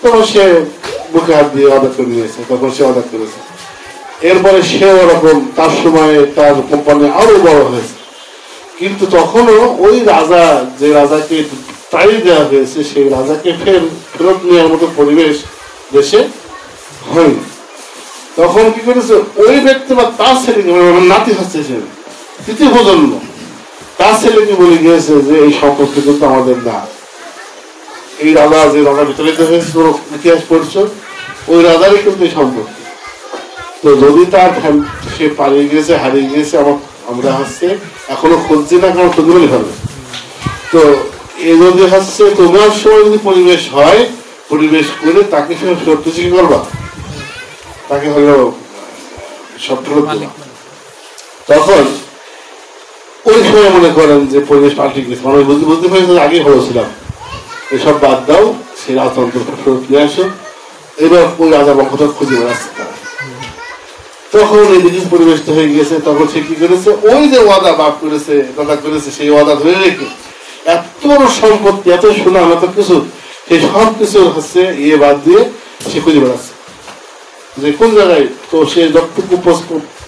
তখন সে বুকে হাত দিয়ে অর্ডার করে নিয়েছে, তখন সে অর্ডার করেছে। এরপরে সে ওরকম তার সময় তার কোম্পানি আরো বড় হয়েছে, কিন্তু তখনও ওই রাজা যে রাজাকে তাই দেওয়া হয়েছে সেই রাজাকে ফেরত নেওয়ার মতো পরিবেশ দেশে হয়নি। তখন কি করেছে ওই ব্যক্তি বা তার ছেলেকে, নাতি হচ্ছে সে তৃতীয় প্রজন্ম, তার ছেলেকে বলে গিয়েছে যে এই সম্পত্তি কিন্তু আমাদের না। এই রাজা যে রাজা বিতাড়িত হয়েছে ইতিহাস পড়ছ, ওই রাজারই কিন্তু এই সম্পত্তি। তো যদি তার সে পালিয়ে গিয়েছে, হারিয়ে গিয়েছে, আমরা হচ্ছে এখনো খুঁজছি না, কারণ খুঁজে বলে হবে। তো এই যদি হচ্ছে তোমার সময় যদি পরিবেশ হয়, পরিবেশ করে তাকে ফেরত কি করবা, তাকে হলো সব ফেরত দেবা। তখন ওই সময় মনে করেন যে পরিবেশ পাল্টে গেছে, মানুষ বুঝতে পেরেছে আগে ভালো ছিলাম, এসব বাদ দাও, সেই রাজতন্ত্র ফেরত নিয়ে আসো। এবার ওই রাজা বংশধর খুঁজে বেড়াচ্ছে তারা। তখন এই জিনিস পরিবেশটা হয়ে গেছে, তখন সে কি করেছে ওই যে ওয়াদা বাপ করেছে দাদা করেছে সেই ওয়াদা ধরে রেখে এত বড় সম্পত্তি, এত সুনাম, এত কিছু, সেই সব কিছু হচ্ছে ইয়ে বাদ দিয়ে সে খুঁজে বেড়াচ্ছে যে কোন জায়গায়। তো সে যতটুকু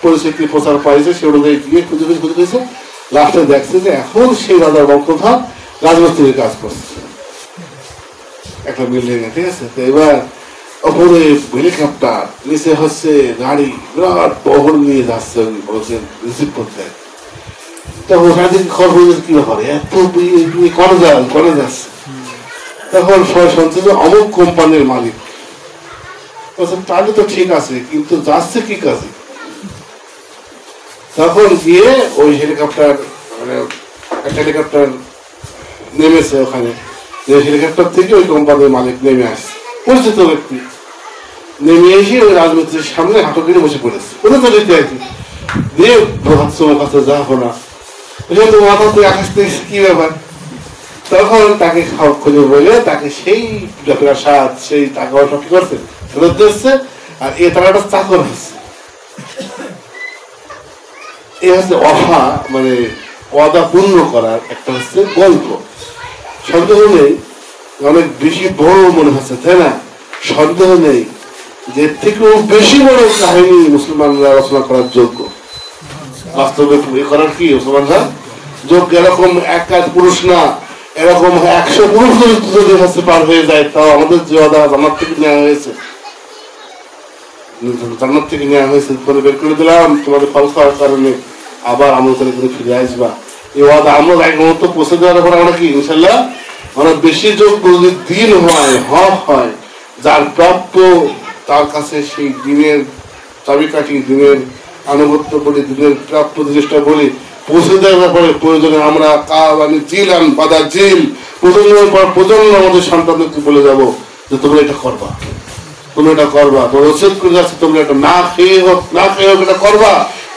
পরিস্থিতি প্রচার পাইছে সে অনুযায়ী গিয়ে খুঁজে খুঁজে লাস্টে দেখছে যে এখন সেই রাজার বংশধর রাজমিস্ত্রির কাজ করছে একটা বিল্ডিং এ, ঠিক আছে। তো এবার ওপরে হেলিকপ্টার, নিচে হচ্ছে গাড়ি, বিরাট বহর নিয়ে যাচ্ছে, বলছেন রিসিভ করতে। তখন খবর হয়েছে কি ব্যাপারে এত করে যাচ্ছে। তখন সবাই শুনছে যে অমুক কোম্পানির মালিক। বলছেন তাহলে তো ঠিক আছে, কিন্তু যাচ্ছে কি কাজে? তখন গিয়ে ওই হেলিকপ্টার মানে একটা হেলিকপ্টার নেমেছে ওখানে, যে হেলিকপ্টার থেকে ওই কোম্পানির মালিক নেমে আসছে, পরিচিত ব্যক্তি নেমে এসে ওই রাজমিস্ত্রির সামনে হাঁটু কেটে বসে পড়েছে। ওদের তো দেখতে আর কি দিয়ে তোমার কাছে যাবো না, তো মাথা থেকে আকাশ থেকে কি ব্যাপার। তখন তাকে খুঁজে বলে তাকে সেই প্রাসাদ সেই টাকা পয়সা কি করছে ফেরত দিচ্ছে, আর এ তারা একটা চাকর হচ্ছে। এ হচ্ছে অফা মানে ওয়াদা পূর্ণ করার একটা হচ্ছে গল্প। সন্দেহ নেই অনেক বেশি বড় মনে হচ্ছে, তাই না? সন্দেহ নেই যে থেকেও বেশি বড় কাহিনী মুসলমানরা রচনা করার যোগ্য, বাস্তবে করার কি মুসলমানরা যোগ্য। এরকম এক পুরুষ না, এরকম 100 পুরুষ যদি হচ্ছে পার হয়ে যায়, তাও আমাদের যে ওয়াদা জান্নাত থেকে নেওয়া হয়েছে, জান্নাত থেকে নেওয়া হয়েছে করে বের করে দিলাম তোমাদের ফল খাওয়ার কারণে, আবার আমাদের ফিরে আসবা। এই ওয়াদা আমরা এক মুহূর্ত পৌঁছে দেওয়ার পর আমরা কি ইনশাল্লাহ মানে বেশি যোগ্য যদি দিন হয়, হক হয়, যার প্রাপ্য তার কাছে সেই দিনের চাবিকাঠি, দিনের আনুগত্য বলি, দিনের প্রাপ্য জিনিসটা বলি পৌঁছে দেওয়ার ব্যাপারে প্রয়োজনে আমরা জিলান বাদা জিল প্রজন্মের পর প্রজন্ম আমাদের সন্তানদেরকে বলে যাব যে তোমরা এটা করবা, তোমরা এটা করবা, তোমরা উচিত করে যাচ্ছে, তোমরা এটা না খেয়ে হোক এটা করবা।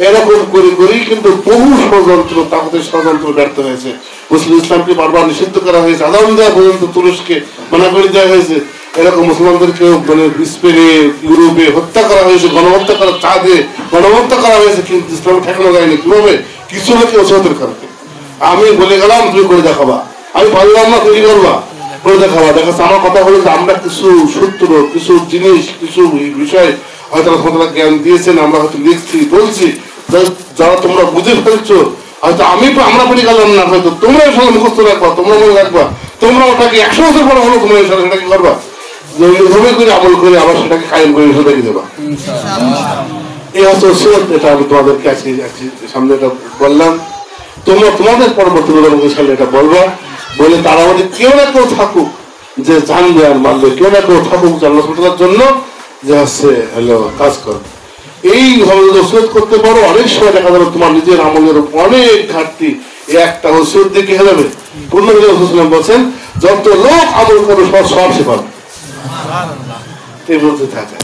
এরকম করে করেই কিন্তু বহু ষড়যন্ত্র, তাদের ষড়যন্ত্র ব্যর্থ হয়েছে। মুসলিম ইসলামকে বারবার নিষিদ্ধ করা হয়েছে, আদান দেওয়া পর্যন্ত তুরস্কে মানা করে দেওয়া হয়েছে। এরকম মুসলমানদেরকেও মানে স্পেনে, ইউরোপে হত্যা করা হয়েছে, গণহত্যা করার চাঁদে গণহত্যা করা হয়েছে, কিন্তু ইসলাম ঠেকানো যায়নি। কিভাবে? কিছু লোকে ওসিয়তের কারণে। আমি বলে গেলাম, তুমি করে দেখাবা, আমি পারলাম না, তুমি করবা, করে দেখাবা। দেখাচ্ছে আমার কথা হলো যে আমরা কিছু সূত্র, কিছু জিনিস, কিছু বিষয় হয়তো জ্ঞান দিয়েছেন, আমরা হয়তো লিখছি, বলছি, যারা তোমরা বুঝে ফেলছো। হয়তো আমরা বলে গেলাম না, হয়তো তোমরা সঙ্গে মুখস্থ রাখবা, তোমরা মনে রাখবা, তোমরা ওটাকে 100 বছর পরে হলো তোমরা সেটাকে করবা, এইভাবে করে আমল করে আবার সেটাকে কায়েম করে সেটাকে দেবা। এই হচ্ছে ওসিয়ত। এটা আমি তোমাদেরকে আজকে সামনে এটা বললাম। তোমরা তোমাদের পরবর্তী প্রজন্মের সামনে এটা বলবা, বলে তারা আমাদের কেউ না কেউ থাকুক যে জানবে আর মানবে, কেউ না কেউ থাকুক জানলা ছোটার জন্য যে হচ্ছে কাজ করবে। এইভাবে যদি ওসিয়ত করতে পারো, অনেক সময় দেখা যাবে তোমার নিজের আমলের অনেক ঘাটতি একটা ওসিয়ত দিয়ে কি হয়ে যাবে। পূর্ণবী রাসূলুল্লাহ বলছেন, যত লোক আমল করবে সব সে পাবে। এই বলতে থাকে।